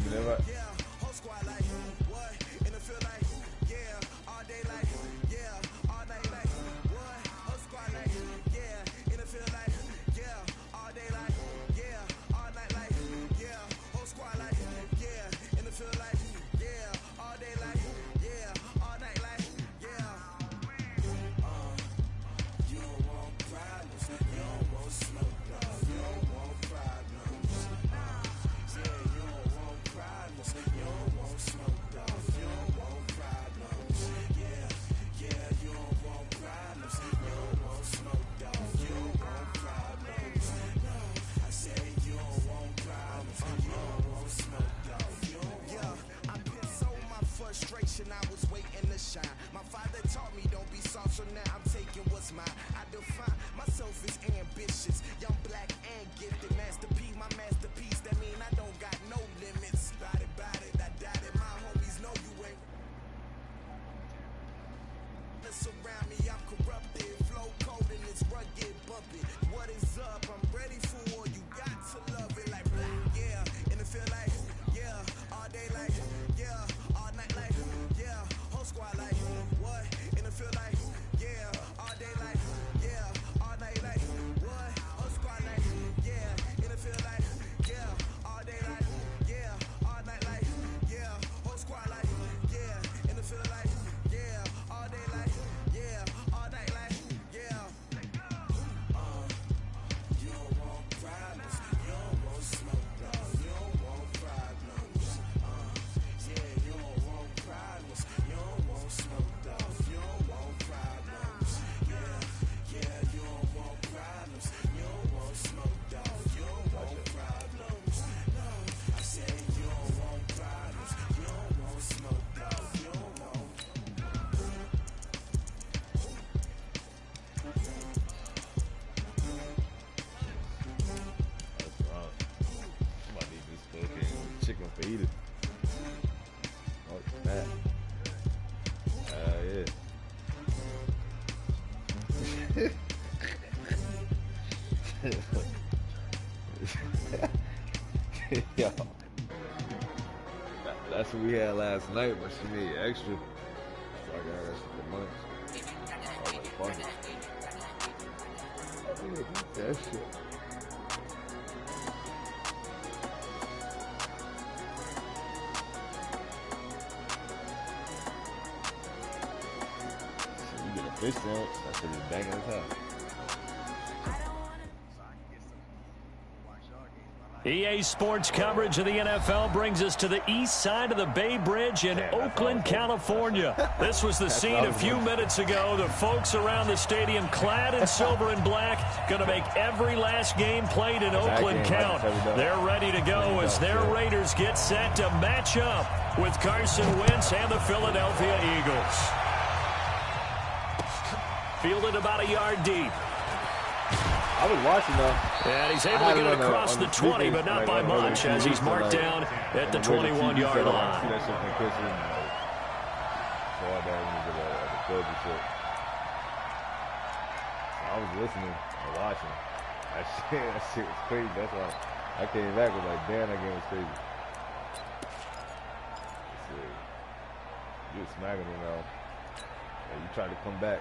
Give me that right. I was waiting to shine. My father taught me don't be soft, so now I'm taking what's mine. I define myself as ambitious, young, black, and gifted. Masterpiece, my masterpiece. That mean I don't got no limits. Bout it, I doubt it. My homies know you ain't. Surround me, I'm corrupted. Flow cold and it's rugged, bumpy. What is up? I'm ready for war. You got to love it like black, yeah. And it feel like, yeah, all day like, yeah, all night like, yeah, whole squad like, what? And it feel like, yeah, all day like, yeah, all night like, what? Whole squad like, yeah, and it feel like, yeah, all day like, yeah, all night like, yeah, whole squad like, yeah, and it feel like, yeah, all day like, yeah, all night like, yeah. You don't want problems, you don't want smoke, dog. You don't want problems. Yeah, you don't want problems, you don't want smoke, dog. You don't want problems. Yeah, you don't want problems, you don't want smoke, dog. You don't want problems. No, I said you don't want problems, you don't want smoke, dog. You don't want. That's wrong. Somebody need this fucking chicken fajita. Oh, that. Yeah. Yo. That's what we had last night, but she made extra. So I got extra for lunch. I was like, fuck it. That shit. So you get a fish sandwich, that shit is banging as hell. EA Sports coverage of the NFL brings us to the east side of the Bay Bridge in Oakland, California. This was the scene a few minutes ago. The folks around the stadium clad in silver and black going to make every last game played in Oakland count. They're ready to go as their Raiders get set to match up with Carson Wentz and the Philadelphia Eagles. Fielded about a yard deep. I was watching though. And he's able to get it across the 20, but not by much as he's marked down at the 21-yard line. See that shit from Christian. So I got the club and shit. I was listening and watching. That shit was crazy. That's why I came back with like, damn, that game was crazy. You was smacking me now. And you tried to come back.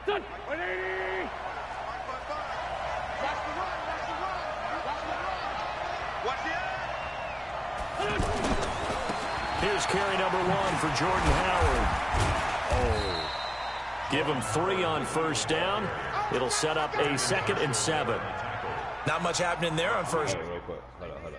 Good. 180. That's the run. That's the run. That's the run. Watch the Here's carry number 1 for Jordan Howard. Oh. Give him 3 on first down. It'll set up a 2nd and 7. Not much happening there on first. Hold on.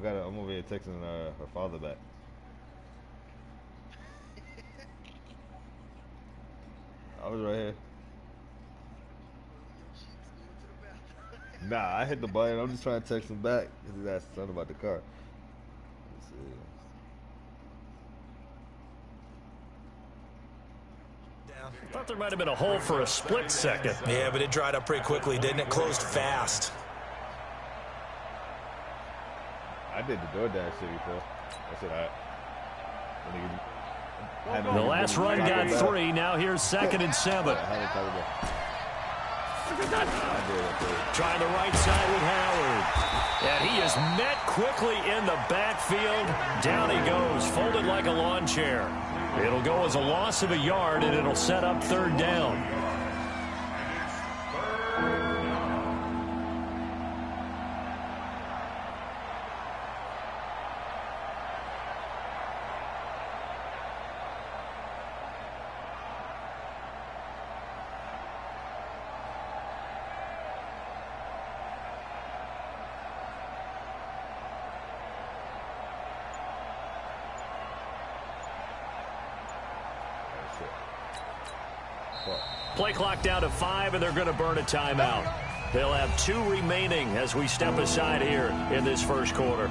I'm over here texting her father back. I was right here. Nah, I hit the button. I'm just trying to text him back because he's asking something about the car. Let's see. I thought there might have been a hole for a split second. Yeah, but it dried up pretty quickly, didn't it? Closed fast. I did the DoorDash shit before. That's it. The last run got 3. Now here's 2nd and 7. Trying the right side with Howard. And he is met quickly in the backfield. Down he goes, folded like a lawn chair. It'll go as a loss of a yard, and it'll set up 3rd down. Play clock down to 5, and they're going to burn a timeout. They'll have 2 remaining as we step aside here in this first quarter.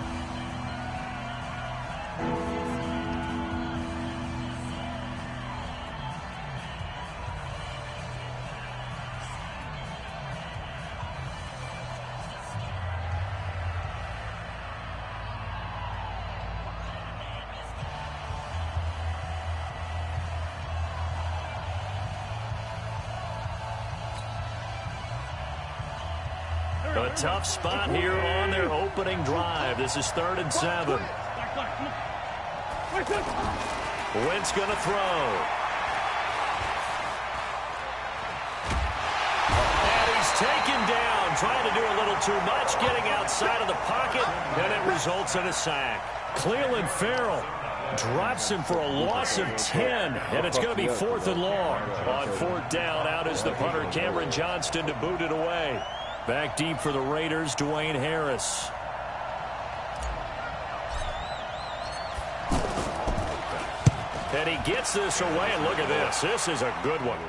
A tough spot here on their opening drive. This is 3rd and 7. Wentz going to throw. And he's taken down, trying to do a little too much, getting outside of the pocket, and it results in a sack. Cleveland Farrell drops him for a loss of 10, and it's going to be 4th and long. On 4th down, out is the punter, Cameron Johnston, to boot it away. Back deep for the Raiders, Dwayne Harris. And he gets this away, and look at this. This is a good one.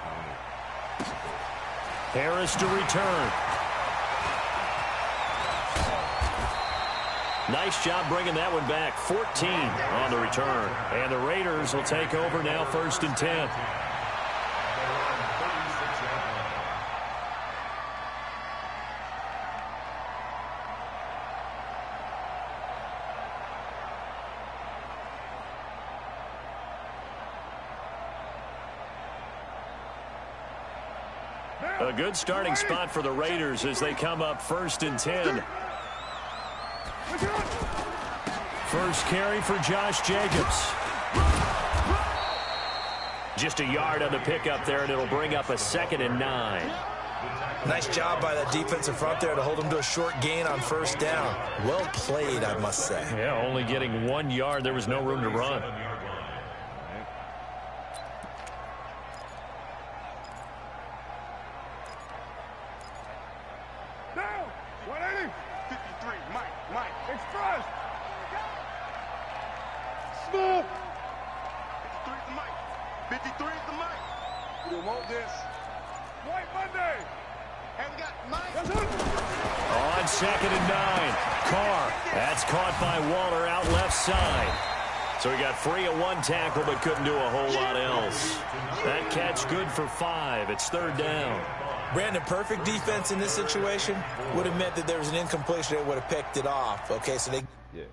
Harris to return. Nice job bringing that one back. 14 on the return. And the Raiders will take over now, 1st and 10. A good starting spot for the Raiders as they come up 1st and 10. First carry for Josh Jacobs. Just a yard on the pickup there, and it'll bring up a 2nd and 9. Nice job by that defensive front there to hold him to a short gain on 1st down. Well played, I must say. Yeah, only getting 1 yard. There was no room to run. On 2nd and 9, Carr. That's caught by Waller out left side. So he got free of 1 tackle but couldn't do a whole lot else. That catch good for 5. It's 3rd down. Brandon, perfect defense in this situation would have meant that there was an incompletion that would have picked it off. Okay, so they... Yeah.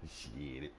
Shit.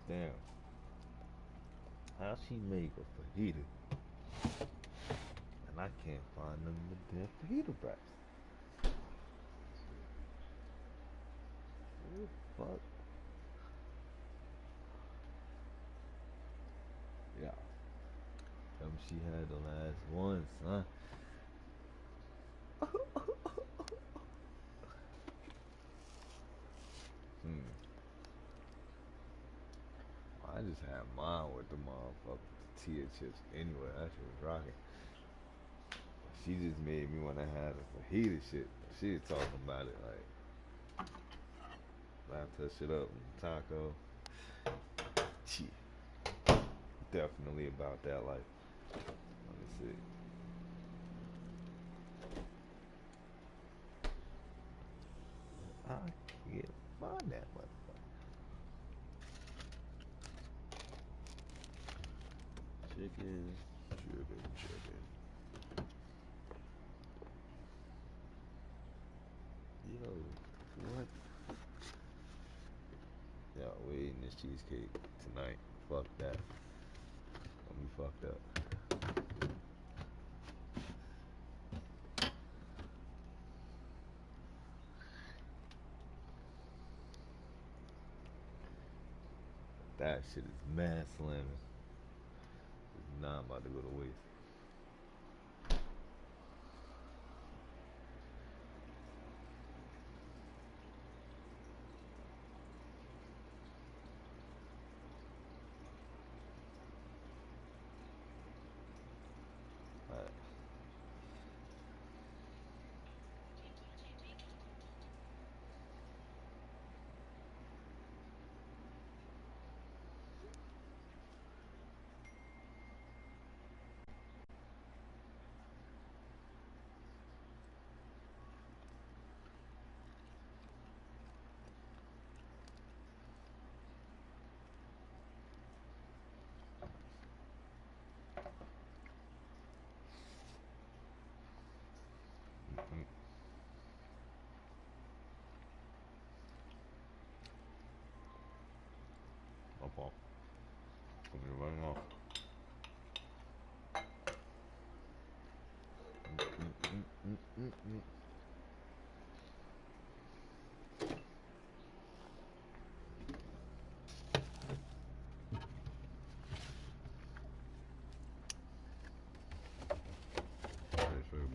Damn. How she make a fajita? And I can't find them the damn fajita wraps. What the fuck? Yeah. She had the last one, son. I just had mine with the motherfucker tortilla chips anyway. That shit was rocking. She just made me want to have the fajita shit. She was talking about it like, wrap that shit up in taco. Shit. Definitely about that life. Let me see. I can't find that motherfucker. Chicken. Yo, what? Yeah, wait. eating this cheesecake tonight. Fuck that. I'll be fucked up. That shit is mad slamming. It's not about to go to waste. My fault. I'm running off.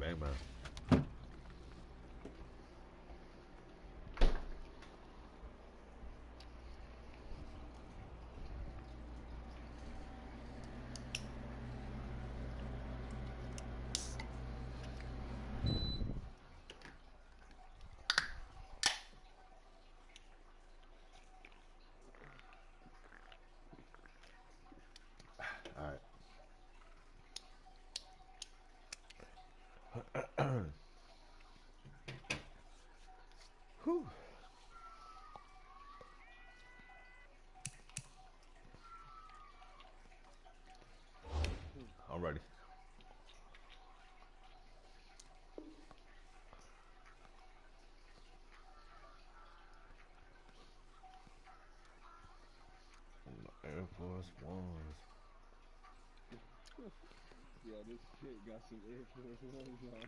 Bang bang. Whew. I'm ready. Air Force Ones. Yeah, this shit got some Air Force Ones on.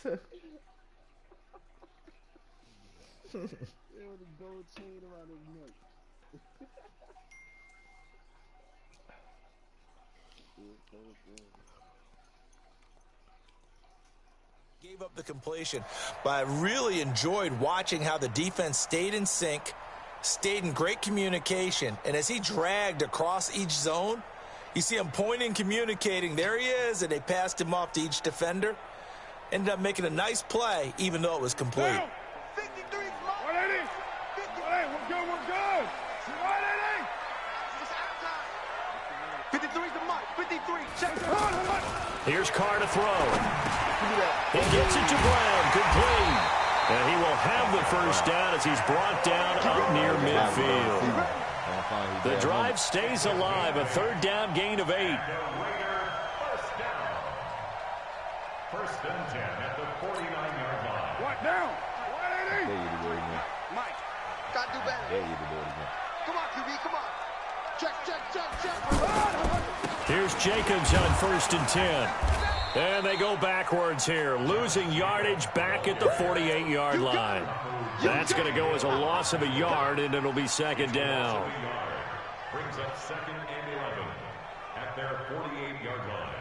There was a gold chain around his neck. Gave up the completion, but I really enjoyed watching how the defense stayed in sync, stayed in great communication, and as he dragged across each zone, you see him pointing, communicating, there he is, and they passed him off to each defender. Ended up making a nice play, even though it was complete. Down. 53 low. 180. 180. We're good. We're good. 180. It's outside. 53's the mark. 53. Check it. Here's Carr to throw. He gets it to Brown. Complete. And he will have the first down as he's brought down up near midfield. The drive stays alive. A third down gain of 8. First and 10 at the 49-yard line. What now? 180. There you go again. Mike, gotta do better. There you go again. Come on, QB, come on. Check. Here's Jacobs on first and 10. And they go backwards here, losing yardage back at the 48-yard line. That's going to go as a loss of a yard, and it'll be second down. Brings up second and 11 at their 48-yard line.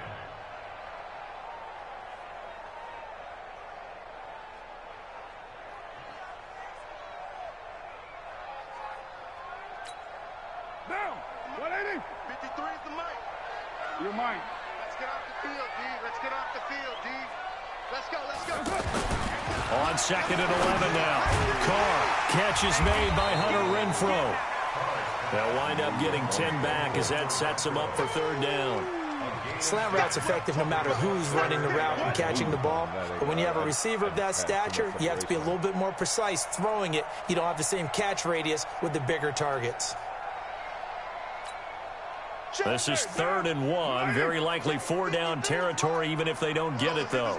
Down. 180. 53 is the mic. You're mine. Let's get off the field, D. Let's get off the field, D. Let's go. On second and 11 now. Carr, catch is made by Hunter Renfrow. They'll wind up getting 10 back as that sets them up for third down. Slant route's effective no matter who's running the route and catching the ball. But when you have a receiver of that stature, you have to be a little bit more precise throwing it. You don't have the same catch radius with the bigger targets. This is 3rd and 1. Very likely 4-down territory, even if they don't get it, though.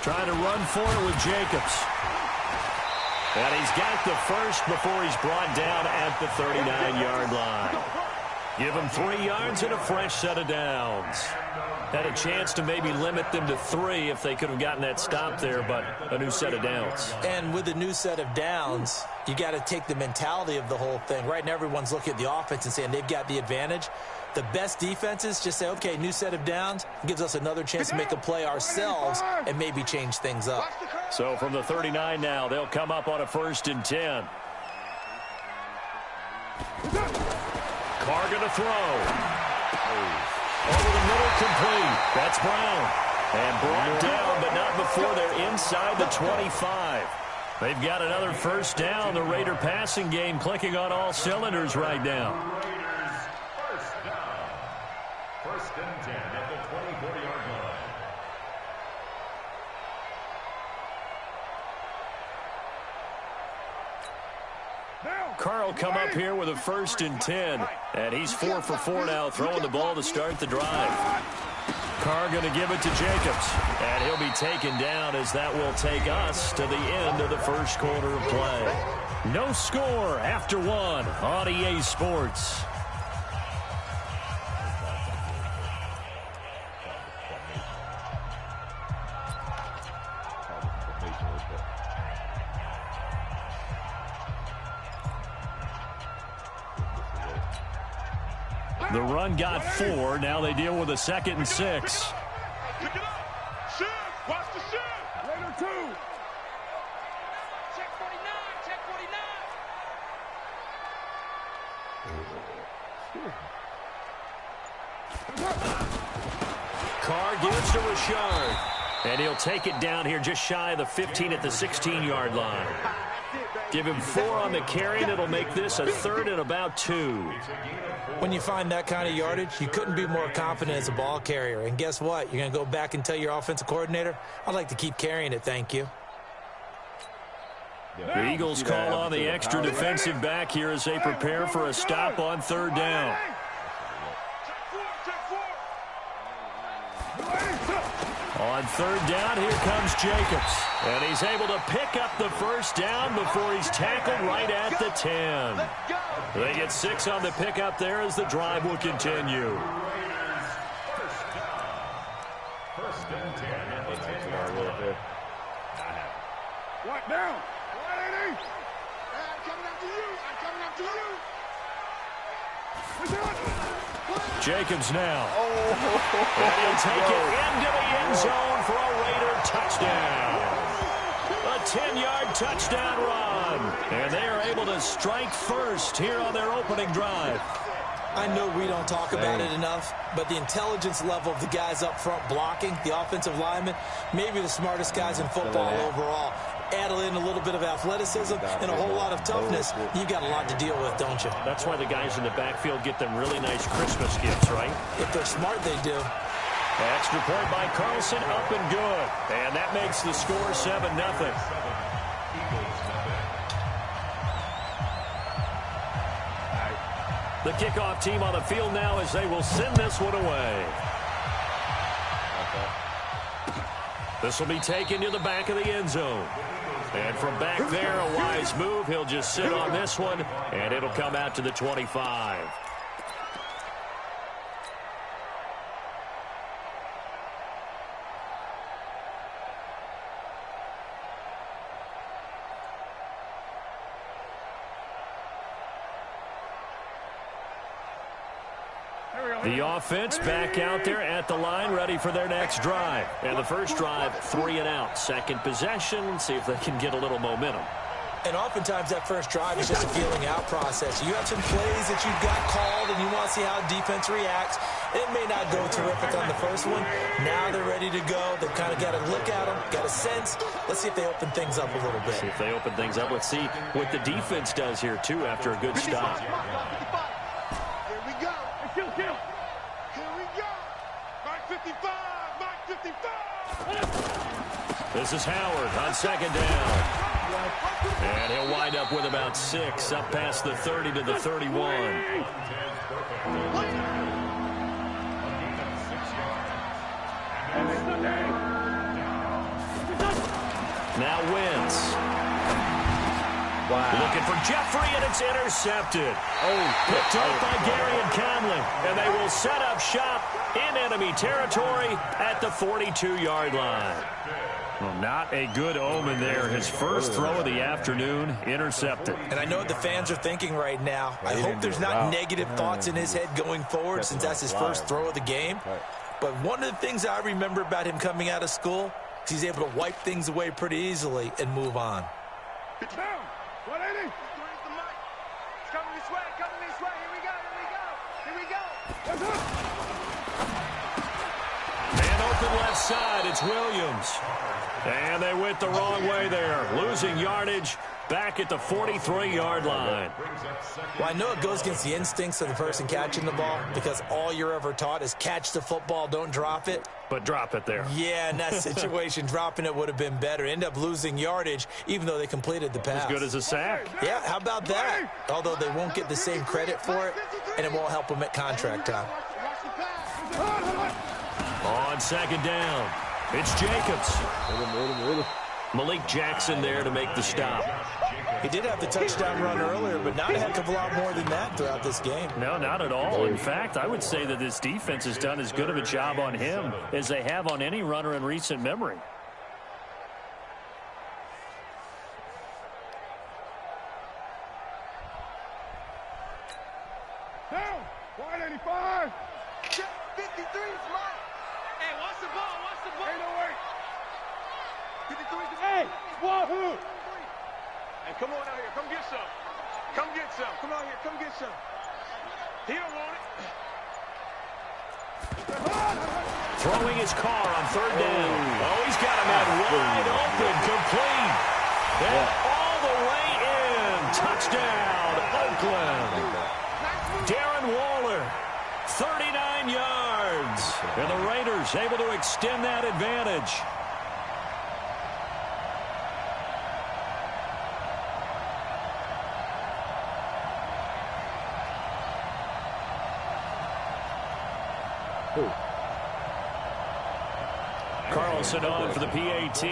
Trying to run for it with Jacobs. And he's got the first before he's brought down at the 39-yard line. Give him 3 yards and a fresh set of downs. Had a chance to maybe limit them to 3 if they could have gotten that stop there, but a new set of downs. And with a new set of downs, you got to take the mentality of the whole thing. Right now, everyone's looking at the offense and saying they've got the advantage. The best defenses just say, okay, new set of downs, gives us another chance to make a play ourselves and maybe change things up. So from the 39 now, they'll come up on a 1st and 10. Carr going to throw. Over the middle, complete. That's Brown. And brought down, but not before they're inside the 25. They've got another 1st down. The Raider passing game clicking on all cylinders right now. Raiders, 1st down. 1st and 10 at the 24-yard line. Carr will come up here with a 1st and 10. And he's 4 for 4 now, throwing the ball to start the drive. Carr going to give it to Jacobs. And he'll be taken down as that will take us to the end of the 1st quarter of play. No score after 1 on EA Sports. The run got 4. Now they deal with a 2nd and 6. Pick it up. Shift. Watch the shift. Raider 2. Check 49. Check 49. Carr gives to Richard. And he'll take it down here just shy of the 15 at the 16-yard line. Give him 4 on the carry, and it'll make this a 3rd and about 2. When you find that kind of yardage, you couldn't be more confident as a ball carrier. And guess what? You're going to go back and tell your offensive coordinator, I'd like to keep carrying it, thank you. The Eagles call on the extra defensive back here as they prepare for a stop on 3rd down. On 3rd down, here comes Jacobs. And he's able to pick up the 1st down before he's tackled right at the 10. They get 6 on the pickup there as the drive will continue. First and 10 at the 10-yard line. What now? 180. I'm coming after you. I'm coming after you. Jacobs now. And he'll take it into the end zone for a Raider touchdown. A 10-yard touchdown run. And they are able to strike first here on their opening drive. I know we don't talk about it enough, but the intelligence level of the guys up front blocking, the offensive linemen, maybe the smartest guys in football overall. Add in a little bit of athleticism and a whole lot of toughness, you've got a lot to deal with, don't you? That's why the guys in the backfield get them really nice Christmas gifts, right? If they're smart, they do. Extra point by Carlson, up and good. And that makes the score 7-0. The kickoff team on the field now as they will send this one away. This will be taken to the back of the end zone. And from back there, a wise move. He'll just sit on this one, and it'll come out to the 25. The offense back out there at the line, ready for their next drive. And the first drive, 3 and out. Second possession, see if they can get a little momentum. And oftentimes that first drive is just a feeling out process. You have some plays that you've got called and you want to see how defense reacts. It may not go terrific on the first one. Now they're ready to go. They've kind of got a look at them, got a sense. Let's see if they open things up a little bit. See if they open things up. Let's see what the defense does here, too, after a good stop. Here we go. Kill. Here we go. Mark 55. Mark 55. This is Howard on second down. And he'll wind up with about 6, up past the 30 to the 31. Now Wentz. Wow. Looking for Jeffrey, and it's intercepted. Picked up by Gary and Conlon. And they will set up shop in enemy territory at the 42-yard line. Well, not a good omen there. His first throw of the afternoon, intercepted. And I know what the fans are thinking right now. I hope there's not negative thoughts in his head going forward since that's his first throw of the game. But one of the things I remember about him coming out of school is he's able to wipe things away pretty easily and move on. Get down. 180. It's coming this way. Coming this way. Here we go. Here we go. Here we go. And open left side, it's Williams. And they went the wrong way there, losing yardage back at the 43-yard line. Well, I know it goes against the instincts of the person catching the ball because all you're ever taught is catch the football, don't drop it. But drop it there. Yeah, in that situation, dropping it would have been better. End up losing yardage, even though they completed the pass. As good as a sack. Yeah, how about that? Although they won't get the same credit for it, and it won't help them at contract time. On second down, it's Jacobs. Malik Jackson there to make the stop. He did have the touchdown run earlier, but not a heck of a lot more than that throughout this game. No, not at all. In fact, I would say that this defense has done as good of a job on him as they have on any runner in recent memory. Down. 185. 53 is mine. Hey, watch the ball. Watch the ball. Ain't no way. 53 is Hey, wahoo. Hey, come on out here. Come get some. Come get some. Come out here. Come get some. He don't want it. Throwing his car on third down. Oh, he's got him out wide open, complete. And all the way in. Touchdown, Oakland. Darren Waller, 39 yards. And the Raiders able to extend that advantage. Carlson on for the PAT.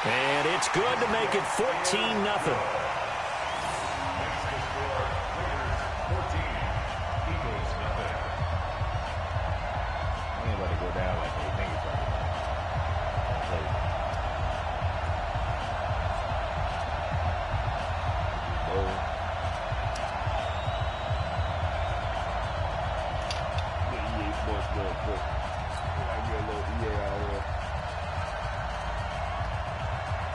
And it's good to make it 14-0.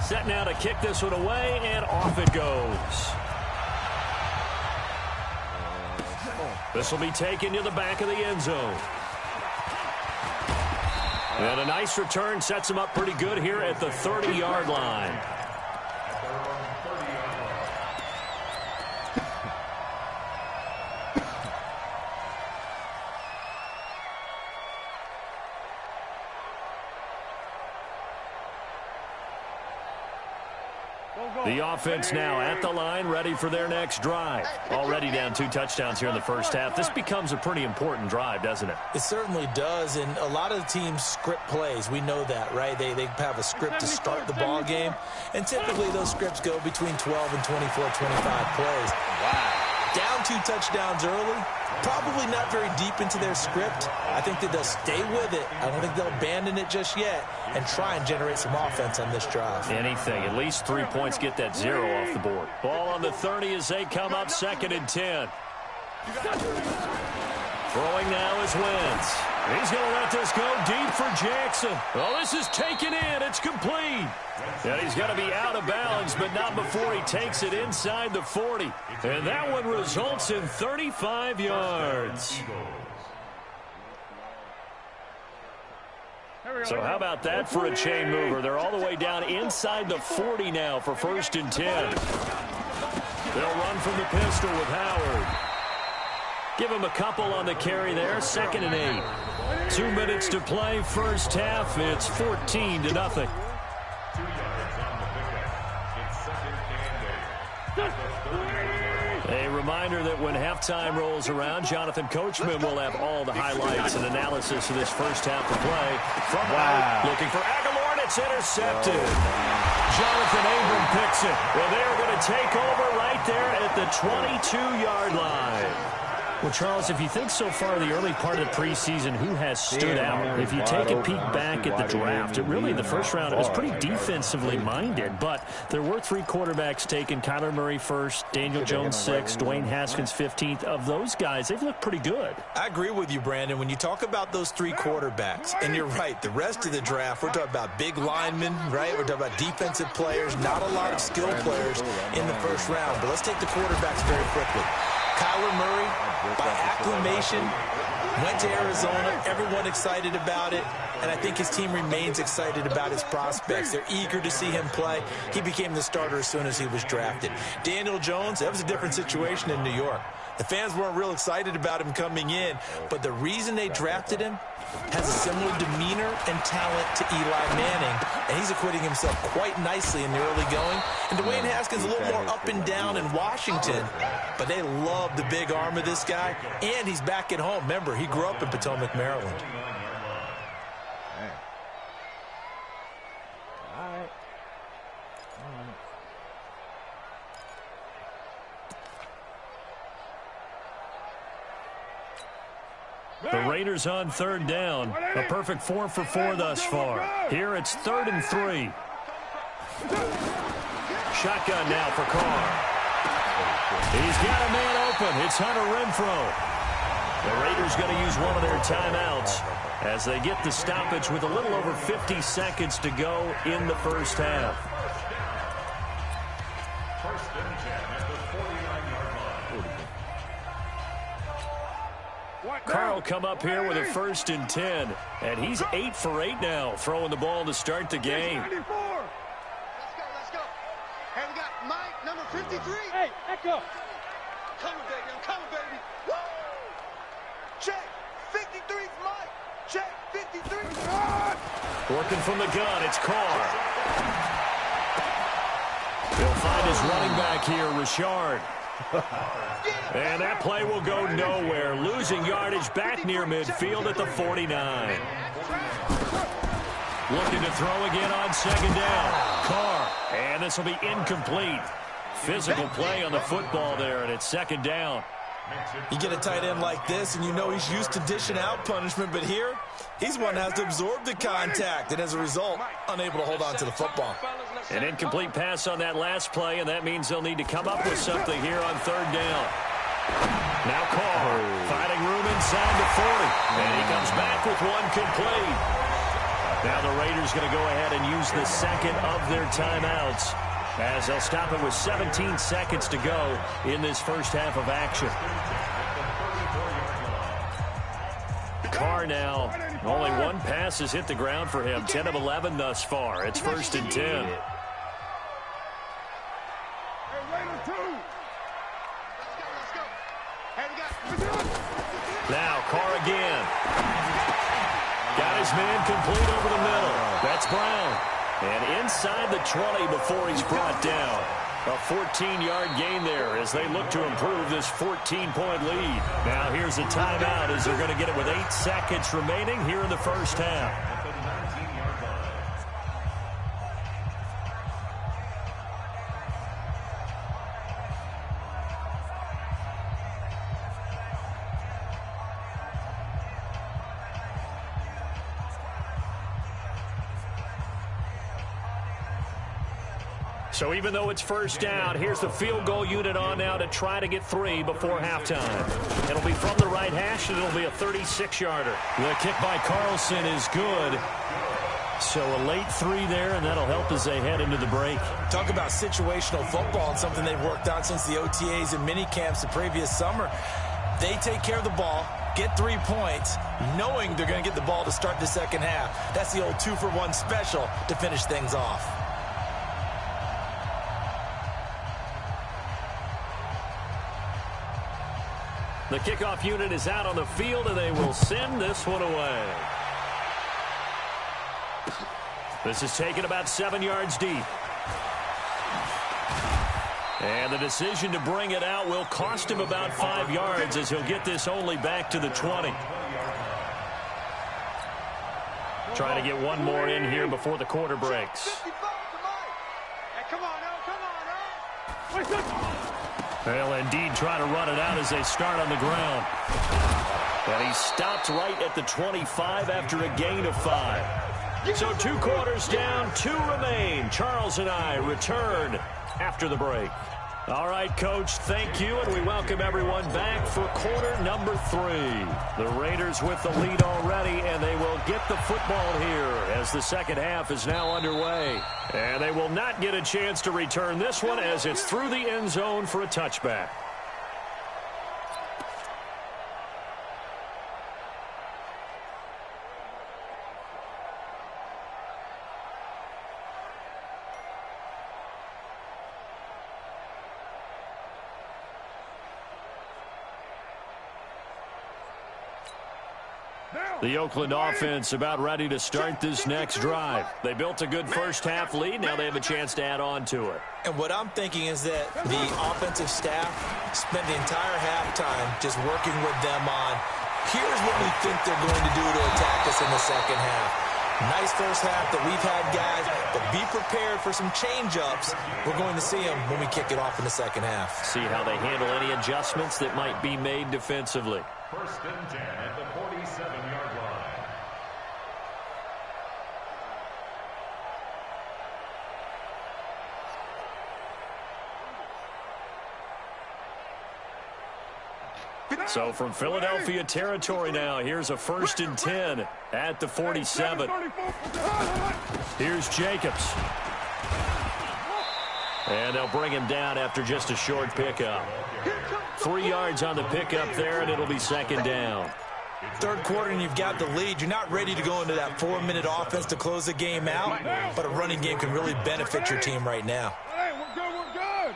Set now to kick this one away, and off it goes. This will be taken to the back of the end zone. And a nice return sets him up pretty good here at the 30-yard line. The offense now at the line, ready for their next drive. Already down 2 touchdowns here in the first half. This becomes a pretty important drive, doesn't it? It certainly does, and a lot of the teams script plays. We know that, right? They have a script to start the ball game, and typically those scripts go between 12 and 24, 25 plays. Wow. Down 2 touchdowns early, probably not very deep into their script. I think that they'll stay with it. I don't think they'll abandon it just yet and try and generate some offense on this drive. Anything. At least 3 points, get that 0 off the board. Ball on the 30 as they come up 2nd and 10. Throwing now is Wentz. He's going to let this go deep for Jackson. Oh, this is taken in. It's complete. And he's got to be out of bounds, but not before he takes it inside the 40. And that one results in 35 yards. So how about that for a chain mover? They're all the way down inside the 40 now for 1st and 10. They'll run from the pistol with Howard. Give him a couple on the carry there. 2nd and 8. 2 minutes to play first half. It's 14-0. 2 yards on the pickup. It's 2nd and 8. A reminder that when halftime rolls around, Jonathan Coachman will have all the highlights and analysis of this first half of play. From out, looking for Aguilar, and it's intercepted. Jonathan Abram picks it. Well, they are going to take over right there at the 22-yard line. Well, Charles, if you think so far in the early part of the preseason, who has stood out? If you take a peek back at the draft, really the first round was pretty defensively minded, but there were 3 quarterbacks taken. Kyler Murray first, Daniel Jones 6th, Dwayne Haskins 15th. Of those guys, they've looked pretty good. I agree with you, Brandon. When you talk about those 3 quarterbacks, and you're right, the rest of the draft, we're talking about big linemen, right? We're talking about defensive players, not a lot of skill players in the first round. But let's take the quarterbacks very quickly. Kyler Murray, by acclamation, went to Arizona. Everyone excited about it. And I think his team remains excited about his prospects. They're eager to see him play. He became the starter as soon as he was drafted. Daniel Jones, that was a different situation in New York. The fans weren't real excited about him coming in, but the reason they drafted him has a similar demeanor and talent to Eli Manning, and he's acquitting himself quite nicely in the early going. And Dwayne Haskins a little more up and down in Washington, but they love the big arm of this guy, and he's back at home. Remember, he grew up in Potomac, Maryland. The Raiders on 3rd down. A perfect 4 for 4 thus far. Here it's 3rd and 3. Shotgun now for Carr. He's got a man open. It's Hunter Renfrow. The Raiders going to use one of their timeouts as they get the stoppage with a little over 50 seconds to go in the first half. First and 10 at the 49-yard line. Carr will come up here with a 1st and 10, and he's 8 for 8 now, throwing the ball to start the game. Let's go. Hey, we got Mike, number 53. Hey, Echo. Coming, baby. I'm coming, baby. Woo! Check. 53's Mike. Check. 53. Working from the gun, it's Carr. He'll find his running back here, Richard. And that play will go nowhere. Losing yardage back near midfield at the 49. Looking to throw again on 2nd down. Carr. And this will be incomplete. Physical play on the football there, and it's 2nd down. You get a tight end like this, and you know he's used to dishing out punishment, but here, he's one that has to absorb the contact, and as a result, unable to hold on to the football. An incomplete pass on that last play, and that means they'll need to come up with something here on 3rd down. Now Carr, finding room inside the 40, and he comes back with one complete. Now the Raiders going to go ahead and use the 2nd of their timeouts, as they'll stop it with 17 seconds to go in this first half of action. Carr now, only one pass has hit the ground for him. 10 of 11 thus far. It's 1st and 10. Now Carr again. Got his man complete over the middle. That's Brown. And inside the 20 before he's brought down. A 14-yard gain there as they look to improve this 14-point lead. Now here's a timeout as they're going to get it with 8 seconds remaining here in the first half. So even though it's 1st down, here's the field goal unit on now to try to get 3 before halftime. It'll be from the right hash, and it'll be a 36-yarder. The kick by Carlson is good. So a late 3 there, and that'll help as they head into the break. Talk about situational football and something they've worked on since the OTAs and mini camps the previous summer. They take care of the ball, get 3 points, knowing they're going to get the ball to start the second half. That's the old 2-for-1 special to finish things off. The kickoff unit is out on the field, and they will send this one away. This is taken about 7 yards deep. And the decision to bring it out will cost him about 5 yards as he'll get this only back to the 20. Trying to get one more in here before the quarter breaks. They'll indeed try to run it out as they start on the ground. And he stopped right at the 25 after a gain of 5. So 2 quarters down, 2 remain. Charles and I return after the break. All right, Coach, thank you, and we welcome everyone back for quarter number 3. The Raiders with the lead already, and they will get the football here as the second half is now underway. And they will not get a chance to return this one as it's through the end zone for a touchback. The Oakland offense about ready to start this next drive. They built a good first half lead. Now they have a chance to add on to it. And what I'm thinking is that the offensive staff spent the entire halftime just working with them on, here's what we think they're going to do to attack us in the second half. Nice first half that we've had, guys, but be prepared for some change-ups. We're going to see them when we kick it off in the second half. See how they handle any adjustments that might be made defensively. First and 10 at the 47-yard line. So from Philadelphia territory now, here's a first and 10 at the 47. Here's Jacobs. And they'll bring him down after just a short pickup. 3 yards on the pickup there, and it'll be second down. Third quarter and you've got the lead. You're not ready to go into that 4-minute offense to close the game out, but a running game can really benefit your team right now. Hey, we're good, we're good.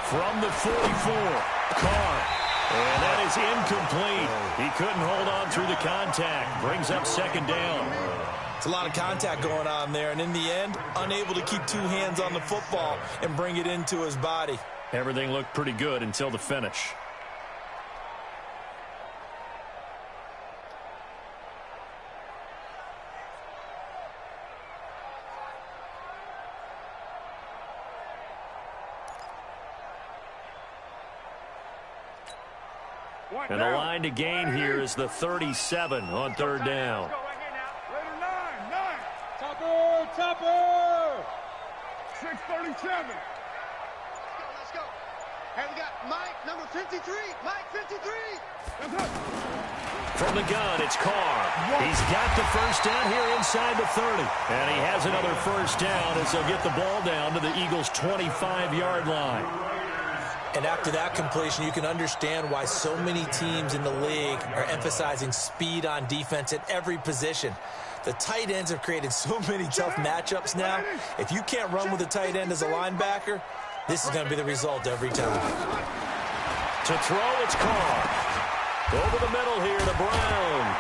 From the 44, Carr. And that is incomplete. He couldn't hold on through the contact. Brings up second down. It's a lot of contact going on there, and in the end, unable to keep 2 hands on the football and bring it into his body. Everything looked pretty good until the finish. And the line to gain here is the 37 on third down. Topper! 637. Let's go. Hey, we got Mike, number 53. Mike, 53. From the gun, it's Carr. He's got the first down here inside the 30. And he has another first down as they'll get the ball down to the Eagles' 25-yard line. And after that completion, you can understand why so many teams in the league are emphasizing speed on defense at every position. The tight ends have created so many tough matchups now. If you can't run with a tight end as a linebacker, this is going to be the result every time. To throw, it's Carr. Over the middle here to Brown.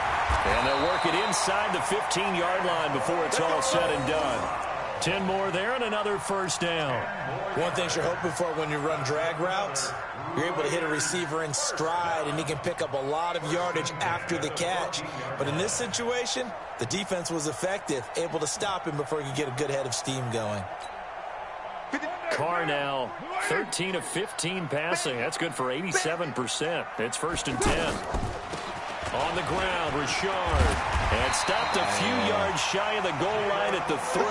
And they'll work it inside the 15-yard line before it's all said and done. 10 more there and another first down. One thing you're hoping for when you run drag routes, you're able to hit a receiver in stride, and he can pick up a lot of yardage after the catch. But in this situation, the defense was effective, able to stop him before he could get a good head of steam going. Carr now 13 of 15 passing. That's good for 87%. It's first and 10. On the ground, Richard. And stopped a few yards shy of the goal line at the 3.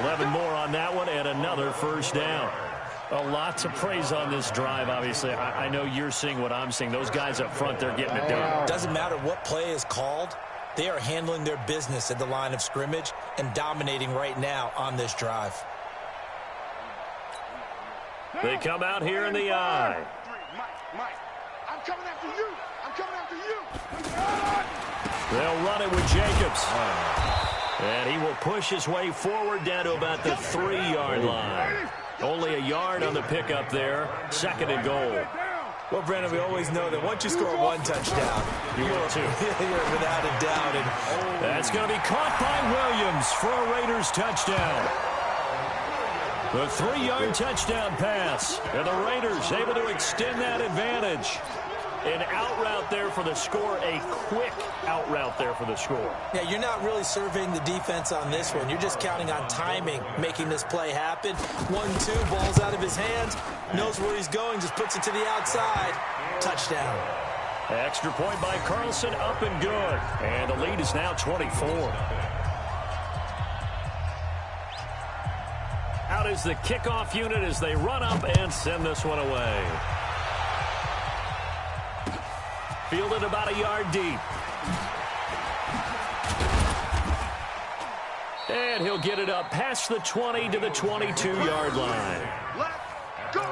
11 more on that one and another first down. A lot to praise on this drive, obviously. I know you're seeing what I'm seeing. Those guys up front, they're getting it done. Doesn't matter what play is called. They are handling their business at the line of scrimmage and dominating right now on this drive. They come out here in the eye. Mike, I'm coming after you. I'm coming after you. They'll run it with Jacobs. And he will push his way forward down to about the 3-yard line. Only a yard on the pickup there. Second and goal. Well, Brandon, we always know that once you score one touchdown, you're without a doubt. And that's going to be caught by Williams for a Raiders touchdown. The 3-yard touchdown pass. And the Raiders able to extend that advantage. An out route there for the score. A quick out route there for the score. Yeah, you're not really surveying the defense on this one. You're just counting on timing, making this play happen. 1-2, ball's out of his hands. Knows where he's going, just puts it to the outside. Touchdown. Extra point by Carlson, up and good. And the lead is now 24. Out is the kickoff unit as they run up and send this one away. Fielded about a yard deep. And he'll get it up past the 20 to the 22-yard line. Let's go.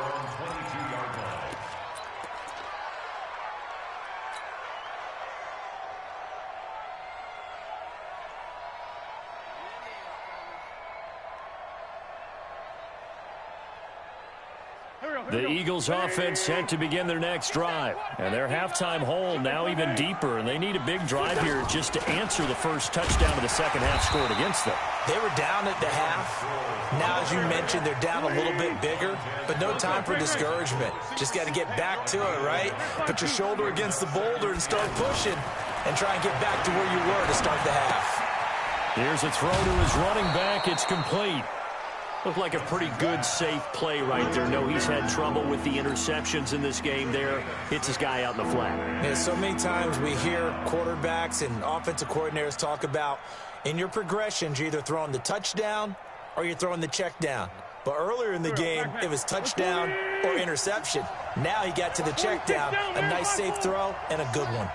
The Eagles offense set to begin their next drive. And their halftime hole now even deeper. And they need a big drive here just to answer the first touchdown of the second half scored against them. They were down at the half. Now, as you mentioned, they're down a little bit bigger. But no time for discouragement. Just got to get back to it, right? Put your shoulder against the boulder and start pushing. And try and get back to where you were to start the half. Here's a throw to his running back. It's complete. Looked like a pretty good, safe play right there. No, he's had trouble with the interceptions in this game there. Hits his guy out in the flat. Yeah, so many times we hear quarterbacks and offensive coordinators talk about in your progressions, you're either throwing the touchdown or you're throwing the check down. But earlier in the game, it was touchdown or interception. Now he got to the check down. A nice, safe throw and a good one.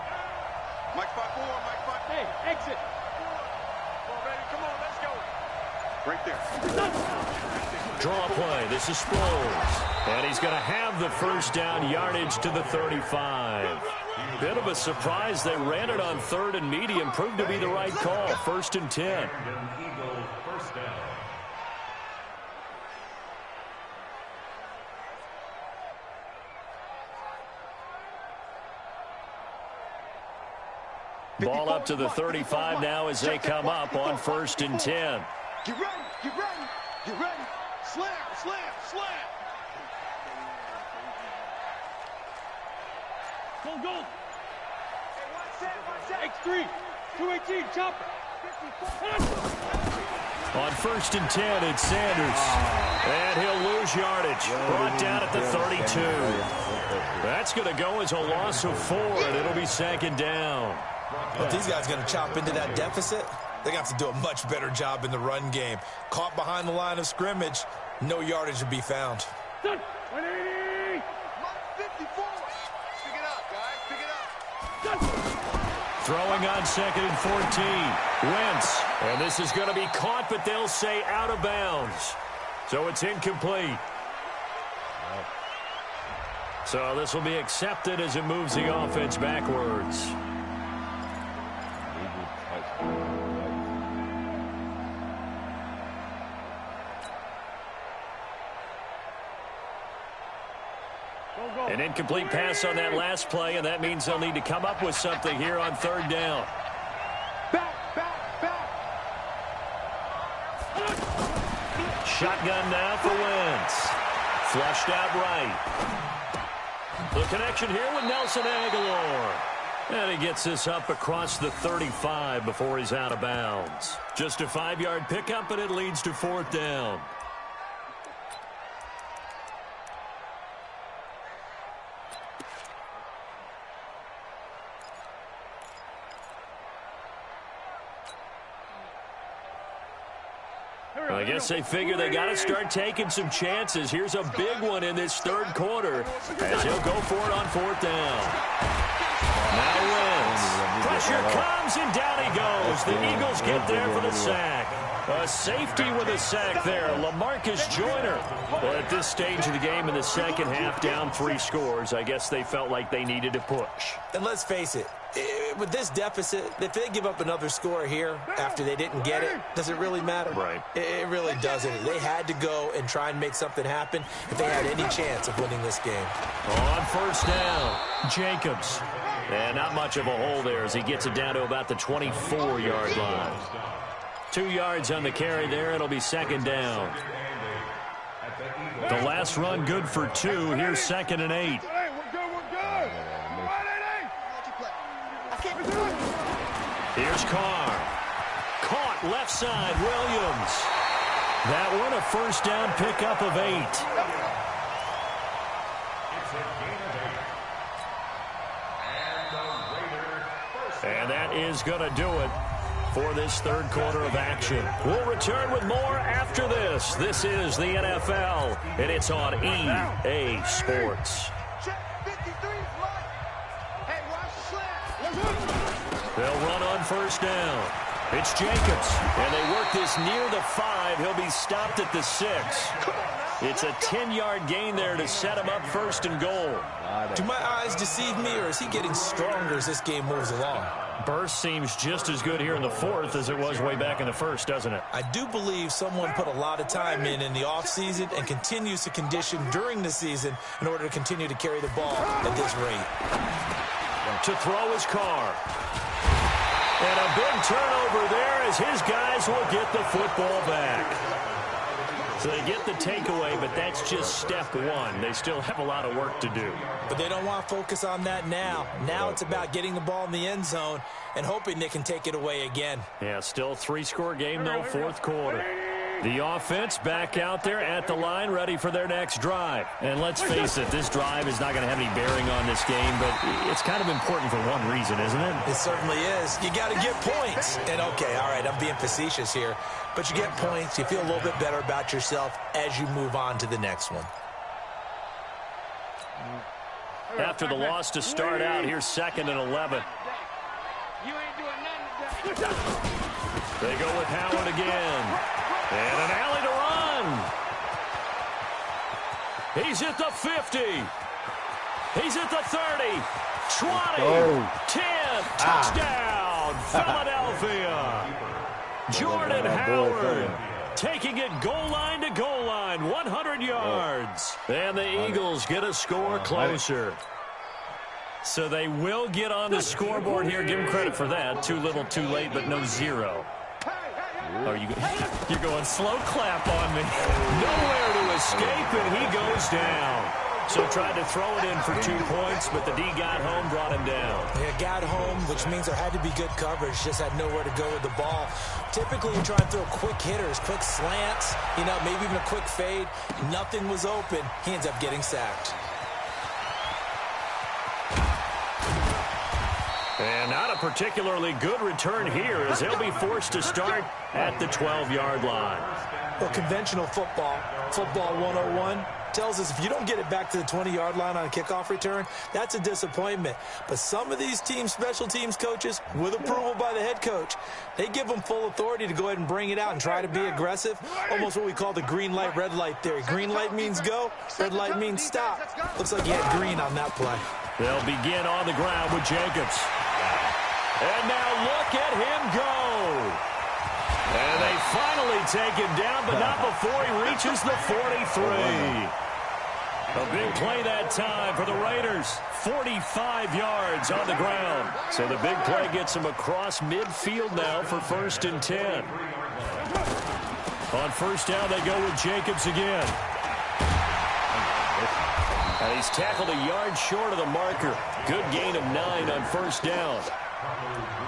Mike 5-4, Mike 5. Hey, exit. Come on, baby. Come on, let's go. Right there. Draw play. This is Sproles. And he's going to have the first down yardage to the 35. Bit of a surprise. They ran it on 3rd and medium. Proved to be the right call. 1st and 10. Ball up to the 35 now as they come up on 1st and 10. Get ready, get ready, get ready. Slam, slam, slam. Go, go. X3, 218, chopper. On 1st and 10, it's Sanders. And he'll lose yardage. Brought down at the 32. That's going to go as a loss of 4, and it'll be 2nd down. If these guys are going to chop into that deficit, they're going to have to do a much better job in the run game. Caught behind the line of scrimmage, no yardage to be found. 180! 54! Pick it up, guys, pick it up. Throwing on 2nd and 14. Wentz. And this is going to be caught, but they'll say out of bounds. So it's incomplete. So this will be accepted as it moves the offense backwards. An incomplete pass on that last play, and that means they'll need to come up with something here on 3rd down. Back, back, back. Shotgun now for Wentz. Flushed out right. The connection here with Nelson Aguilar. And he gets this up across the 35 before he's out of bounds. Just a 5-yard pickup, and it leads to 4th down. I guess they figure they got to start taking some chances. Here's a big one in this 3rd quarter as he'll go for it on 4th down. Now Wentz. Pressure comes, and down he goes. The Eagles get there for the sack. A safety with a sack there, LaMarcus Joyner. Well, at this stage of the game in the second half, down 3 scores, I guess they felt like they needed to push. And let's face it, with this deficit, if they give up another score here after they didn't get it, does it really matter? Right. It really doesn't. They had to go and try and make something happen if they had any chance of winning this game. On 1st down, Jacobs. And not much of a hole there as he gets it down to about the 24-yard line. 2 yards on the carry there. It'll be 2nd down. pass run good for 2. Here's 2nd and 8. Hey, we're good, we're good. Here's Carr. Caught left side, Williams. That one a first down pickup of 8. And that is going to do it for this third quarter of action. We'll return with more after this. This is the NFL, and it's on EA Sports. They'll run on first down. It's Jacobs, and they work this near the 5. He'll be stopped at the 6. It's a 10-yard gain there to set him up 1st and goal. Do my eyes deceive me, or is he getting stronger as this game moves along? Burst seems just as good here in the 4th as it was way back in the 1st, doesn't it? I do believe someone put a lot of time in the offseason and continues to condition during the season in order to continue to carry the ball at this rate. To throw his Carr. And a big turnover there as his guys will get the football back. So they get the takeaway, but that's just step 1. They still have a lot of work to do. But they don't want to focus on that now. Now it's about getting the ball in the end zone and hoping they can take it away again. Yeah, still 3-score game, though, 4th quarter. The offense back out there at the line, ready for their next drive. And let's face it, this drive is not going to have any bearing on this game, but it's kind of important for one reason, isn't it? It certainly is. You got to get points. And, okay, all right, I'm being facetious here. But you get points, you feel a little bit better about yourself as you move on to the next one. After the loss to start out, here's 2nd and 11. They go with Howard again. And an alley to run. He's at the 50. He's at the 30. 20. 10. Touchdown. Philadelphia. Jordan Howard taking it goal line to goal line. 100 yards. And the Eagles get a score closer. So they will get on the scoreboard here. Give them credit for that. Too little, too late, but no 0. Oh, you're going slow clap on me. Nowhere to escape, and he goes down. So tried to throw it in for 2 points, but the D got home, brought him down. Yeah, got home, which means there had to be good coverage. Just had nowhere to go with the ball. Typically, you try and throw quick hitters, quick slants, maybe even a quick fade. Nothing was open. He ends up getting sacked. And not a particularly good return here as they'll be forced to start at the 12-yard line. Well, conventional football 101, tells us if you don't get it back to the 20-yard line on a kickoff return, that's a disappointment. But some of these teams, special teams coaches, with approval by the head coach, they give them full authority to go ahead and bring it out and try to be aggressive, almost what we call the green light, red light theory. Green light means go, red light means stop. Looks like he had green on that play. They'll begin on the ground with Jacobs. And now look at him go. And they finally take him down, but not before he reaches the 43. A big play that time for the Raiders. 45 yards on the ground. So the big play gets him across midfield now for 1st and 10. On first down, they go with Jacobs again. And he's tackled a yard short of the marker. Good gain of 9 on first down.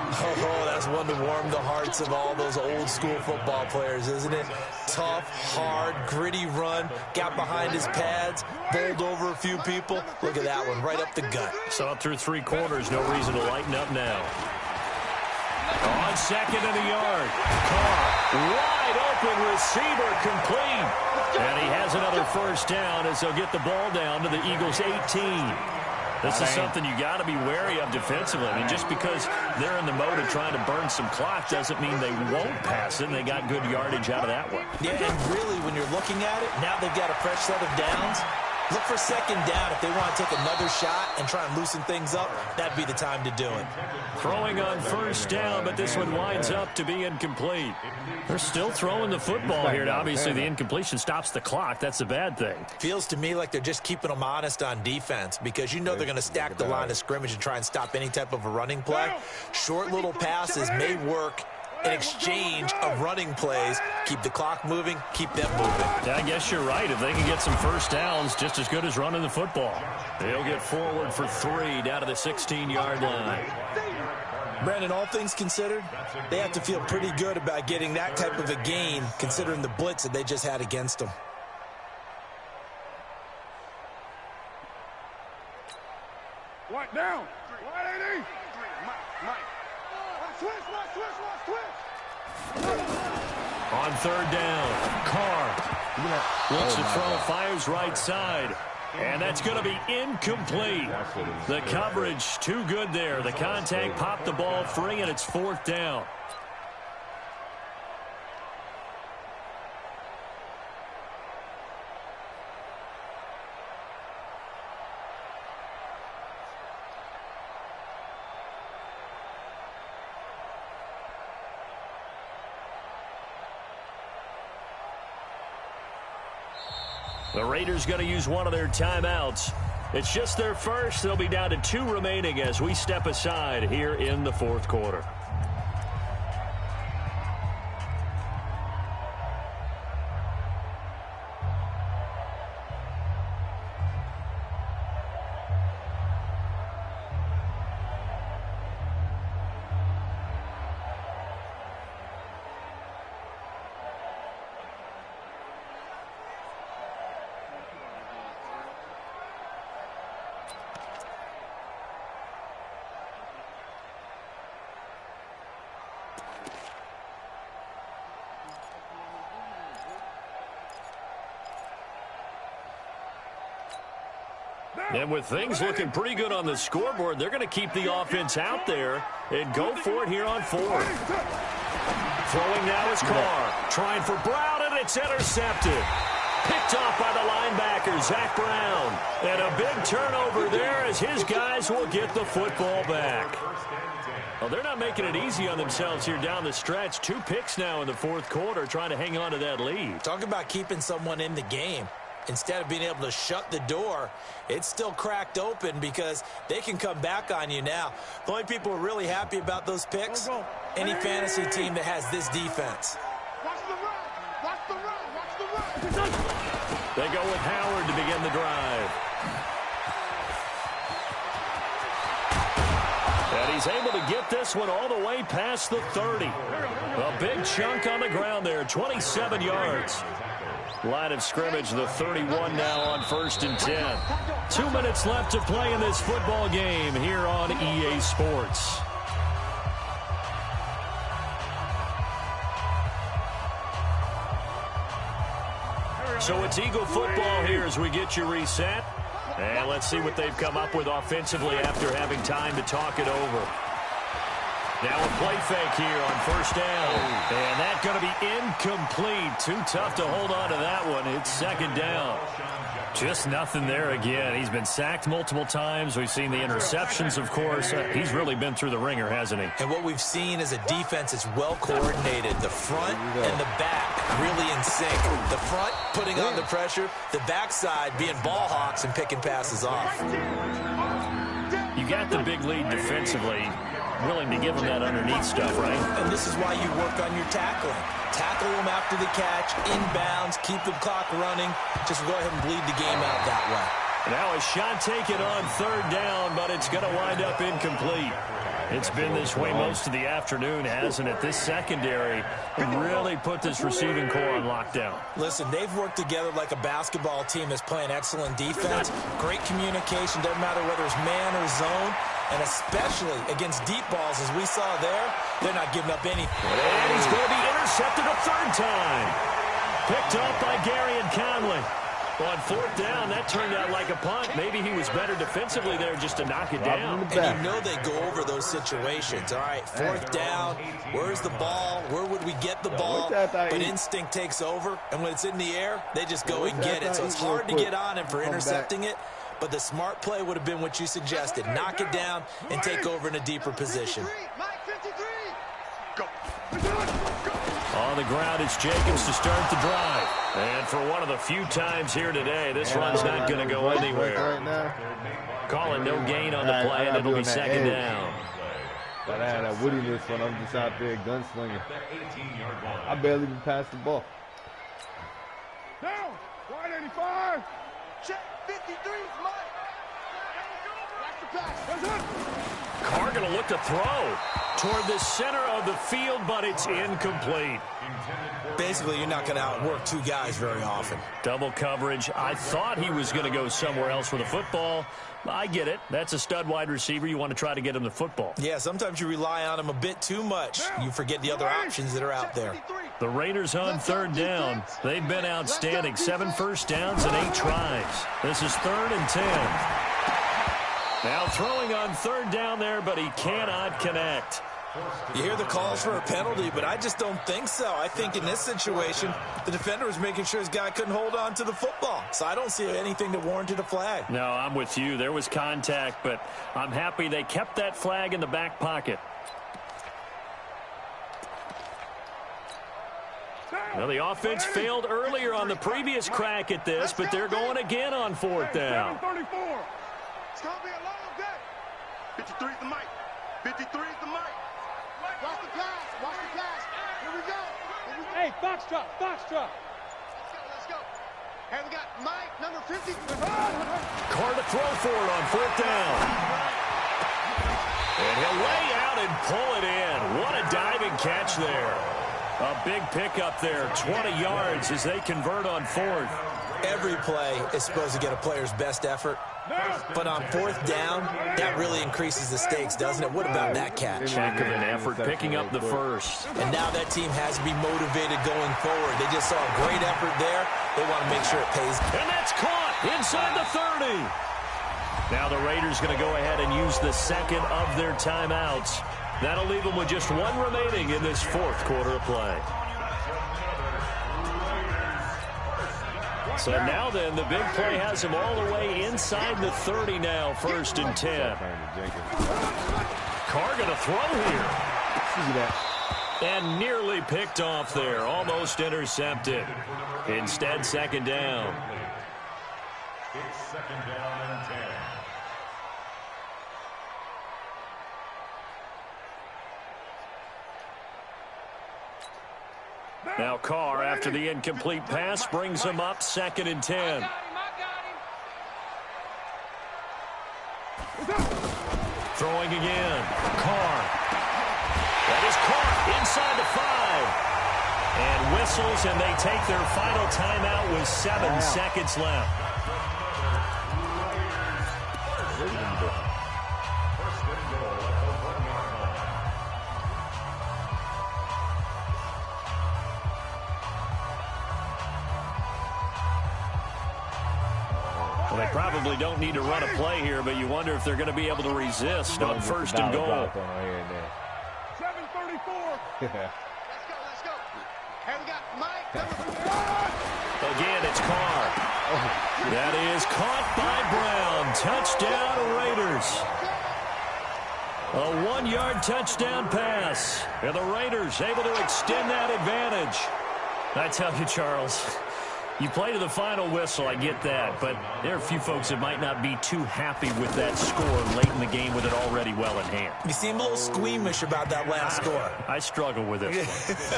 Oh, that's one to warm the hearts of all those old school football players, isn't it? Tough, hard, gritty run, got behind his pads, bowled over a few people. Look at that one, right up the gut. So up through 3 quarters, no reason to lighten up now. On 2nd and a yard. Carr, wide open receiver, complete. And he has another first down as they'll get the ball down to the Eagles' 18. This is something you got to be wary of defensively. I mean, just because they're in the mode of trying to burn some clock doesn't mean they won't pass it, and they got good yardage out of that one. Yeah, and really, when you're looking at it, now they've got a fresh set of downs. Look for 2nd down. If they want to take another shot and try and loosen things up, that'd be the time to do it. Throwing on first down, but this one winds up to be incomplete. They're still throwing the football here. Now, obviously, the incompletion stops the clock. That's a bad thing. Feels to me like they're just keeping them honest on defense because you know they're going to stack the line of scrimmage and try and stop any type of a running play. Short little passes may work in exchange of running plays. Keep the clock moving, keep them moving. Yeah, I guess you're right. If they can get some first downs, just as good as running the football. They'll get forward for 3 down to the 16-yard line. Brandon, all things considered, they have to feel pretty good about getting that type of a gain, considering the blitz that they just had against them. What down? 180. Mike. Switch. On 3rd down, Carr looks to throw, fires right side. And that's going to be incomplete. The coverage too good there. The contact popped the ball free, and it's 4th down. The Raiders going to use one of their timeouts. It's just their first. They'll be down to 2 remaining as we step aside here in the 4th quarter. And with things looking pretty good on the scoreboard, they're going to keep the offense out there and go for it here on 4th. Throwing now is Carr. Trying for Brown, and it's intercepted. Picked off by the linebacker, Zach Brown. And a big turnover there as his guys will get the football back. Well, they're not making it easy on themselves here down the stretch. 2 picks now in the 4th quarter, trying to hang on to that lead. Talk about keeping someone in the game. Instead of being able to shut the door, it's still cracked open because they can come back on you now. The only people who are really happy about those picks, any fantasy team that has this defense. Watch the run. They go with Howard to begin the drive. And he's able to get this one all the way past the 30. A big chunk on the ground there, 27 yards. Line of scrimmage, the 31 now on 1st and 10. 2 minutes left to play in this football game here on EA Sports. So it's Eagle football here as we get you reset. And let's see what they've come up with offensively after having time to talk it over. Now a play fake here on 1st down. And that's going to be incomplete. Too tough to hold on to that one. It's 2nd down. Just nothing there again. He's been sacked multiple times. We've seen the interceptions, of course. He's really been through the ringer, hasn't he? And what we've seen is a defense that's well coordinated. The front and the back really in sync. The front putting on the pressure. The backside being ball hawks and picking passes off. You got the big lead defensively. Willing to give them that underneath stuff, right? And this is why you work on your tackling. Tackle them after the catch, inbounds, keep the clock running. Just go ahead and bleed the game out that way. Now a shot taken on 3rd down, but it's going to wind up incomplete. It's been this way most of the afternoon, hasn't it? This secondary really put this receiving core on lockdown. Listen, they've worked together like a basketball team that's playing excellent defense. Great communication, doesn't matter whether it's man or zone. And especially against deep balls, as we saw there, they're not giving up anything. And he's going to be intercepted a 3rd time. Picked up by Gary and Conley. On 4th down, that turned out like a punt. Maybe he was better defensively there just to knock it down. And you know they go over those situations. All right, 4th down, where's the ball? Where would we get the ball? But instinct takes over, and when it's in the air, they just go and get it. So it's hard to get on him for intercepting it. But the smart play would have been what you suggested. Knock it down and take over in a deeper position. On the ground, it's Jacobs to start the drive. And for one of the few times here today, this run's not going to go anywhere. Calling no gain on the play, and it'll be 2nd down. Gotta have that woodiness when I'm just out there gunslinging. I barely even pass the ball. Down. Wide 85. Check 53, Mike. Watch the pass. Carr going to look to throw toward the center of the field, but it's incomplete. Basically, you're not going to outwork two guys very often. Double coverage. I thought he was going to go somewhere else with the football. I get it. That's a stud wide receiver. You want to try to get him the football. Yeah, sometimes you rely on him a bit too much. You forget the other options that are out there. The Raiders on third down. They've been outstanding. 7 first downs and 8 tries. This is 3rd and 10. Now throwing on third down there, but he cannot connect. You hear the calls for a penalty, but I just don't think so. I think in this situation, the defender was making sure his guy couldn't hold on to the football. So I don't see anything that warranted a flag. No, I'm with you. There was contact, but I'm happy they kept that flag in the back pocket. Well, the offense failed earlier on the previous crack at this, but they're going again on 4th down. 34. It's going to be a long day. 53 is the mic. 53 is the mic. Watch the pass. Watch the pass. Here we go. Hey, Foxtrot. Foxtrot. Let's go. Hey, we got Mike, number 50. Carr to throw for it on 4th down. And he'll lay out and pull it in. What a diving catch there. A big pickup there. 20 yards as they convert on 4th. Every play is supposed to get a player's best effort. But on 4th down, that really increases the stakes, doesn't it? What about that catch? Heck of an effort picking up the first. And now that team has to be motivated going forward. They just saw a great effort there. They want to make sure it pays. And that's caught inside the 30. Now the Raiders going to go ahead and use the second of their timeouts. That'll leave them with just 1 remaining in this 4th quarter of play. So now then, the big play has him all the way inside the 30 now, 1st and 10. Carr going to throw here. And nearly picked off there, almost intercepted. Instead, 2nd down. It's 2nd down and 10. Now Carr, after the incomplete pass, brings him up 2nd and 10. Throwing again. Carr. That is caught inside the 5. And whistles, and they take their final timeout with 7 seconds left. Well, they probably don't need to run a play here, but you wonder if they're going to be able to resist on 1st and goal. 7:34. Let's go. Hey, we got Mike, number 51. Again, it's Carr. That is caught by Brown. Touchdown, Raiders. A 1-yard touchdown pass. And the Raiders able to extend that advantage. I tell you, Charles, you play to the final whistle, I get that, but there are a few folks that might not be too happy with that score late in the game with it already well in hand. You seem a little squeamish about that last score. I struggle with it.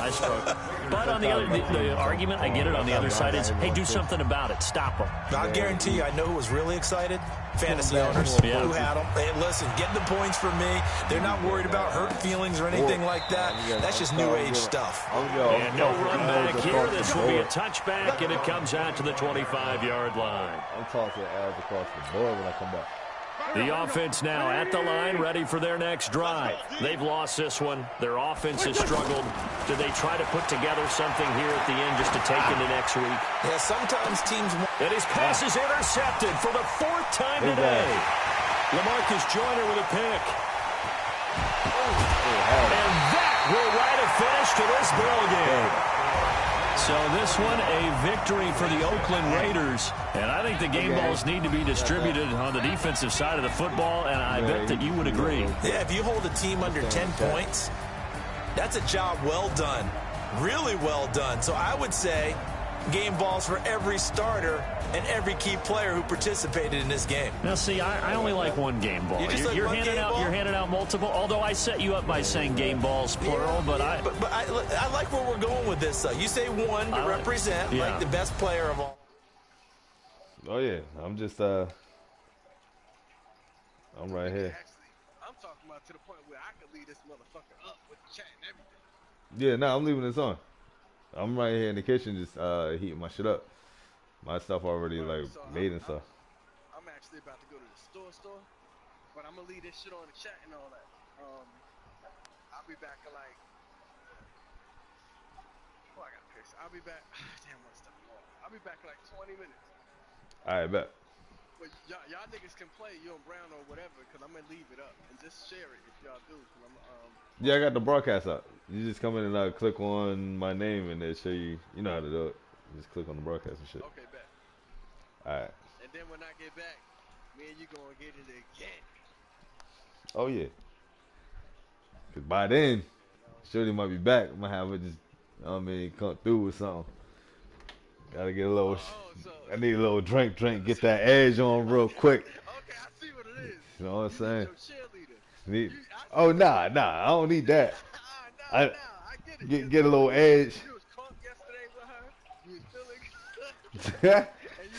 I struggle. But on the other, the argument, I get it, on the other side is, hey, do something about it. Stop them. I guarantee you, I know who was really excited. Fantasy owners who had them. Hey, listen, get the points from me. They're not worried about hurt feelings or anything like that. That's just new age stuff. And no run back here. This will be a touchback, and it comes out to the 25-yard line. I'm tossing ads across the board when I come back. The offense now at the line, ready for their next drive. They've lost this one. Their offense has struggled. Do they try to put together something here at the end just to take into next week? Yeah, sometimes teams... And his pass is intercepted for the 4th time today. LaMarcus Joyner with a pick. And that will write a finish to this ball game. So this one, a victory for the Oakland Raiders. And I think the game balls need to be distributed on the defensive side of the football, and I bet that you would agree. Yeah, if you hold a team under 10 points, that's a job well done. Really well done. So I would say game balls for every starter and every key player who participated in this game. Now, see, I only like one game ball. You're handing out multiple. Although I set you up by saying game balls plural, but I like where we're going with this. You say one to represent like the best player of all. Oh yeah, I'm just I'm right here. Actually, I'm talking about to the point where I could lead this motherfucker up with the chat and everything. Yeah, no, I'm leaving this on. I'm right here in the kitchen just heating my shit up. My stuff already like made and stuff. I'm actually about to go to the store, but I'm gonna leave this shit on the chat and all that. I'll be back in like. Oh, I got pissed. I'll be back. Damn, what's the more? I'll be back in like 20 minutes. Alright, bet. But y'all niggas can play you and Brown or whatever, cause I'm gonna leave it up and just share it if y'all do. Cause I'm Yeah, I got the broadcast up. You just come in and click on my name and they show you. You know how to do it. You just click on the broadcast and shit. Okay, bet. Alright. And then when I get back, me and you gonna get it again. Oh yeah. Cause by then, Shorty might be back. Might have it just, come through with something. Gotta get a little. I need a little drink. Get that edge on real quick. Okay, I see what it is. You know what I'm saying? Your cheerleader. Oh nah, I don't need that. I get it. Get a little edge. You was crunk yesterday with her. You was feeling good. And you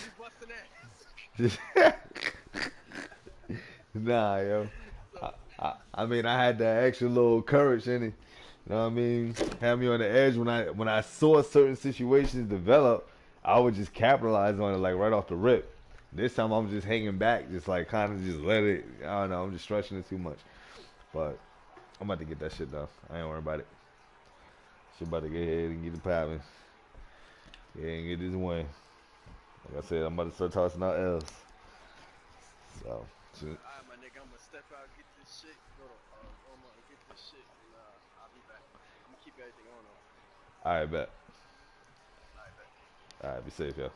was busting ass. Nah, yo. I mean, I had that extra little courage in it. You know what I mean? Had me on the edge when I saw certain situations develop. I would just capitalize on it like right off the rip. This time I'm just hanging back, just like kind of just let it. I don't know. I'm just stretching it too much. But I'm about to get that shit done. I ain't worried about it. Shit about to get ahead and get it popping. Yeah, and get this win. Like I said, I'm about to start tossing out L's. So. Alright, my nigga, I'm gonna step out, get this shit, go to Walmart and get this shit, and I'll be back. I'm gonna keep everything on. Alright, bet. Alright, be safe, yo.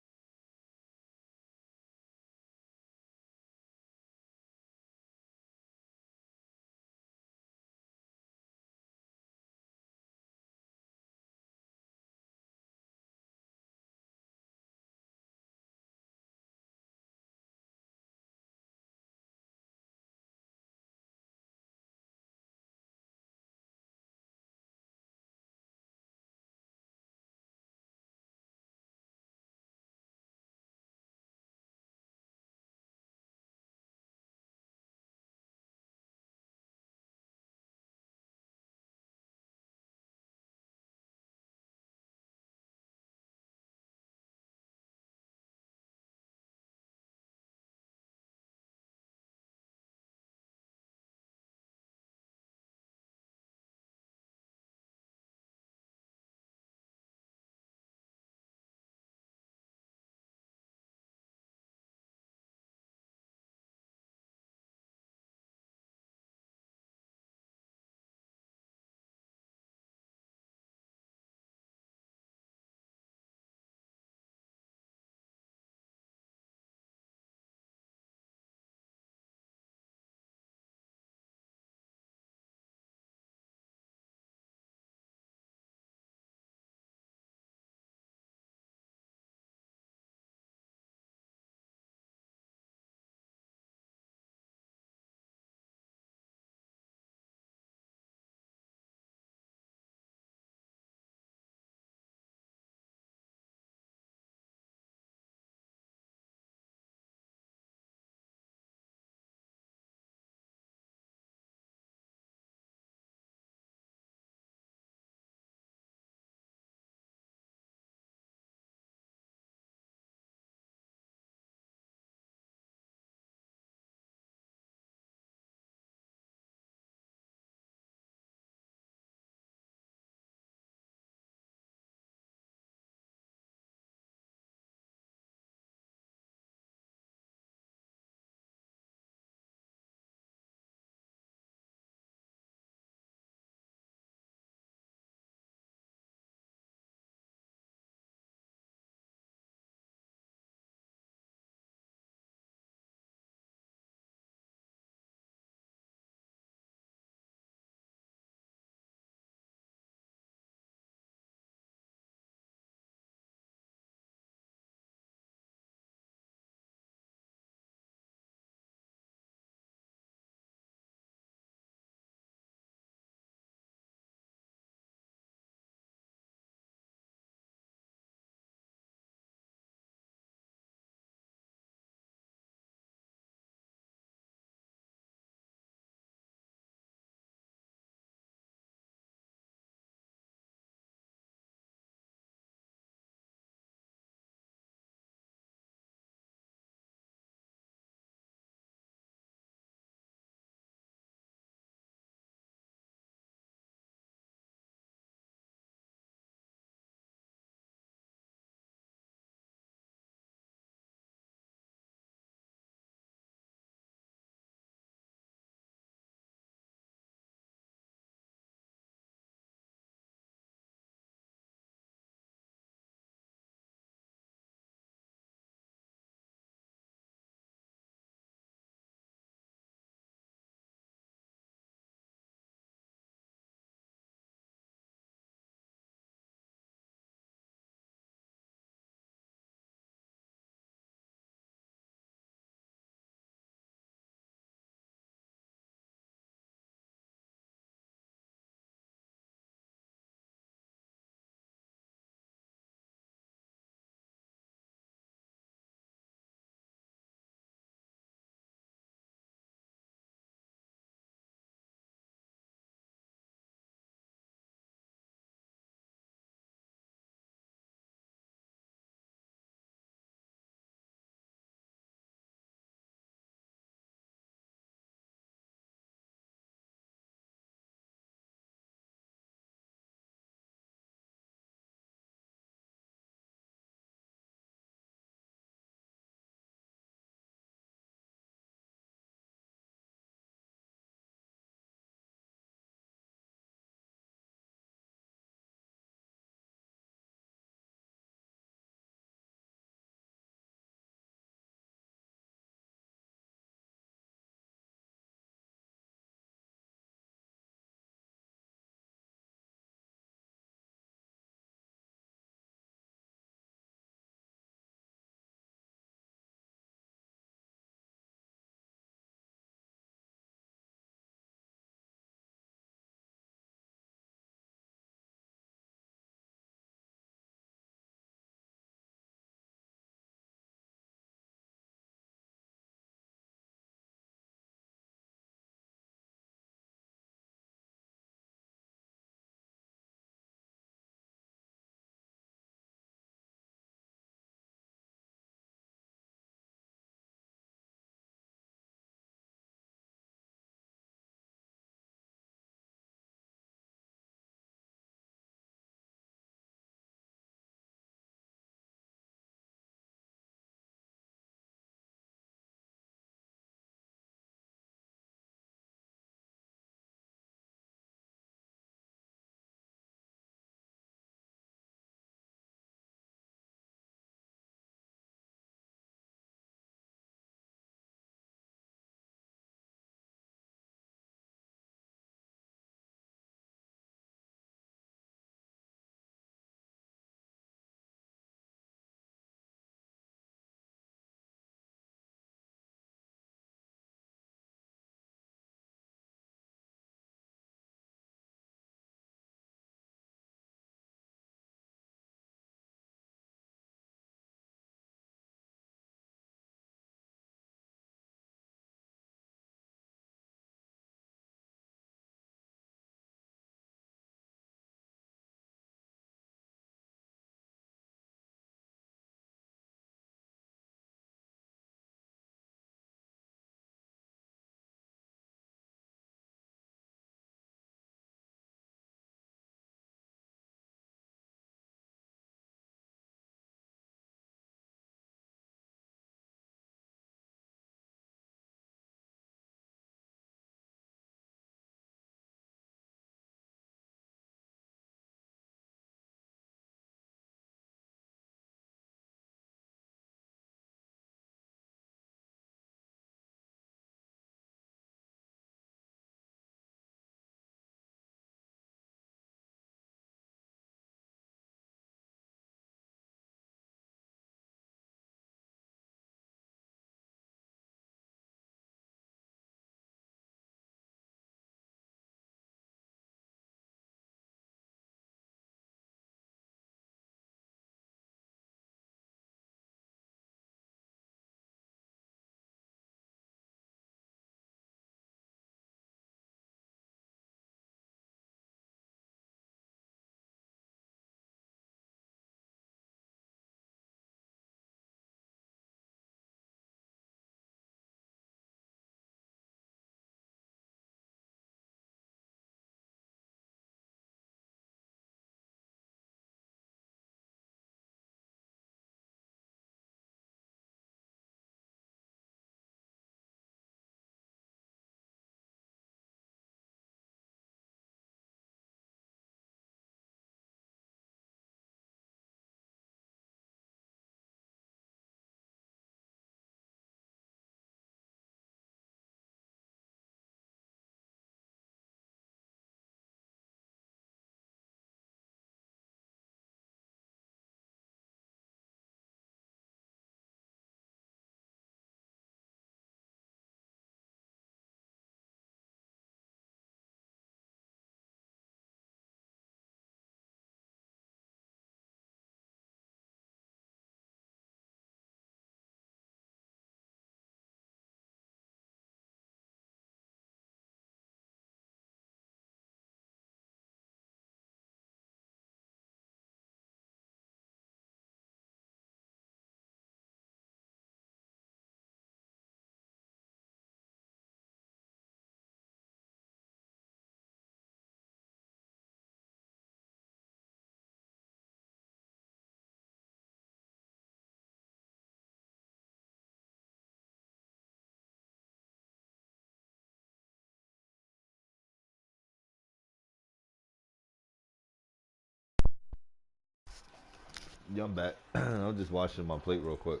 Yeah, I'm back. I'm just washing my plate real quick.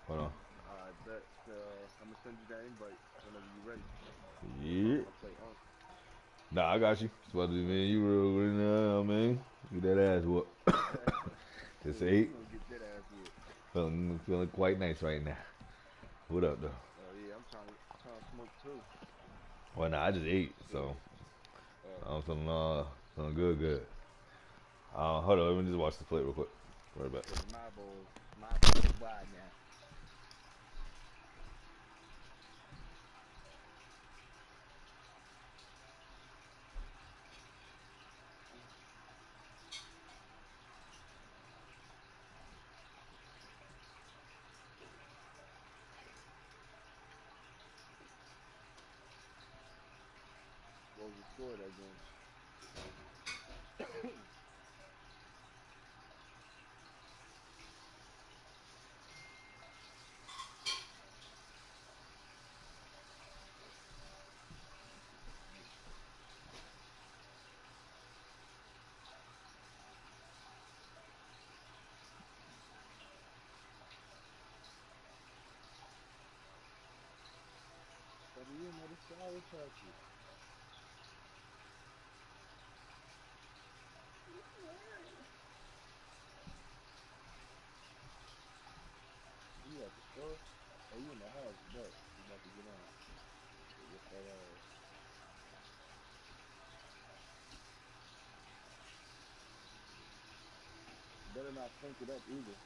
Hold on. I bet. I'm gonna send you that invite whenever you're ready. Yeah. My plate on. Nah, I got you. It's about to be me and you real good now, man. Get that ass whoop. Just Yeah, you ate. gonna get that ass whooped. Feeling quite nice right now. What up, though? Oh yeah, I'm trying to smoke too. Well, nah, I just ate, so Shit. Oh, I'm feeling good. Hold on, let me just wash the plate real quick. Right back. yeah, my balls wide now. What was the score of that game? But you know the shower practice. You at the store? Oh, you in the house? Bet you about to get on. Whip that ass. Better not stink it up either.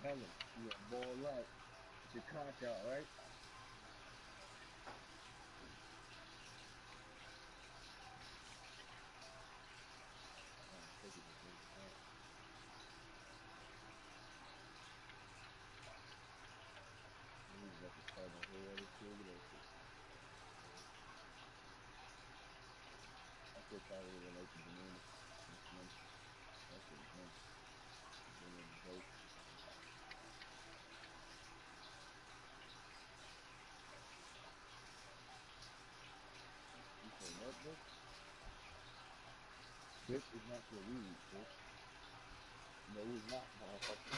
Tell him you gonna ball out. Get your cock out, right? Take it again. He's about to start a whole other shit. Look at that shit. I still probably would like the banana. This one. That shit good. Banana dope. You say what, bitch? Bitch is not your weed, bitch. No, it's not, motherfucker.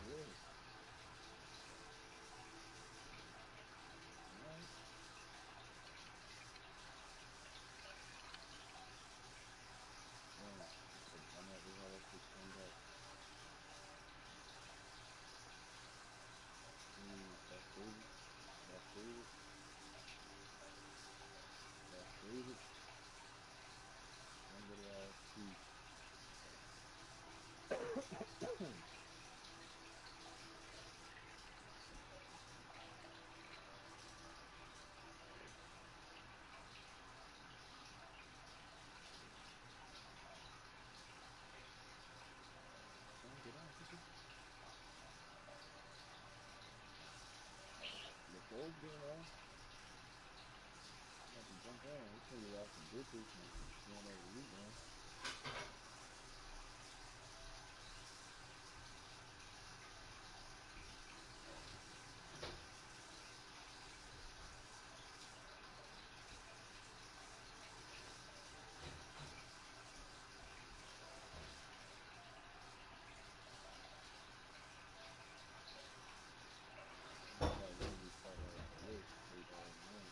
Yeah. Alright. Damn. I'm not gonna have that shit turned up. That's crazy. That's crazy. That's crazy. One little ass piece. Don't get on, pussy. The cold getting on. You have to jump on. They tell you wash some dishes and going over the weekend. I usually start at work late morning.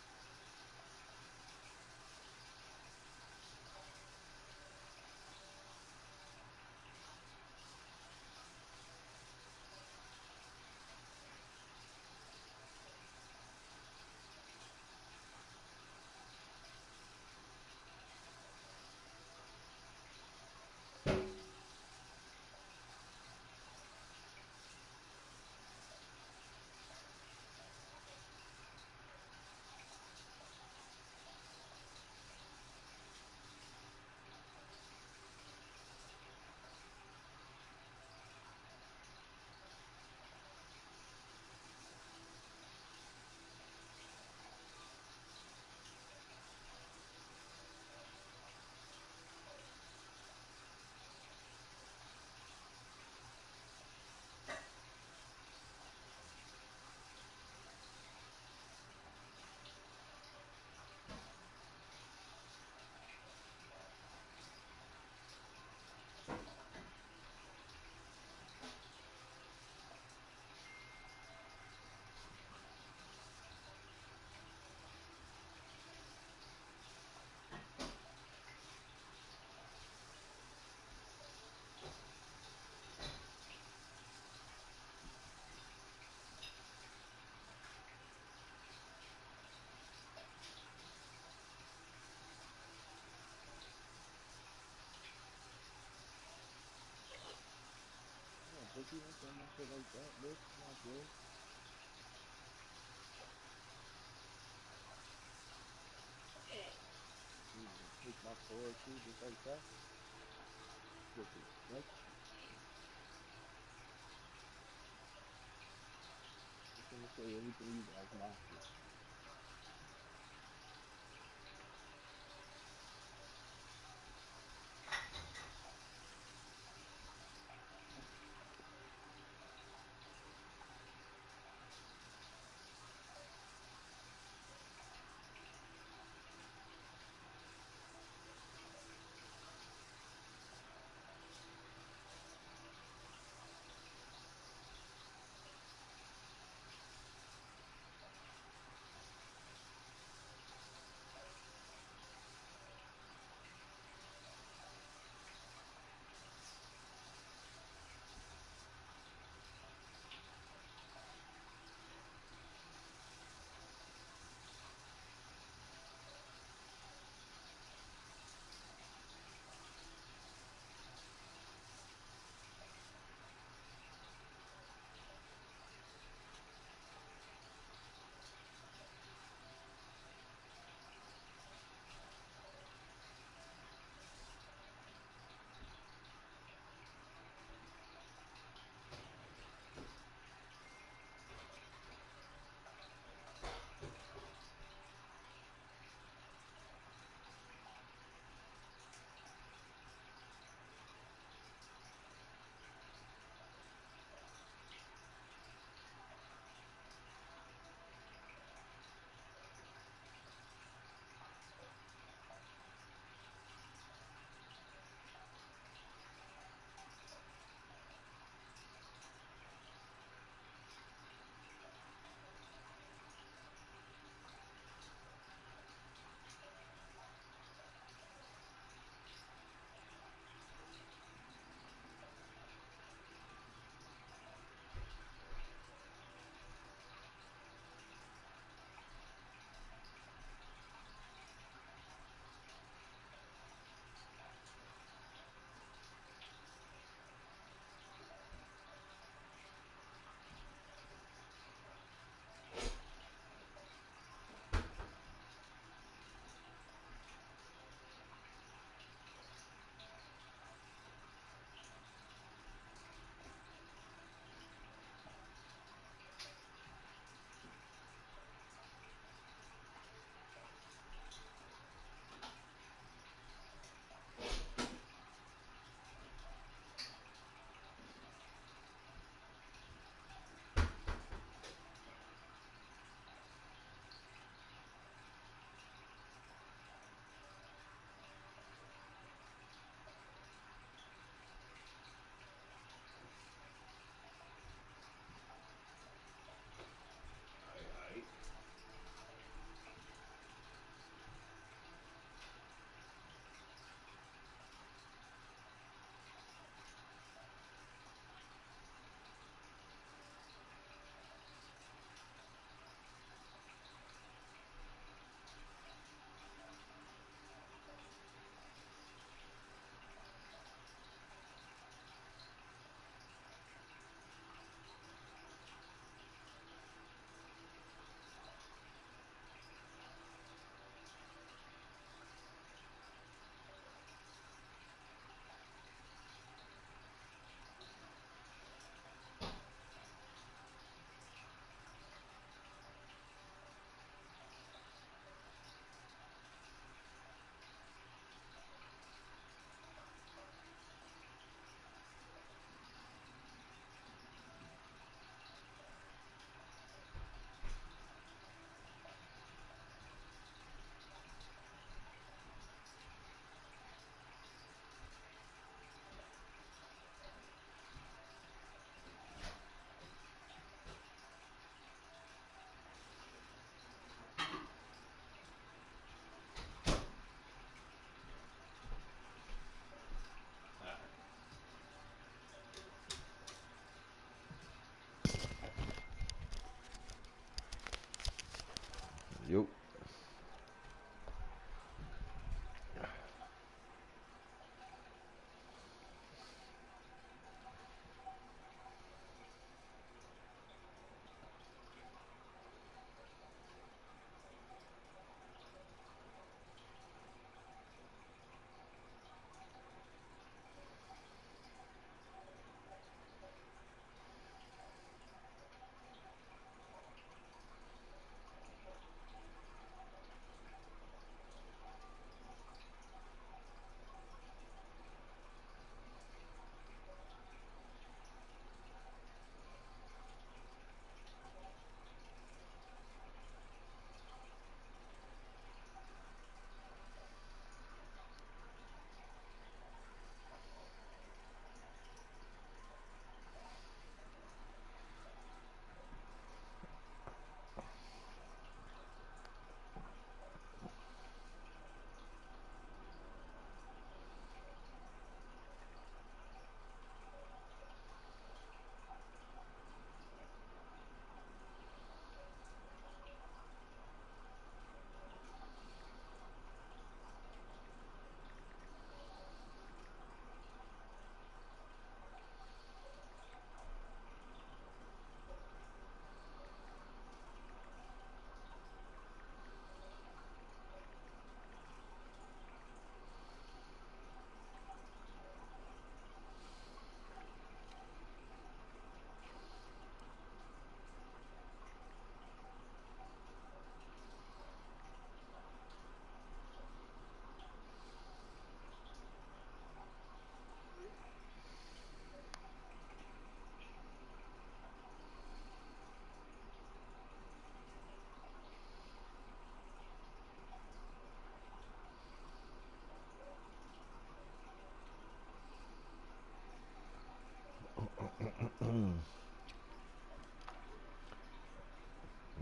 you don't say no shit like that, bitch. Come on, bitch. You take my sword too, just like that. Disrespect. I'm gonna say everything you guys not to.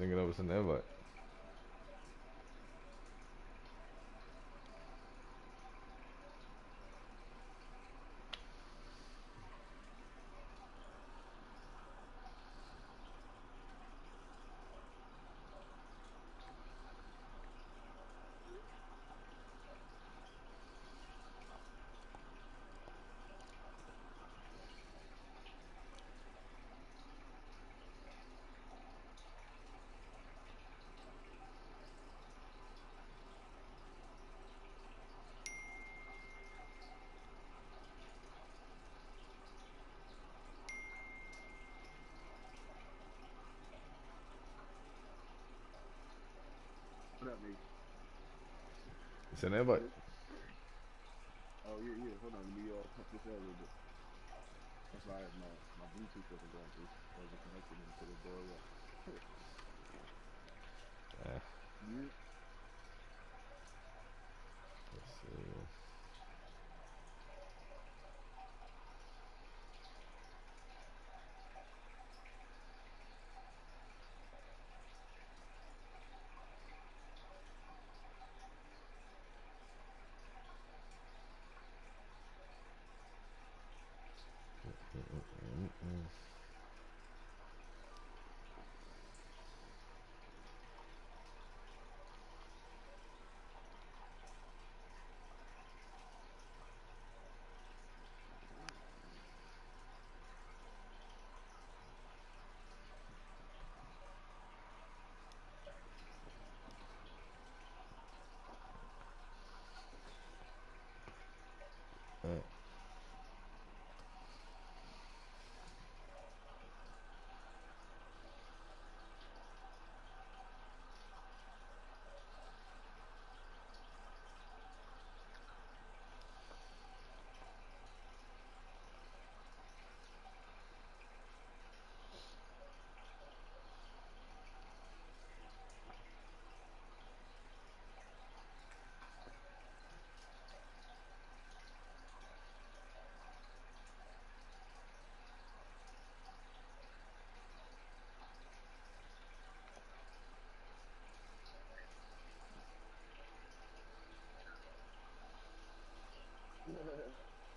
Thinking of us an invite. What up, nigga? It's an invite. Oh, yeah. Hold on. Let me pump this out a little bit. That's why my Bluetooth wasn't going through. I wasn't connected into the door yet. Yeah. Let's see.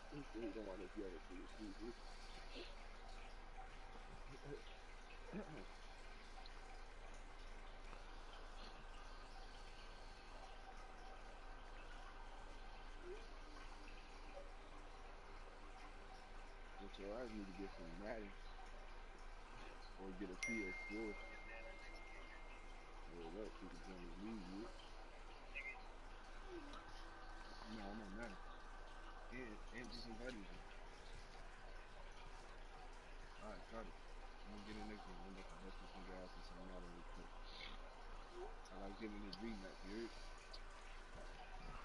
He said he don't want us yelling to his music. So I need to get some Madden or get a PS4. Roll up so we can join the league with. No, I'm on Madden. And just invited you. Alright, start it. I'm gonna get in next game. I'm about to bust this nigga ass in some Madden real quick. I like giving this rematch, you heard?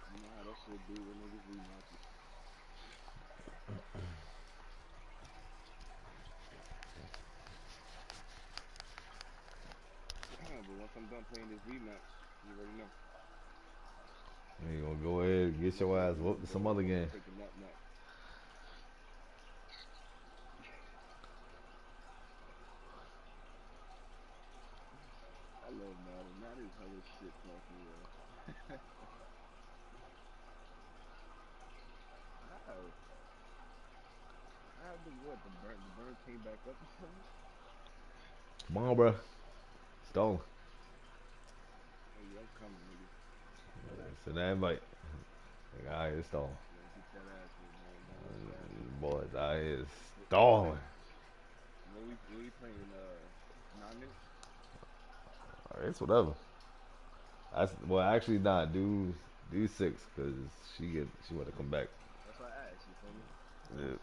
You know how that shit do when niggas rematches. But once I'm done playing this rematch, you already know. You gonna go ahead and get your ass whooped to some other game. Take a nap. I love Madden. Madden is hella shit talking, yo. How? How the what? The burn came back up or something? Come on, bro. Stolen. Oh yeah, I'm coming, nigga. It's an invite. Like, all right, it's stolen. Yeah, get that ass whooped, man. Don't let your ass get whooped. Boys, I is stalling. When we playing 9 minutes? It's whatever. Well, actually, not. Do 6 because she want to come back. That's why I asked, you feel me? Yeah.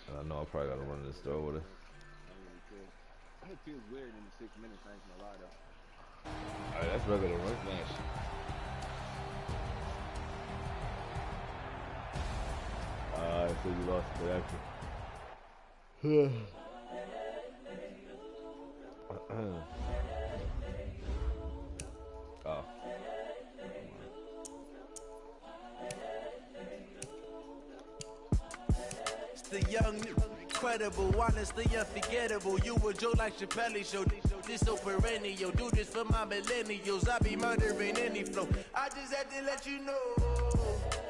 And I know I probably gotta run to the store with her. I don't really care. It feels weird in the 6 minutes, I ain't gonna lie though. Alright, that's regular rank match. So you lost the action. Oh. It's the young incredible, honestly unforgettable. You a joke like Chappelle show. This so perennial, do this for my millennials. I be murdering any flow. I just had to let you know.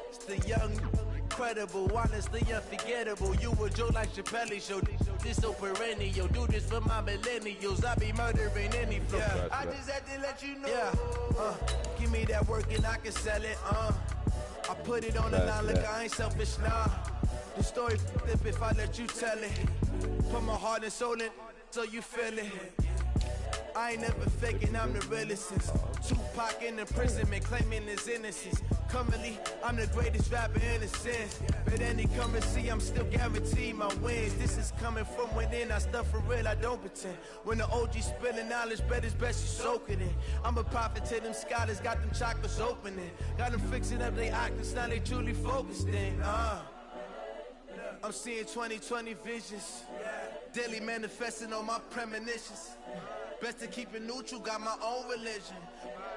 It's the young, incredible, honestly unforgettable. You a joke like Chappelle show. This so perennial, do this for my millennials. I be murdering any flow. Yeah. I just had to let you know. Yeah. Give me that work and I can sell it. I put it on the line, look, I ain't selfish, nah. The story flip if I let you tell it. Put my heart and soul in so you feel it. I ain't never faking, I'm the realest since Tupac in imprisonment, claiming his innocence. Currently, I'm the greatest rapper in a sense. But any currency, I'm still guaranteed my wins. This is coming from within, I stuff for real, I don't pretend. When the OG spilling knowledge, bet it's best you soak it in. I'm a prophet to them scholars, got them chakras opening. Got them fixing up they octaves, now they truly focused in. I'm seeing 2020 visions. Daily manifesting on my premonitions. Best to keep it neutral, got my own religion.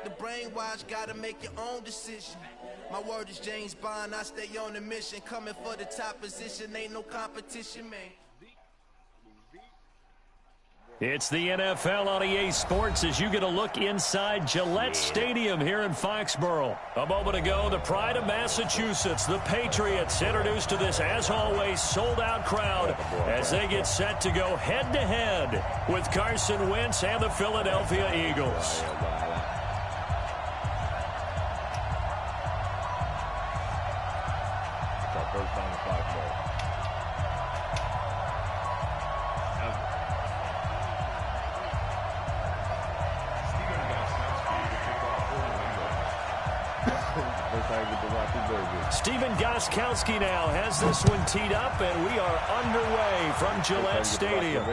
The brainwash, gotta make your own decision. My word is James Bond, I stay on a mission. Coming for the top position, ain't no competition, man. It's the NFL on EA Sports as you get a look inside Gillette Stadium here in Foxborough. A moment ago, the pride of Massachusetts, the Patriots, introduced to this, as always, sold-out crowd as they get set to go head-to-head with Carson Wentz and the Philadelphia Eagles. Stephen Gostkowski now has this one teed up, and we are underway from Gillette Stadium.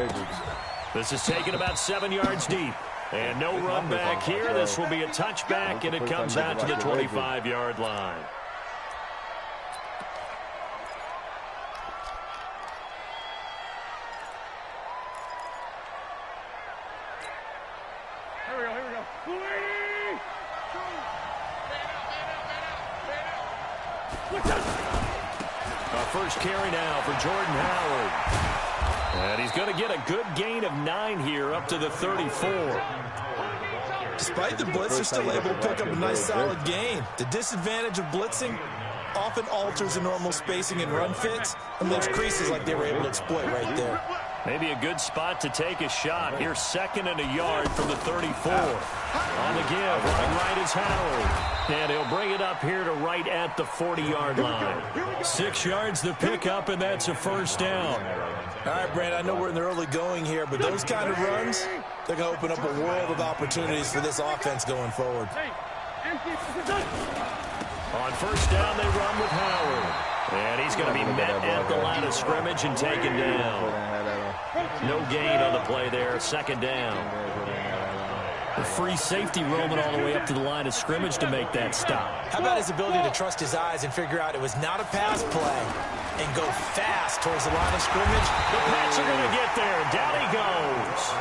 This is taken about 7 yards deep. And no run back here. This will be a touchback, and it comes out to the 25-yard line. First carry now for Jordan Howard. And he's going to get a good gain of 9 here up to the 34. Despite the blitz, they're still able to pick up a nice solid gain. The disadvantage of blitzing often alters the normal spacing and run fits and leaves creases like they were able to exploit right there. Maybe a good spot to take a shot. Here's 2nd and a yard from the 34. On the give, running right is Howard. And he'll bring it up here to right at the 40-yard line. 6 yards the pickup, and that's a first down. All right, Brand, I know we're in the early going here, but those kind of runs, they're going to open up a world of opportunities for this offense going forward. On first down, they run with Howard. And he's going to be met at the line of scrimmage and taken down. No gain on the play there. 2nd down. The free safety roaming all the way up to the line of scrimmage to make that stop. How about his ability to trust his eyes and figure out it was not a pass play and go fast towards the line of scrimmage? The Pats are going to get there. Down he goes.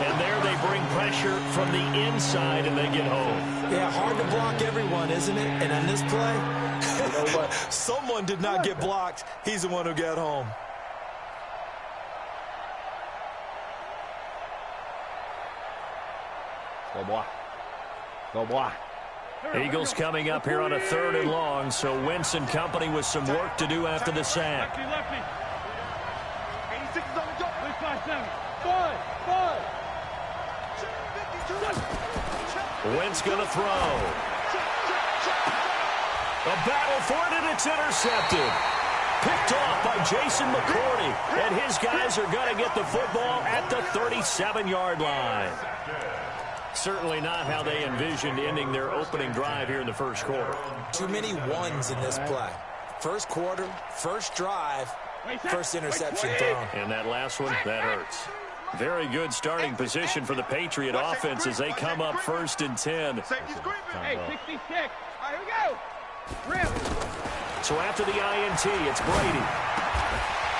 And there they bring pressure from the inside, and they get home. Yeah, hard to block everyone, isn't it? And on this play, you know what? Someone did not get blocked. He's the one who got home. Go boy. Go boy. Eagles coming up here on a 3rd and long, so Wentz and company with some work to do after the sack. 86 is on the jump. 5-7. 5. Wentz going to throw. A battle for it, and it's intercepted. Picked off by Jason McCourty, and his guys are going to get the football at the 37-yard line. Certainly not how they envisioned ending their opening drive here in the first quarter. Too many ones in this play. First quarter, first drive, first interception thrown. And that last one, that hurts. Very good starting position for the Patriot offense as they come up 1st and 10. Hey, 66. All right, here we go. Rip. So after the INT, it's Brady.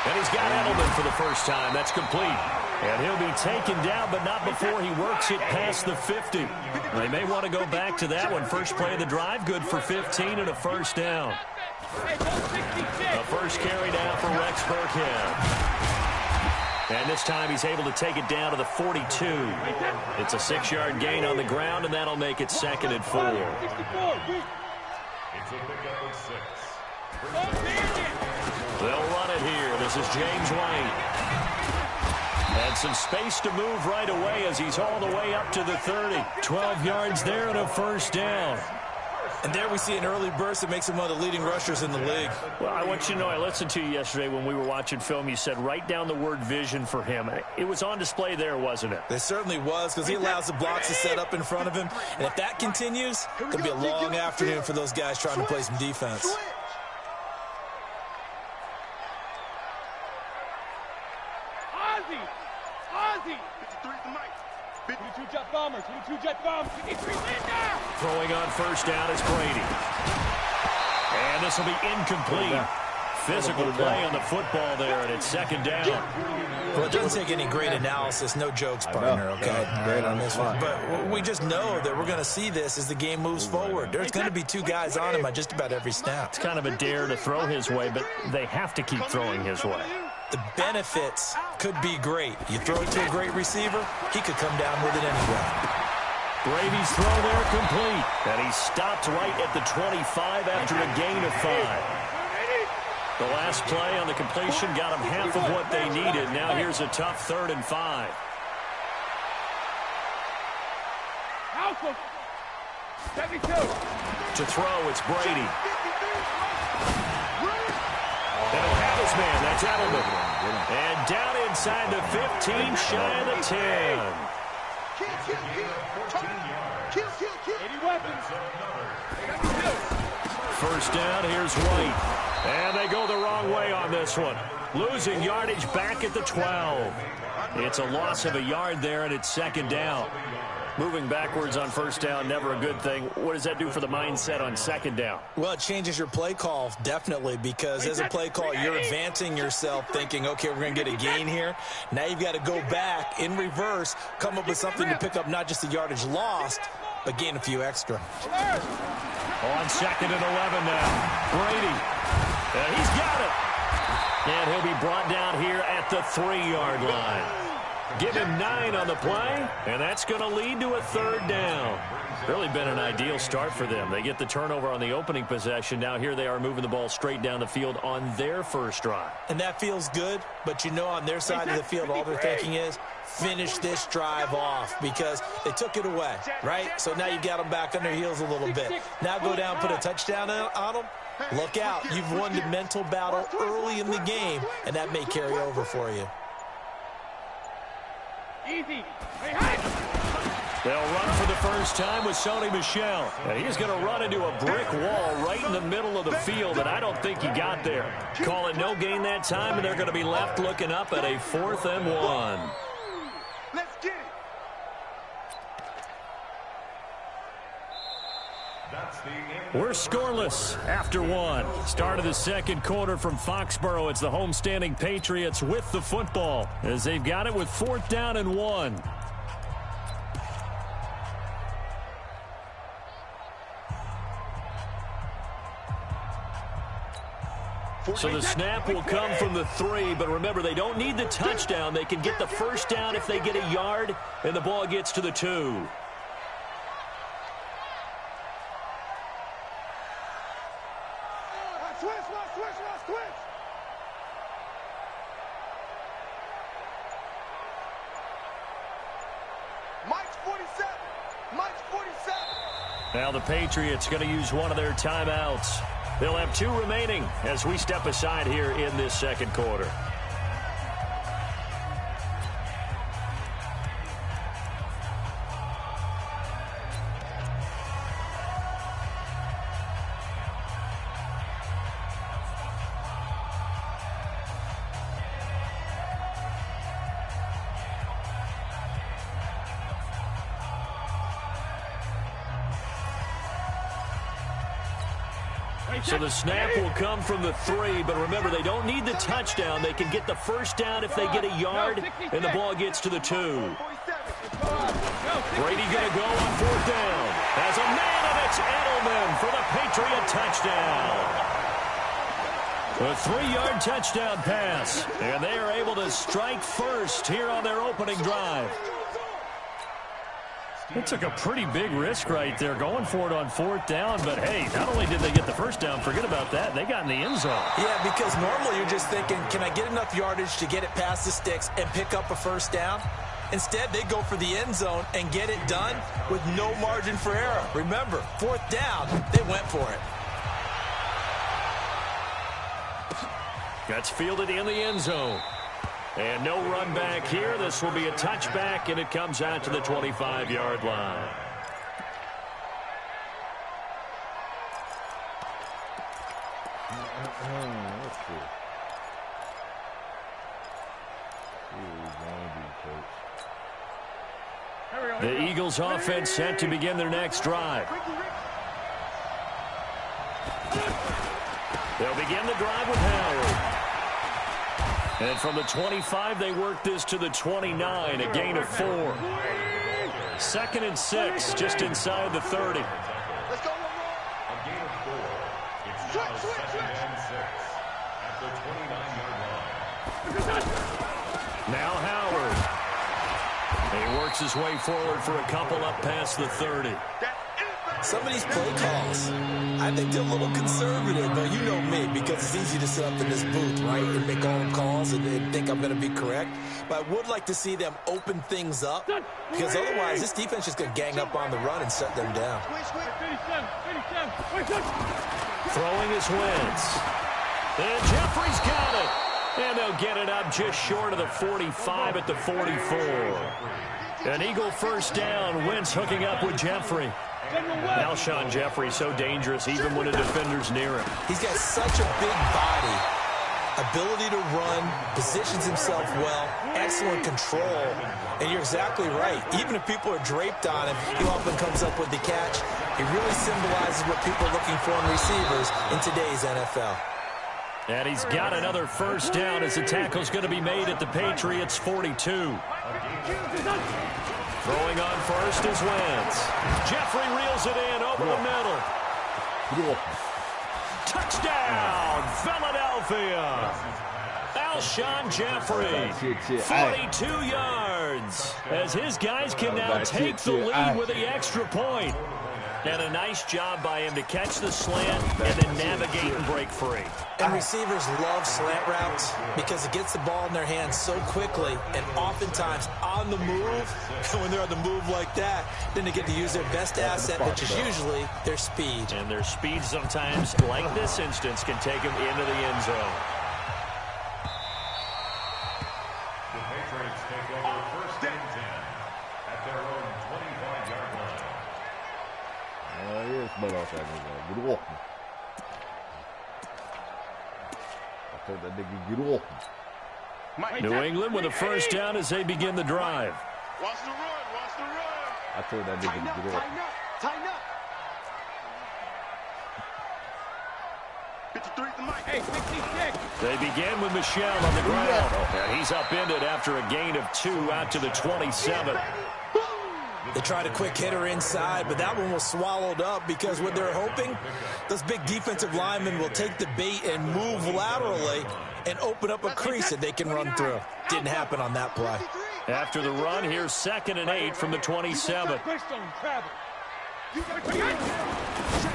And he's got Edelman for the first time. That's complete. And he'll be taken down, but not before he works it past the 50. They may want to go back to that one. First play of the drive, good for 15 and a first down. A first carry down for Rex Burkhead. And this time he's able to take it down to the 42. It's a 6-yard gain on the ground, and that'll make it 2nd and 4. It's a pickup of 6. They'll run it here. This is James White. And some space to move right away as he's all the way up to the 30. 12 yards there and a 1st down. And there we see an early burst that makes him one of the leading rushers in the league. Well, I want you to know, I listened to you yesterday when we were watching film. You said write down the word vision for him. It was on display there, wasn't it? It certainly was, because he allows the blocks to set up in front of him. And if that continues, it'll be a long afternoon for those guys trying to play some defense. Ozzy! 53 to Mike. 52 jet bombers. 52 jet bombers. 53 Linda! Throwing on 1st down is Brady. And this will be incomplete. Physical play on the football there, and it's 2nd down. Well, it doesn't take any great analysis. No jokes, partner, okay? Great on this one. But we just know that we're going to see this as the game moves forward. There's going to be 2 guys on him on just about every snap. It's kind of a dare to throw his way, but they have to keep throwing his way. The benefits could be great. You throw it to a great receiver, he could come down with it anyway. Brady's throw there complete. And he stopped right at the 25 after a gain of 5. The last play on the completion got them half of what they needed. Now here's a tough 3rd and 5. To throw, it's Brady. They'll have his man. That's Edelman. And down inside the 15, shy of the 10. First down, here's White. And they go the wrong way on this one. Losing yardage back at the 12. It's a loss of a yard there, and it's 2nd down. Moving backwards on 1st down, never a good thing. What does that do for the mindset on 2nd down? Well, it changes your play call, definitely, because as a play call, you're advancing yourself thinking, okay, we're going to get a gain here. Now you've got to go back in reverse, come up with something to pick up not just the yardage lost, but gain a few extra. On 2nd and 11 now. Brady. He's got it. And he'll be brought down here at the 3-yard line. Give him 9 on the play, and that's going to lead to a 3rd down. Really been an ideal start for them. They get the turnover on the opening possession. Now here they are moving the ball straight down the field on their first drive. And that feels good, but you know on their side of the field, all they're thinking is finish this drive off because they took it away, right? So now you got them back on their heels a little bit. Now go down, put a touchdown on them. Look out. You've won the mental battle early in the game, and that may carry over for you. Easy. They'll run for the first time with Sony Michel. And he's going to run into a brick wall right in the middle of the field, and I don't think he got there. Call it no gain that time, and they're going to be left looking up at a 4th and 1. Let's get it. We're scoreless after 1. Start of the 2nd quarter from Foxborough. It's the homestanding Patriots with the football as they've got it with 4th down and 1. So the snap will come from the 3, but remember, they don't need the touchdown. They can get the first down if they get a yard, and the ball gets to the 2. Now the Patriots going to use one of their timeouts. They'll have 2 remaining as we step aside here in this 2nd quarter. So the snap will come from the 3, but remember, they don't need the touchdown. They can get the first down if they get a yard, and the ball gets to the 2. Brady going to go on 4th down. Has a man, and it's Edelman for the Patriot touchdown. A 3-yard touchdown pass. And they are able to strike first here on their opening drive. They took a pretty big risk right there going for it on 4th down. But, hey, not only did they get the first down, forget about that, they got in the end zone. Yeah, because normally you're just thinking, can I get enough yardage to get it past the sticks and pick up a first down? Instead, they go for the end zone and get it done with no margin for error. Remember, 4th down, they went for it. Gets fielded in the end zone. And no run back here. This will be a touchback, and it comes out to the 25-yard line. The Eagles offense set to begin their next drive. They'll begin the drive with Howard. And from the 25, they work this to the 29, a gain of 4. 2nd and 6, just inside the 30. Let's go, one more. A gain of 4. It's now 2nd and 6 at the 29-yard line. Now Howard. He works his way forward for a couple up past the 30. Some of these play calls, I think they're a little conservative, but you know me, because it's easy to sit up in this booth, right, and make all the calls and think I'm going to be correct. But I would like to see them open things up, because otherwise this defense is going to gang up on the run and shut them down. Throwing his Wentz. And Jeffrey's got it. And they'll get it up just short of the 45 at the 44. An Eagle first down. Wentz hooking up with Jeffrey. Alshon Jeffrey so dangerous even when a defender's near him. He's got such a big body, ability to run, positions himself well, excellent control. And you're exactly right. Even if people are draped on him, he often comes up with the catch. He really symbolizes what people are looking for in receivers in today's NFL. And he's got another first down as the tackle's going to be made at the Patriots' 42. Throwing on first is Wentz. Jeffrey reels it in over the middle. Touchdown, Philadelphia. Alshon Jeffrey, 42 yards, as his guys can now take the lead with the extra point. And a nice job by him to catch the slant and then navigate and break free. And receivers love slant routes because it gets the ball in their hands so quickly and oftentimes on the move. And when they're on the move like that, then they get to use their best asset, which is usually their speed. And their speed sometimes, like this instance, can take them into the end zone. The Patriots take over 1st and 10 at their own 25-yard line. Yes, but off that nigga. Get off me. I told that nigga get off me. New England with a first down as they begin the drive. Watch the run, watch the run. I told that nigga to get off me. Tighten up. 53 the mic. Hey, 66. They begin with Michel on the ground. And he's upended after a gain of 2 out to the 27. They tried a quick hitter inside, but that one was swallowed up because what they're hoping, those big defensive linemen will take the bait and move laterally and open up a crease that they can run through. Didn't happen on that play. After the run, here's 2nd and 8 from the 27.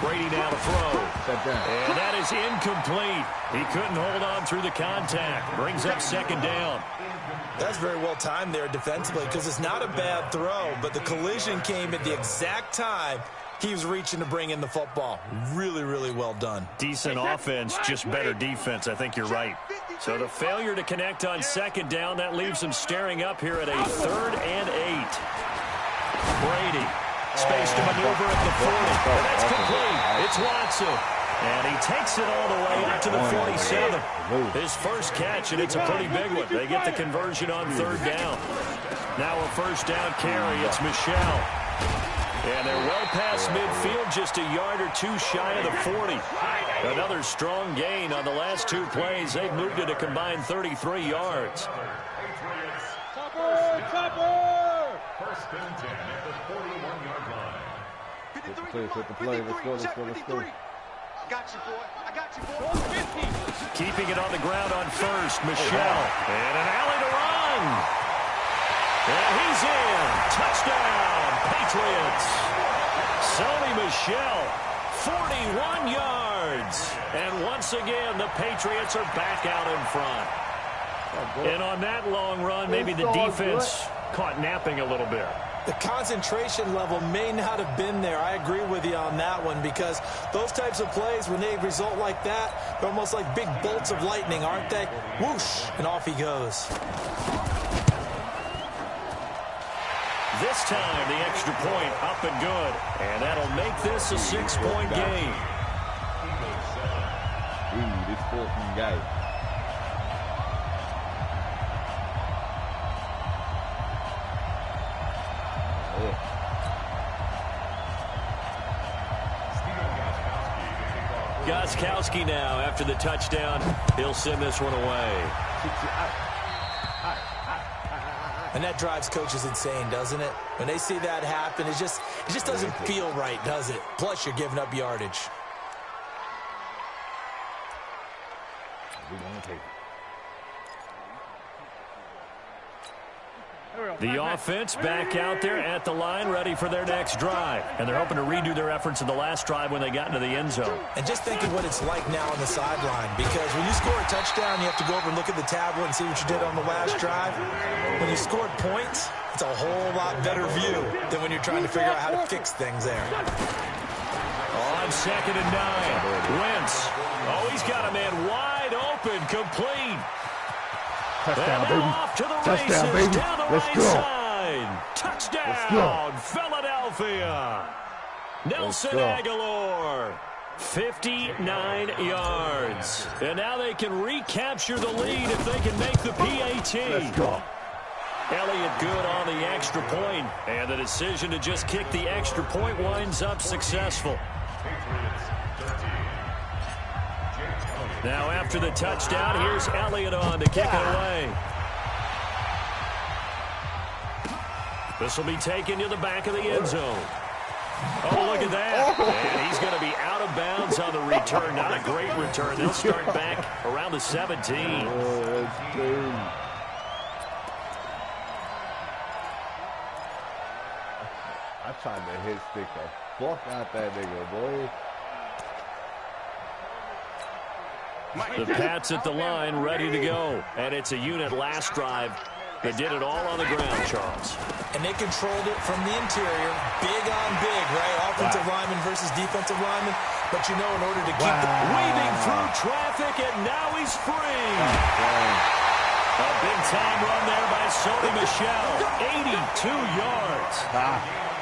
Brady now to throw. And that is incomplete. He couldn't hold on through the contact. Brings up 2nd down. That's very well timed there defensively because it's not a bad throw, but the collision came at the exact time he was reaching to bring in the football. Really, really well done. Decent offense, just better defense. I think you're right. So the failure to connect on 2nd down, that leaves him staring up here at a 3rd and 8. Brady, space to maneuver at the 40. And that's complete. It's Watson. And he takes it all the way up to the 47. His first catch, and it's a pretty big one. They get the conversion on 3rd down. Now a first down carry. It's Michel. And they're well past midfield, just a yard or 2 shy of the 40. Another strong gain on the last 2 plays. They've moved it a combined 33 yards. Chopper! 1st and 10 at the 41-yard line. Hit the play, let's go. got you, boy. I got you, boy. Keeping it on the ground on first, Michelle. And an alley to run. And he's in. Touchdown, Patriots. Sony Michel, 41 yards. And once again, the Patriots are back out in front. And on that long run, maybe the defense caught napping a little bit. The concentration level may not have been there. I agree with you on that one, because those types of plays, when they result like that, they're almost like big bolts of lightning, aren't they? Whoosh, and off he goes. This time, the extra point up and good. And that'll make this a 6-point game. Ooh, this 4th game. Gostkowski now after the touchdown. He'll send this one away. And that drives coaches insane, doesn't it? When they see that happen, it just doesn't feel right, does it? Plus, you're giving up yardage. We want to take it. The offense back out there at the line, ready for their next drive. And they're hoping to redo their efforts in the last drive when they got into the end zone. And just think of what it's like now on the sideline, because when you score a touchdown, you have to go over and look at the tablet and see what you did on the last drive. When you scored points, it's a whole lot better view than when you're trying to figure out how to fix things there. On 2nd and 9, Wentz. Oh, he's got a man wide open, complete. Touchdown, and baby. Off to the Touchdown, races, baby. down the Let's right go. side. Touchdown, Philadelphia. Nelson Aguilar, 59 yards. And now they can recapture the lead if they can make the PAT. Let's go. Elliott good on the extra point. And the decision to just kick the extra point winds up successful. Now after the touchdown, here's Elliott on to kick it away. This will be taken to the back of the end zone. Oh, look at that. And he's going to be out of bounds on the return. Not a great return. They'll start back around the 17. Oh, that's crazy. I tried to hit stick the fuck out that nigga, boy. The Pats at the line, ready to go. And it's a unit last drive that did it all on the ground, Charles. And they controlled it from the interior. Big on big, right? Offensive lineman versus defensive lineman. But you know, in order to keep the weaving through traffic, and now he's free. A big-time run there by Sony Michel. 82 yards.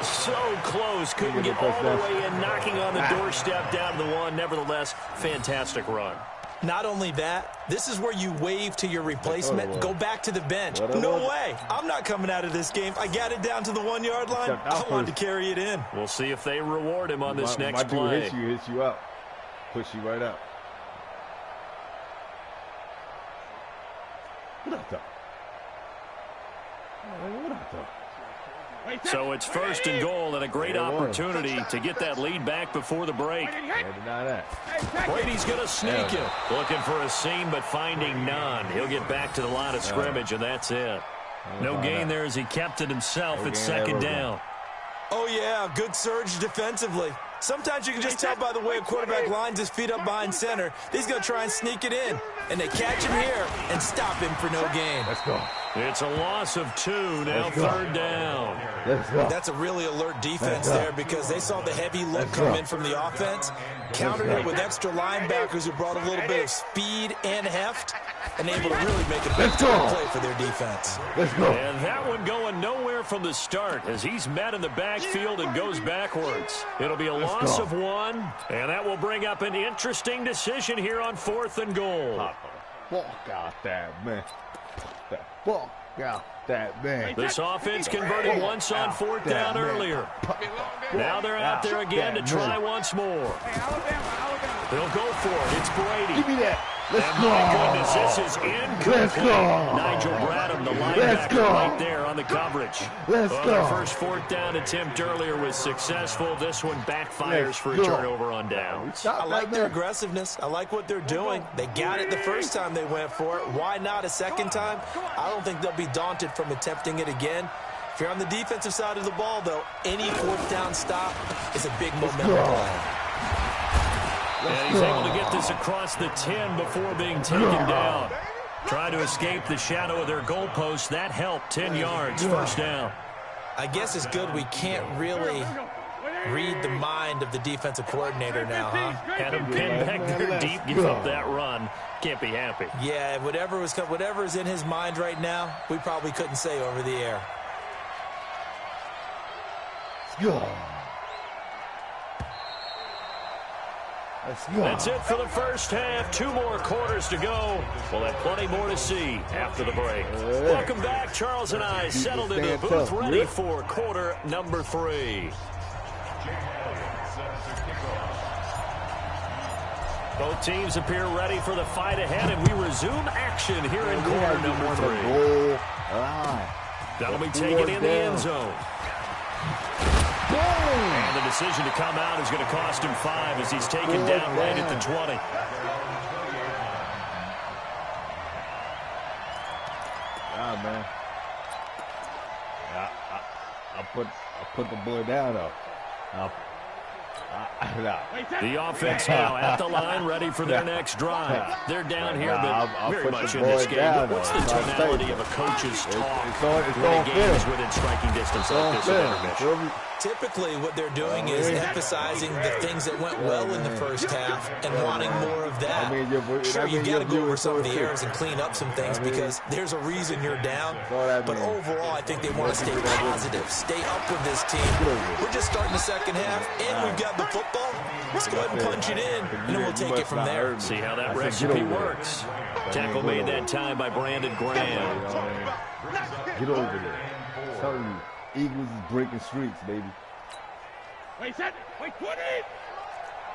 So close. Couldn't get all the way in, knocking on the doorstep down to the one. Nevertheless, fantastic run. Not only that, this is where you wave to your replacement, go back to the bench. No way. I'm not coming out of this game. I got it down to the 1 yard line. I wanted to carry it in. We'll see if they reward him on this next play. Hit you up. Push you right up. What up, though? What up, though? So it's 1st and goal, and a great opportunity to get that lead back before the break. Brady's going to sneak it. Looking for a seam, but finding none. He'll get back to the line of scrimmage, and that's it. No gain there as he kept it himself. It's 2nd down. Oh, yeah, good surge defensively. Sometimes you can just tell by the way a quarterback lines his feet up behind center. He's going to try and sneak it in. And they catch him here and stop him for no gain. Let's go. It's a loss of 2, now 3rd down. Let's go. That's a really alert defense there, because they saw the heavy look come in from the offense, countered it with extra linebackers who brought a little bit of speed and heft, and able to really make a big play for their defense. Let's go. And that one going nowhere from the start as he's met in the backfield and goes backwards. It'll be a loss of 1, and that will bring up an interesting decision here on 4th and goal. Fuck out that, man. Fuck out that, man. This offense converted once on 4th down earlier. Now they're out there again to try once more. They'll go for it. It's Brady. Give me that. Let's and go. My goodness, this is incomplete. Let's go. Nigel Bradham, the linebacker, linebacker right there on the coverage. Let's Well, go. their first 4th down attempt earlier was successful. This one backfires for a turnover on downs. I like their aggressiveness. I like what they're doing. They got it the first time they went for it. Why not a second time? I don't think they'll be daunted from attempting it again. If you're on the defensive side of the ball, though, any 4th down stop is a big momentum play. And he's able to get this across the 10 before being taken down. Trying to escape the shadow of their goalpost. That helped. 10 yards, first down. I guess it's good we can't really read the mind of the defensive coordinator now, huh? Had him pinned back there deep, give up that run. Can't be happy. Yeah, whatever's in his mind right now, we probably couldn't say over the air. That's it for the first half. 2 more quarters to go. We'll have plenty more to see after the break. Welcome back. Charles and I settled in the booth, ready for quarter number 3. Both teams appear ready for the fight ahead, and we resume action here in quarter number 3. That'll be taken in the end zone. And the decision to come out is going to cost him 5 as he's taken down right at the 20. Man. I put the boy down though. The offense now at the line, ready for their next drive. They're down here, but very much in this game. What's the tonality of a coach's talk when a game is within striking distance like this at intermission? Typically, what they're doing is emphasizing the things that went well in the first half and wanting more of that. Sure, you got to go over some of the errors and clean up some things because there's a reason you're down. But overall, I think they want to stay positive, stay up with this team. We're just starting the second half, and we've got the football. Let's go ahead and punch it in, and then we'll take it from there. See how that recipe works. Tackle made that time by Brandon Graham. Get over there. I'm telling you, Eagles is breaking streaks, baby. Wait, set. Wait, 20.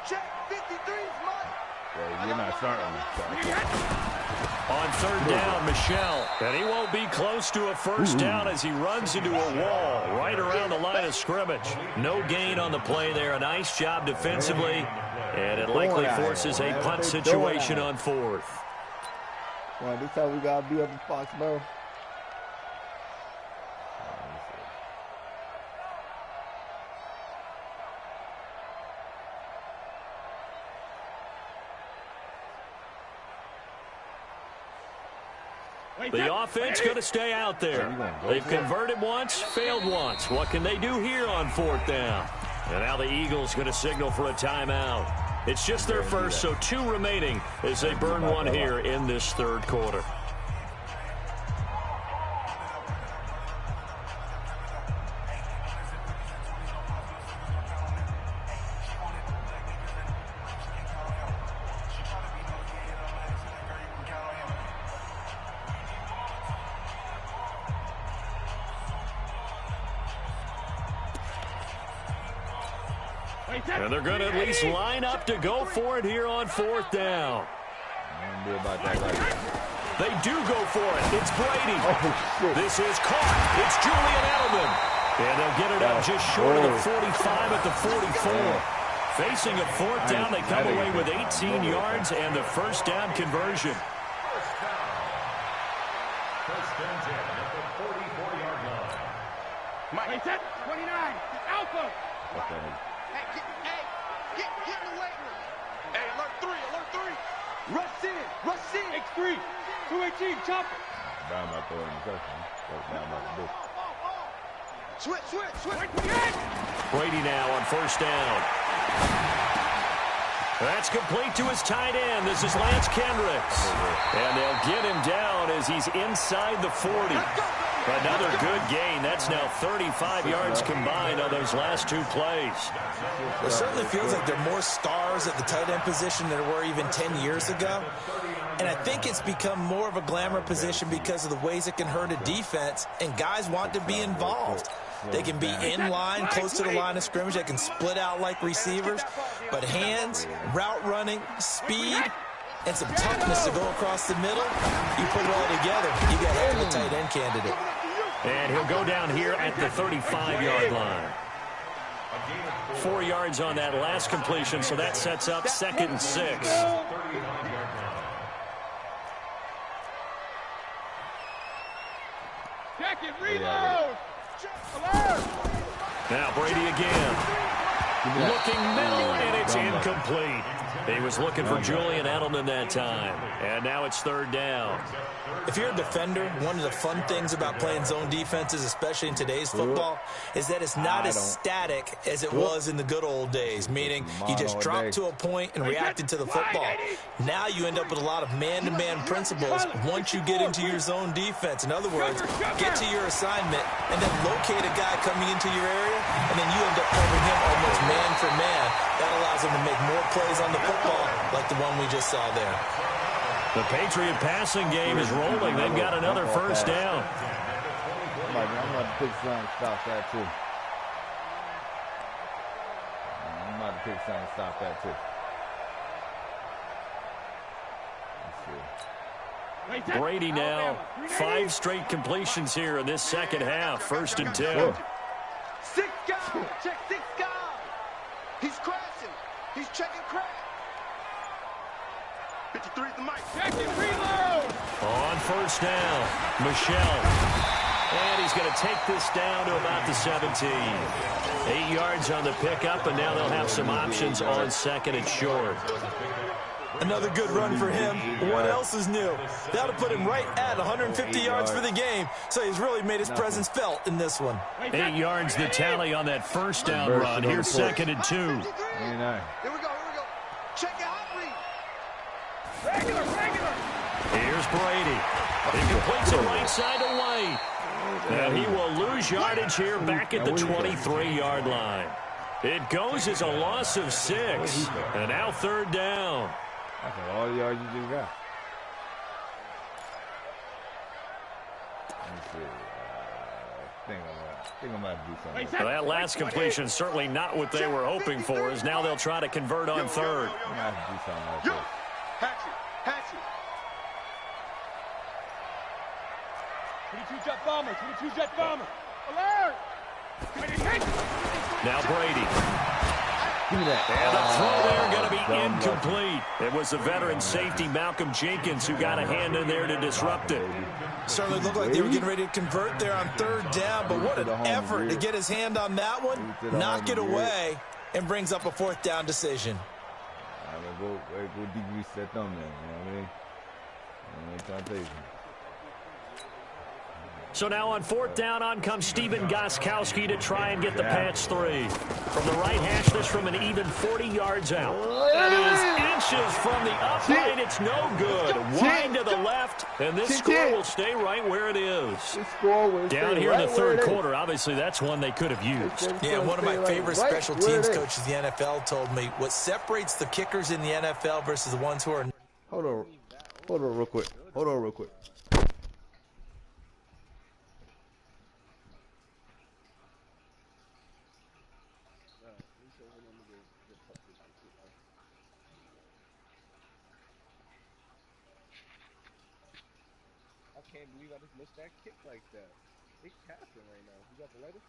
Check 53's mine. Yeah, you're not starting. On 3rd down, Michelle. And he won't be close to a first down as he runs into a wall right around the line of scrimmage. No gain on the play there. A nice job defensively. And it likely forces a punt situation on 4th. Well, this how we got to be up in Foxborough. The offense going to stay out there. They've converted once, failed once. What can they do here on 4th down? And now the Eagles going to signal for a timeout. It's just their first, so 2 remaining as they burn one here in this 3rd quarter. And they're going to at least line up to go for it here on 4th down. They do go for it. It's Brady. This is caught. It's Julian Edelman. And they'll get it up just short of the 45 at the 44. Facing a 4th down, they come away with 18 yards and the first down conversion. First and 10 at the 44-yard line. Mike, set. 29. Alpha. Get in the weight room. Hey, alert 3, alert 3. Rush in. X3. 218, chopper. Down by the Switch. Brady now on first down. That's complete to his tight end. This is Lance Kendricks. And they'll get him down as he's inside the 40. Another good gain. That's now 35 yards combined on those last 2 plays. It certainly feels like there are more stars at the tight end position than there were even 10 years ago. And I think it's become more of a glamour position because of the ways it can hurt a defense, and guys want to be involved. They can be in line, close to the line of scrimmage. They can split out like receivers. But hands, route running, speed, and some toughness to go across the middle, you put it all together, you got hell of a tight end candidate. And he'll go down here at the 35-yard line. 4 yards on that last completion, so that sets up 2nd and 6. Reload! Now Brady again. Looking middle, and it's incomplete. He was looking for Julian Edelman that time. And now it's 3rd down. If you're a defender, one of the fun things about playing zone defenses, especially in today's football, is that it's not as static as it was in the good old days, meaning you just dropped to a point and reacted to the football. Now you end up with a lot of man-to-man principles once you get into your zone defense. In other words, get to your assignment and then locate a guy coming into your area, and then you end up covering him almost man for man. That allows him to make more plays on the football like the one we just saw there. The Patriot passing game is rolling. They've got another 1st down. I'm about to pick something to stop that, too. I'm about to pick something to stop that, too. Let's see. Brady now, 5 straight completions here in this 2nd half. 1st and 10. 6 guys. Check 6 guys. He's crashing. He's checking crash. 53 is the mic. Check it, reload! On 1st down, Michelle. And he's going to take this down to about the 17. 8 yards on the pickup, and now they'll have some options on 2nd and short. Another good run for him. What else is new? That'll put him right at 150 yards for the game, so he's really made his presence felt in this one. 8 yards the tally on that 1st down run. Here's 2nd and 2. Here we go. Check it out, read. Regular! Here's Brady. He completes it right side to White. And he will lose yardage here back at the 23-yard line. It goes as a loss of 6. And now 3rd down. That's all the yards you just got. Let's see. I think I'm about to do something. Well, that last completion certainly not what they were hoping for, as now they'll try to convert on 3rd. I'm going to have to do something like this. Hatchet. 22 jet bomber. Alert! Now Brady. Give me that. And the throw there going to be incomplete. It was the veteran safety Malcolm Jenkins who got a hand in there to disrupt it. Certainly looked like they were getting ready to convert there on 3rd down, but what an effort to get his hand on that one, knock it away, and brings up a 4th down decision. Go decrease that thumbnail, you know what I mean? I ain't trying to tell you. So now on 4th down, on comes Stephen Gostkowski to try and get the patch 3. From the right hash, this from an even 40 yards out. That is inches from the upright. It's no good. Wide to the left, and this score will stay right where it is. Down here in the 3rd quarter, obviously that's one they could have used. Yeah, one of my favorite special teams coaches in the NFL told me what separates the kickers in the NFL versus the ones who are... Hold on real quick. I can't believe I just missed that kick like that. They capping right now. You got the letter?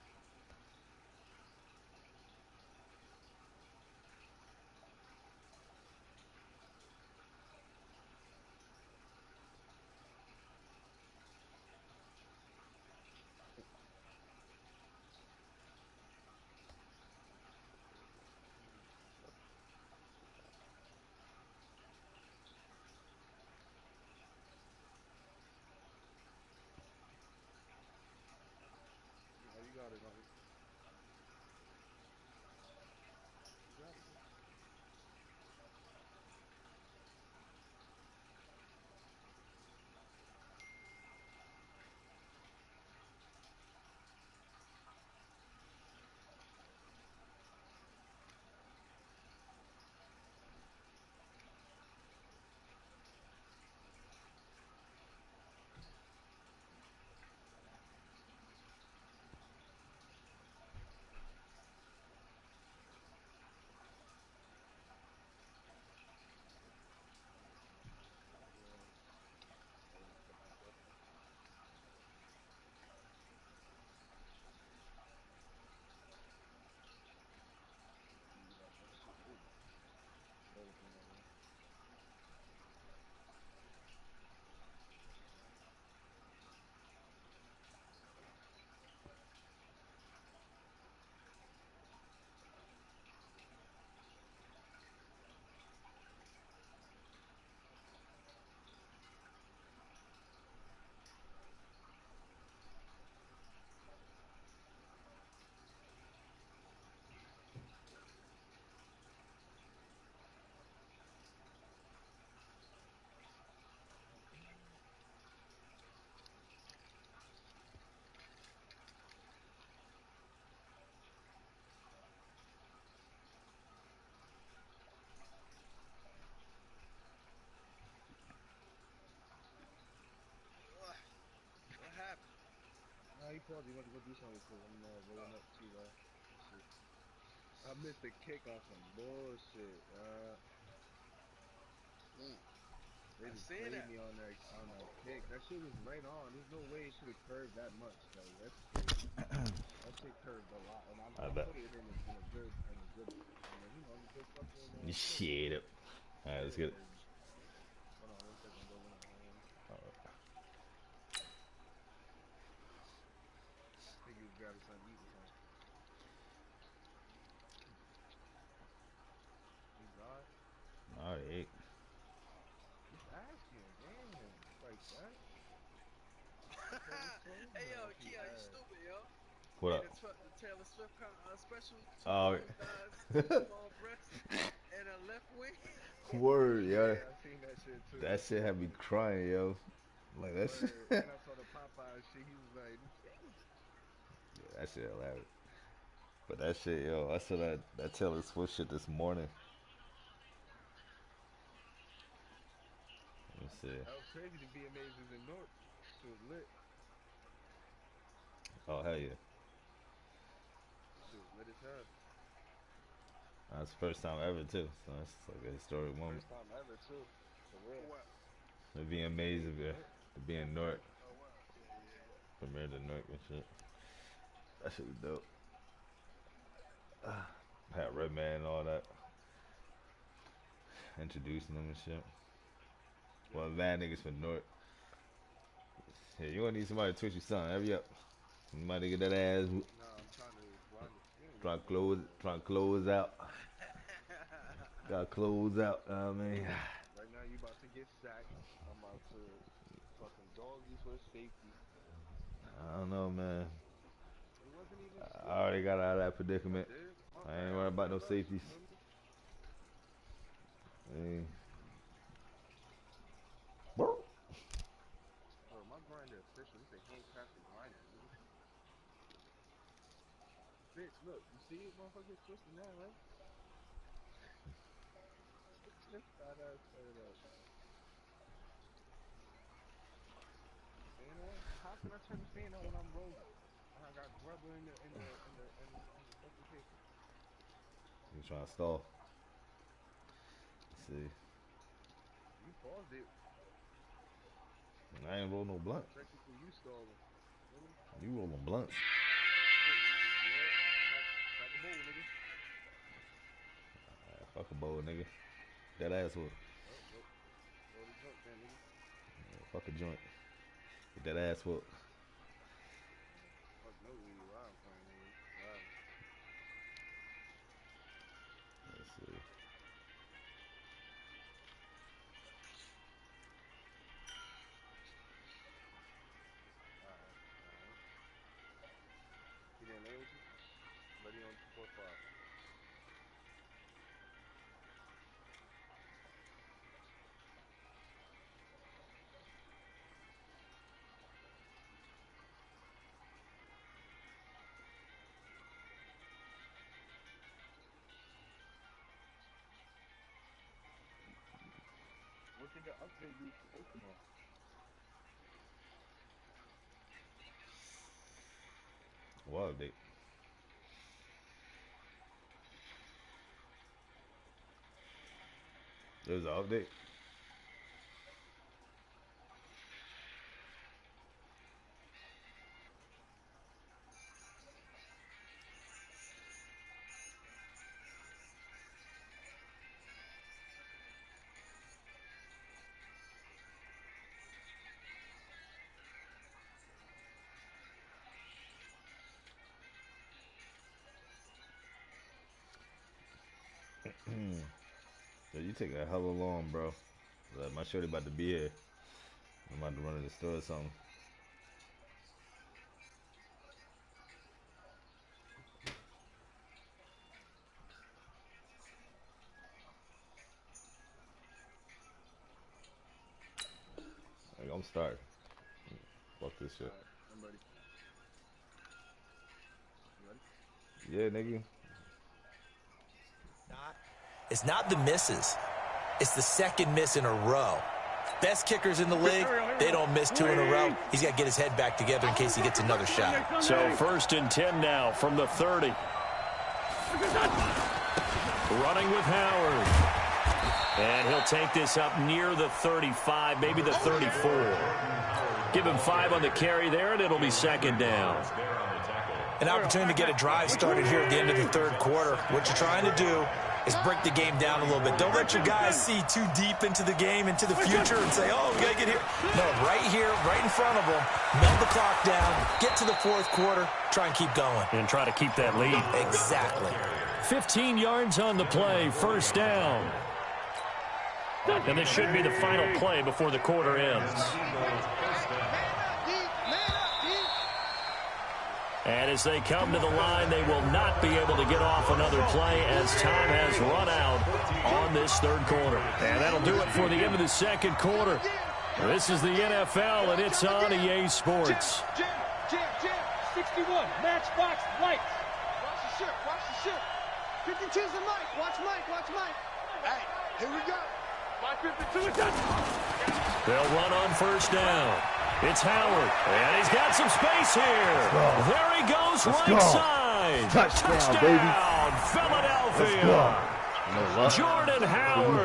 You got it, man. he paused. He went to go do something because I'm rolling up too, shit. I missed the kick on some bullshit. They just played me on that kick. That shit was right on. There's no way it should have curved that much. Like that shit curved a lot, and I bet. put it in a good fucking Shit up. All right, let's get it. Hold on 1 second, bro. We're not home. I think he was grabbing something to eat or something. He died? All right. Just asking. Damn. Like that? Hey yo, Kia, you stupid, yo. What Hey, up? the Taylor Swift special, two Oh, long thighs, two small breasts, and a left wing. word, yo. Yeah, I seen that shit too. That shit had me crying, yo. Like that shit. Word. And I saw the Popeye shit. He was like, Yeah, that shit hilarious. But that shit, yo, I saw that Taylor Swift shit this morning. Let me see. that was crazy to be amazed was in North. Shit was lit. Oh hell yeah. Shit was lit as hell. That's the first time ever too. So that's like a historic moment. First time ever too. For real. For what? To be amazed of it, to be in Newark, Oh wow. Yeah. premiered in Newark and shit. That shit was dope. Had Redman and all that, introducing them and shit. Well, mad niggas from Newark. Yeah, you gonna need somebody to twitch you something. Hurry up. Somebody get that ass. Nah, I'm trying to grind the skin. Trying to close out. Gotta close out. I mean, Right now you about to get sacked. I'm about to fucking dog you for safety. I don't know, man. It wasn't even I slick. already got out of that I predicament. did. My I ain't bad. worried I'm about one no of us. safeties. You feel me? Hey. Bro, my grinder official. This a handcrafted grinder, nigga. Bitch, look. You see it, motherfucker? Twisting that, right? Fat ass turd up. Fan on? How can I turn the fan on when I'm rolling? And I got rubber in the fucking paper. You trying to stall? Let's see. You paused it. I ain't roll no blunt. Technically, you stalling. Nigga. You rolling blunts. Yeah. Crack a bowl, nigga. Fuck a bowl, nigga. That ass whoop. Oh, roll the joint then, nigga. Fuck a joint. Get that ass whoop. Fuck no weed. Wow, I'm playing, nigga. Wow. Let's see. Alright. He didn't lay with you? Ready on 4-5. What did the update do for Pokemon? What update? There's an update. Yeah, you take a hella long, bro. My shorty about to be here. I'm about to run to the store or something. Like, I'm starting. Fuck this shit. Alright, I'm ready. You ready? Yeah, nigga. It's not the misses. It's the second miss in a row. Best kickers in the league, they don't miss 2 in a row. He's got to get his head back together in case he gets another shot. So 1st and 10 now from the 30. Running with Howard. And he'll take this up near the 35, maybe the 34. Give him 5 on the carry there, and it'll be 2nd down. An opportunity to get a drive started here at the end of the 3rd quarter. What you're trying to do is break the game down a little bit. Don't let your guys see too deep into the game, into the future, and say, oh, we got to get here. No, right here, right in front of them, melt the clock down, get to the 4th quarter, try and keep going. And try to keep that lead. Exactly. 15 yards on the play, 1st down. And this should be the final play before the quarter ends. And as they come to the line, they will not be able to get off another play as time has run out on this 3rd quarter. And that'll do it for the end of the 2nd quarter. This is the NFL, and it's on EA Sports. Jam, 61, matchbox, lights. Watch the ship, watch the ship. 52's the mic, watch Mike, watch Mike. Hey, here we go. 552 is done. They'll run on 1st down. It's Howard, and he's got some space here. There he goes, right side. Touchdown, baby. Philadelphia. Jordan Howard,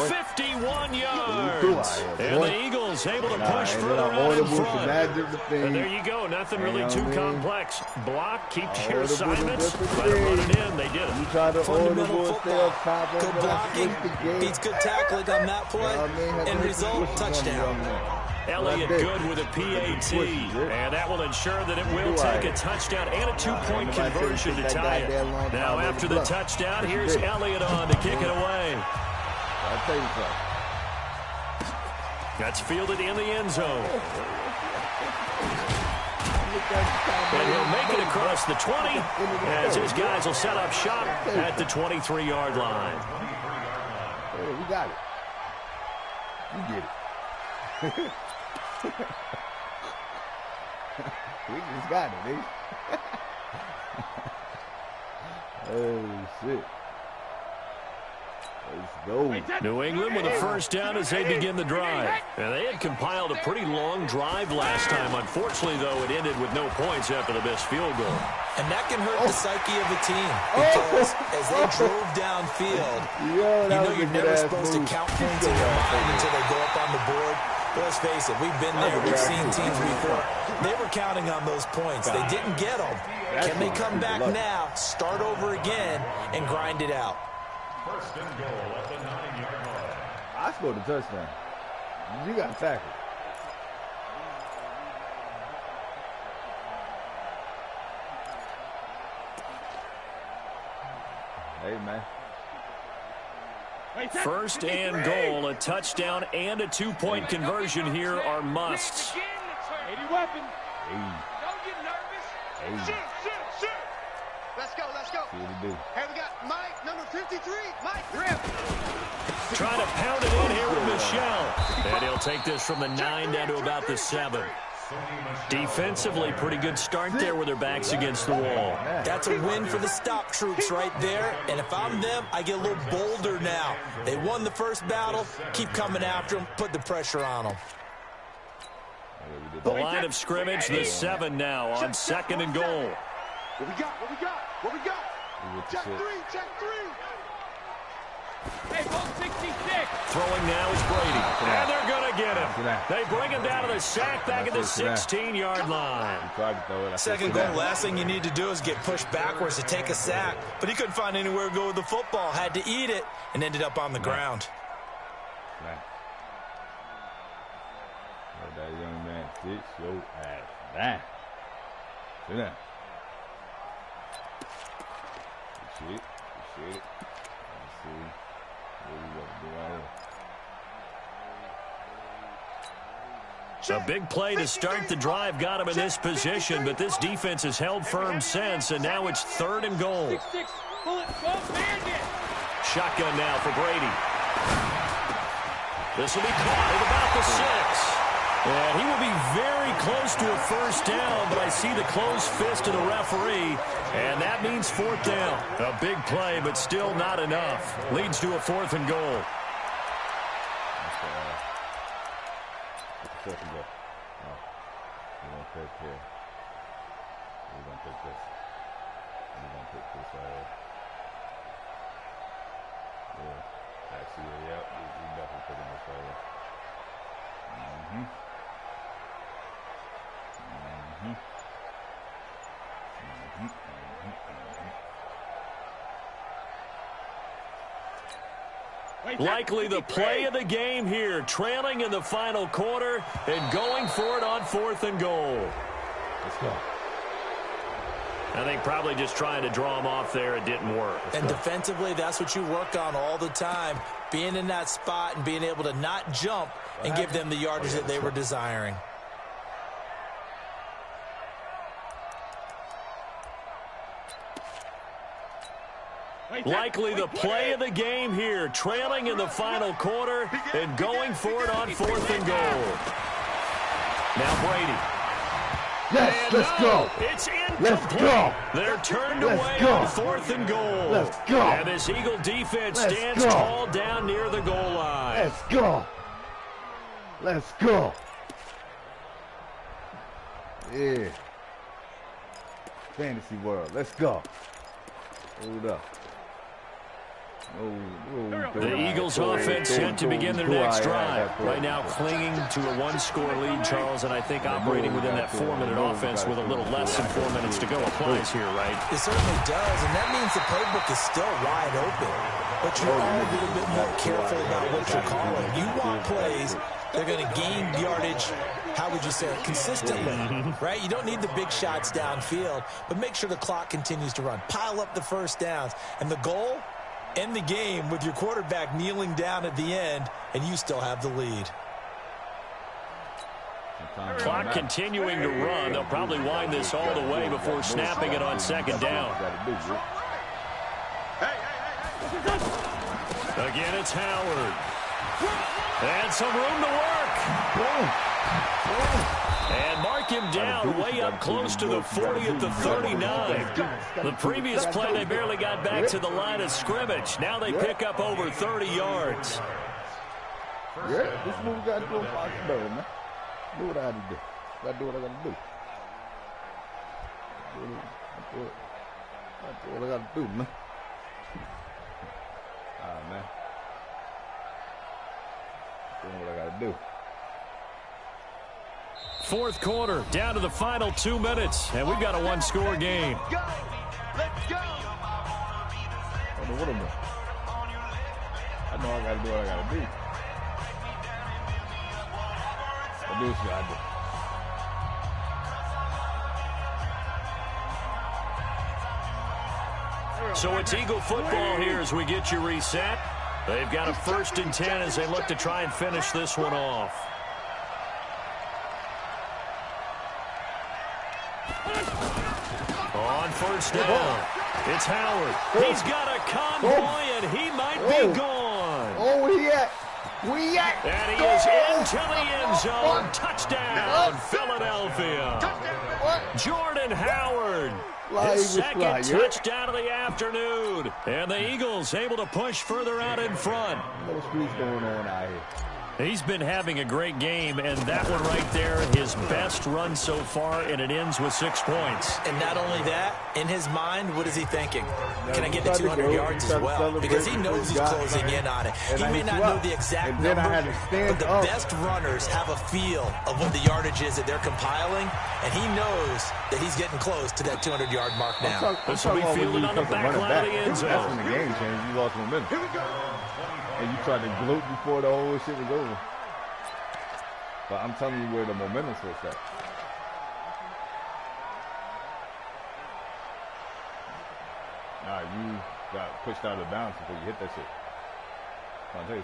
51 yards. And the Eagles able to push further out in front. And there you go, nothing really too complex. Block, keep your assignments, let them run it in. They did it. Fundamental football. Good blocking, beats good tackling on that play. End result, touchdown. Elliott good with a PAT, and that will ensure that it will take a touchdown and a 2-point conversion to tie it. Now after the touchdown, here's Elliott on to kick it away. That's fielded in the end zone. And he'll make it across the 20 as his guys will set up shop at the 23-yard line. Hey, we got it. You get it. We just got it, eh? Oh, shit. Let's go. New England with a 1st down as they begin the drive. And they had compiled a pretty long drive last time. Unfortunately, though, it ended with no points after the missed field goal. And that can hurt the psyche of the team. Because as they drove downfield, you know you're never supposed to count points in your mind until they go up on the board. Let's face it, we've been there. We've seen teams before. They were counting on those points. They didn't get them. Can they come back now, start over again, and grind it out? 1st and goal at the 9-yard line. I scored a touchdown. You got tackled. Hey, man. 1st and goal, a touchdown and a 2-point conversion here are musts. 80 weapon. Hey. Don't get nervous. Hey. Shoot. Let's go. See what he do. Hey, we got Mike, number 53. Mike, grip. Trying to pound it in here with Michelle. And he'll take this from the 9 down to about the 7. Defensively, pretty good start there with their backs against the wall. That's a win for the stop troops right there. And if I'm them, I get a little bolder now. They won the 1st battle. Keep coming after them. Put the pressure on them. The line of scrimmage, the 7 now on 2nd and goal. What we got? Check 3. Hey, ball 66. Throwing now is Brady. And they're going to get him. They bring him down to the sack back at the 16-yard line. 2nd goal, last thing you need to do is get pushed backwards to take a sack. But he couldn't find anywhere to go with the football. Had to eat it and ended up on the ground. That young man sits your ass down. Sit down. Good shit. Let's see what we got to do right here. A big play to start the drive got him in this position, but this defense has held firm since, and now it's 3rd and goal. Shotgun now for Brady. This will be caught at about the 6. And he will be very close to a 1st down, but I see the closed fist of the referee, and that means 4th down. A big play, but still not enough. Leads to a 4th and goal. 4th and goal. Oh. We're going to pick here. We're going to pick this. We're going to pick this right here. Yeah. Actually, yeah, we definitely picking this right here. Likely the play of the game here, trailing in the final quarter and going for it on 4th and goal. Let's go. I think probably just trying to draw him off there. It didn't work. And defensively, that's what you work on all the time, being in that spot and being able to not jump and give them the yardage that they were desiring. Likely the play of the game here, trailing in the final quarter and going for it on 4th and goal. Now Brady. Yes, let's go. It's incomplete. Let's go. They're turned away on 4th and goal. Let's go. And this Eagle defense stands tall down near the goal line. Let's go. Let's go. Yeah. Fantasy world. Let's go. Hold up. The Eagles offense set to begin their next drive. Right now clinging to a 1-score lead, Charles, and I think operating within that 4-minute offense with a little less than 4 minutes to go applies here, right? It certainly does, and that means the playbook is still wide open. But you're all a little bit more careful about what you're calling. You want plays that are going to gain yardage, how would you say it, consistently, right? You don't need the big shots downfield, but make sure the clock continues to run. Pile up the first downs, and the goal, end the game with your quarterback kneeling down at the end, and you still have the lead. Clock continuing to run. They'll probably wind this all the way before snapping it on 2nd down. Again, it's Howard. And some room to work. And mark him down way up close to the 40 at the 39. The previous play, they barely got back to the line of scrimmage. Now they pick up over 30 yards. Yeah, this is what we got to do in Foxborough, man. Do what I had to do. Got to do what I got to do. Do what I got to do, man. All right, man. Doing what I got to do. 4th quarter, down to the final 2 minutes, and we've got a 1-score game. Go! Let's go! What am I? I know I got to do what I got to do. I do what I do. So it's Eagle football here as we get you reset. They've got a 1st and 10 as they look to try and finish this one off. On 1st down, it's Howard. He's got a convoy, and he might be gone. Oh, where he at? Where he at? And he is into the end zone. Touchdown, Philadelphia. Jordan Howard. His second touchdown of the afternoon. And the Eagles able to push further out in front. What streets going on out here? He's been having a great game, and that one right there, his best run so far, and it ends with 6 points. And not only that, in his mind, what is he thinking? Can I get to 200 yards as well? Because he knows he's closing in on it. He may not know the exact number, but the best runners have a feel of what the yardage is that they're compiling, and he knows that he's getting close to that 200-yard mark now. This will be fielded on the back line of the end zone. That's when the game changed. You lost momentum. And you tried to gloat before the whole shit was over. But I'm telling you where the momentum switch at. Nah, you got pushed out of bounds before you hit that shit. I'll tell you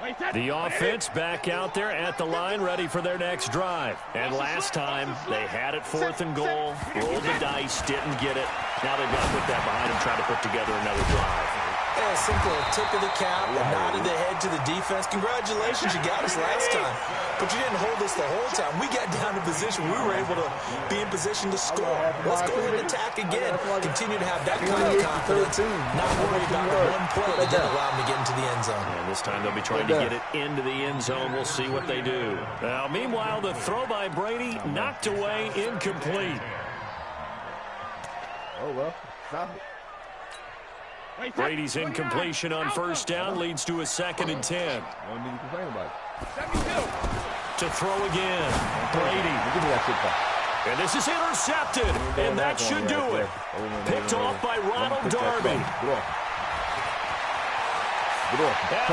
something. The offense back out there at the line, ready for their next drive. And last time, they had it 4th and goal, rolled the dice, didn't get it. Now they've got to put that behind them, try to put together another drive. a simple tip of the cap, a nod of the head to the defense. Congratulations, you got us last time. But you didn't hold us the whole time. We got down to position. We were able to be in position to score. Let's go ahead and attack again. Continue to have that kind of confidence. Not worry about the one play that didn't allow them to get into the end zone. And this time they'll be trying to get it into the end zone. We'll see what they do. Now, meanwhile, the throw by Brady knocked away, incomplete. Oh, well, stop it. Brady's incompletion on first down leads to a 2nd and 10. Don't need to complain about it. To throw again. Brady. Give me that shit back. And this is intercepted. And that should do it. Picked off by Ronald Darby. And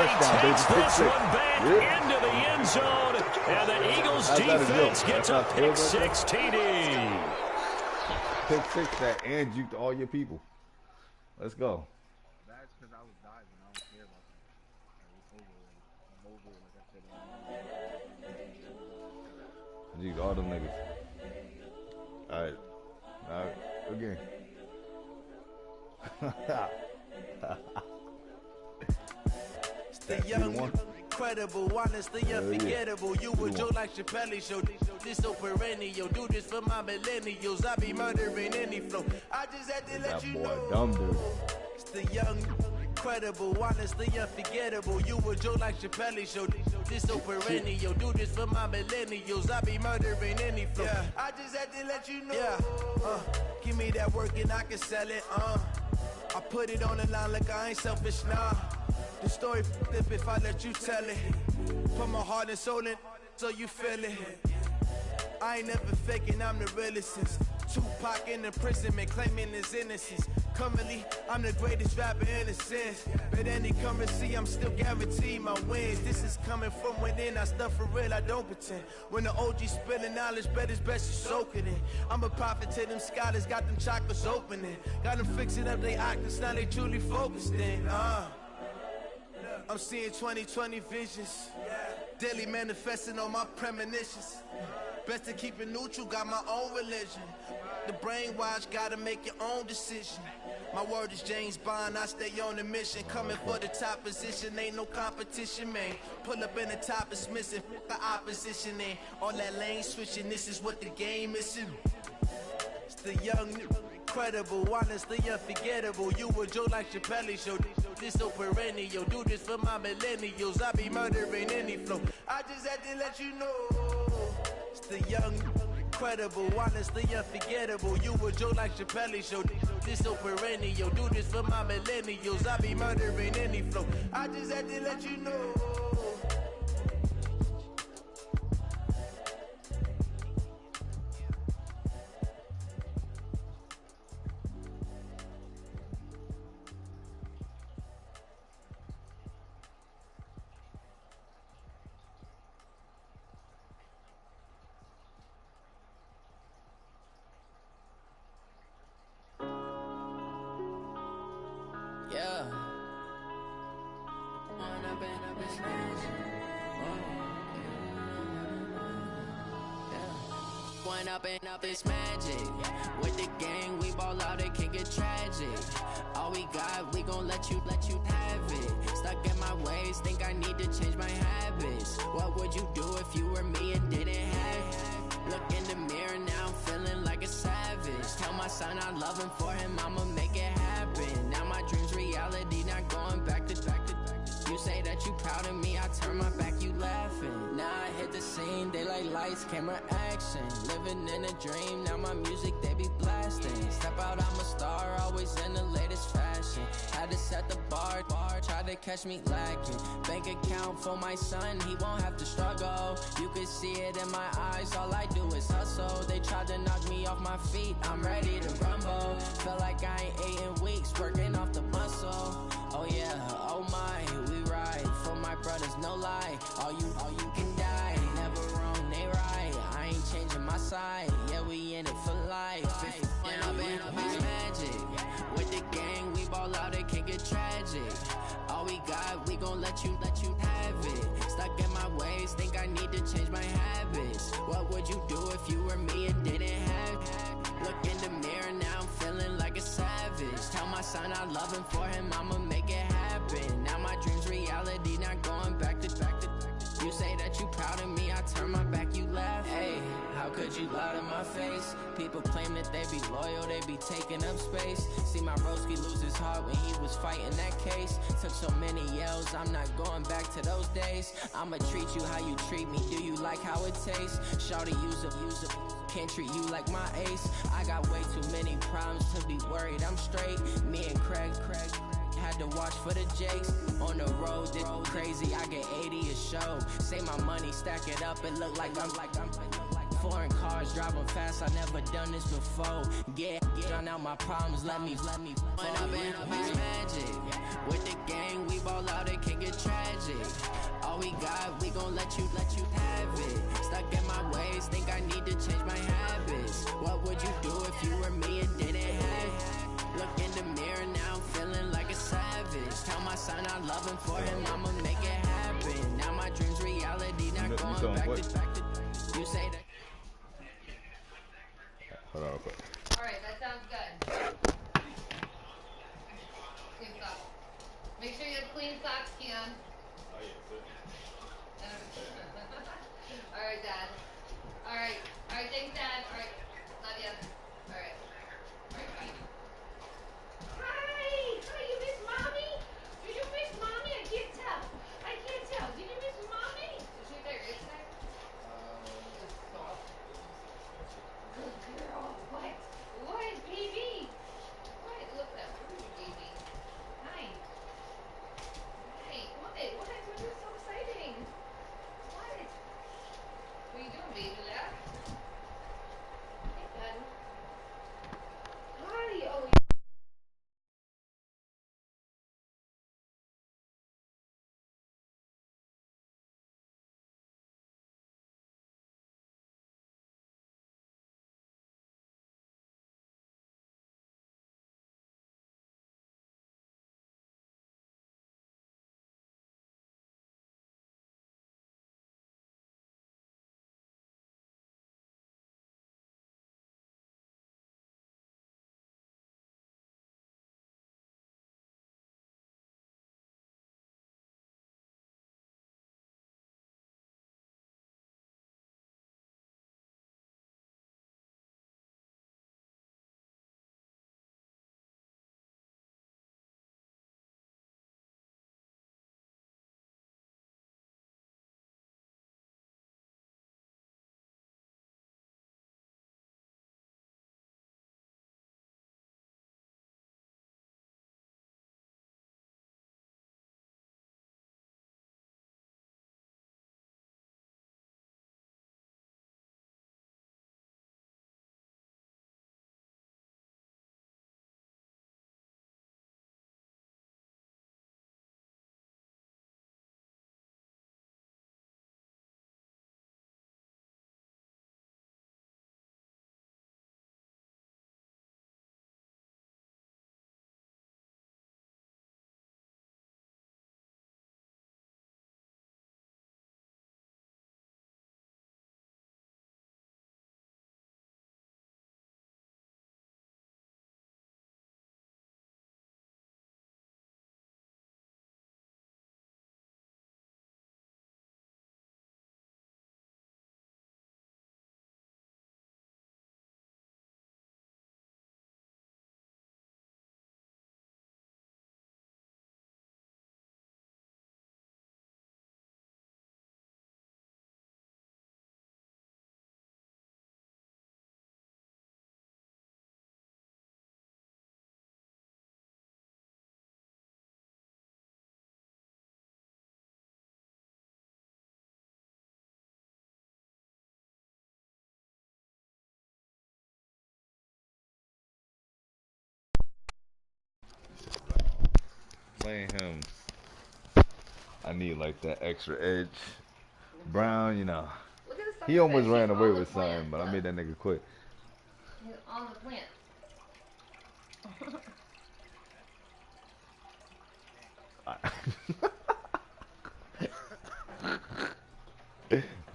he takes this one back into the end zone. And the Eagles defense gets a pick-6 TD. Pick-6 that and juked all your people. Let's go. That's because I was diving. I don't care about that. I'm over it. Like I said. Juked all them niggas. All right. Again. The young, incredible, honestly unforgettable. You were Joe like Chappelle show. This so perennial. Do this for my millennials. I be murdering any flow. I just had to let you know. Dumb dude. It's the young, incredible, honestly unforgettable. You were Joe like Chappelle show. This so perennial. Do this for my millennials. I be murdering any flow. I just had to let you know. Give me that work and I can sell it. I put it on the line like I ain't selfish, nah. The story flip if I let you tell it. Put my heart and soul in so you feel it. I ain't never faking, I'm the realest since Tupac in imprisonment, claiming his innocence. Currently, I'm the greatest rapper in a sense. But any currency, I'm still guaranteed my wins. This is coming from within, I stuff for real, I don't pretend. When the OG spilling knowledge, bet it's best you soak it in. I'm a prophet to them scholars, got them chakras opening. Got them fixing up they octaves, now they truly focused in. I'm seeing 2020 visions. Daily manifesting on my premonitions. Best to keep it neutral, got my own religion. The brainwash, gotta make your own decision. My word is James Bond, I stay on a mission. Coming for the top position, ain't no competition, man. Pull up in the top is missing, the opposition ain't. All that lane switching, this is what the game is. It's the young, incredible, honestly unforgettable. You were Joe like Chappelle show. This so perennial. Do this for my millennials. I be murdering any flow. I just had to let you know. It's the young, incredible, honestly unforgettable. You were Joe like Chappelle show. This so perennial. Do this for my millennials. I be murdering any flow. I just had to let you know. Yeah. One up and up, it's magic. With the gang, we ball out, it can get tragic. All we got, we gon' let you have it. Stuck in my ways, think I need to change my habits. What would you do if you were me and didn't have it? Look in the mirror, now I'm feeling like a savage. Tell my son I love him, for him I'ma make it happen. Now my dream's reality, not going back to. You say that you proud of me, I turn my back, you laughing. Now I hit the scene, daylight lights, camera action. Living in a dream, now my music, they be blasting. Step out, I'm a star, always in the latest fashion. Had to set the bar, try to catch me lacking. Bank account for my son, he won't have to struggle. You can see it in my eyes, all I do is hustle. They tried to knock me off my feet, I'm ready to rumble. Feel like I ain't ate in weeks, working off the muscle. Oh yeah, oh my, we ride for my brothers, no lie. All you can die, never wrong, they right. I ain't changing my side, yeah, we in it for life. When up and up is magic. With the gang, we ball out, it can get tragic. All we got, we gon' let you have it. Stuck in my ways, think I need to change my habits. What would you do if you were me and didn't have it? Look in the mirror, now I'm feeling like a savage. Tell my son I love him, for him I'ma make it happen. you loud in my face. People claim that they be loyal, they be taking up space. See my broski lose his heart when he was fighting that case. Took so many yells, I'm not going back to those days. I'ma treat you how you treat me, do you like how it tastes? Shawty use a can't treat you like my ace. I got way too many problems to be worried, I'm straight. Me and Craig had to watch for the Jakes. On the road, this crazy, I get 80 a show. Say my money, stack it up, it look like I'm foreign cars, driving fast, I never done this before. Drown out my problems, let me When up in it's magic. With the gang, we ball out, it can get tragic. All we got, we gon' let you have it. Stuck in my ways, think I need to change my habits. What would you do if you were me and didn't have it? Look in the mirror now, I'm feeling like a savage. Tell my son I love him, for him I'ma make it happen. Now my dreams reality, not going back to you say that. Hold on real quick. Alright, that sounds good. Good stuff. Make sure you have clean socks, Keon. Oh yeah, Alright, Dad. Alright, thanks, Dad. Alright, love ya. Alright, bye. Hi, you miss Mommy? Did you miss Mommy? I can't tell. Did you miss Mommy? Did she get raised today? Good girl. What? What, baby? What? Look at that. What is your baby? Hi. Hi. What? What is so exciting? What? What are you doing, baby? Laugh? Hey, Dad. Hi. Oh, playing him, I need like that extra edge. Brown, you know, look at the stuff he almost that ran he's away on the with something, plant. but I made that nigga quit. He's on the plant.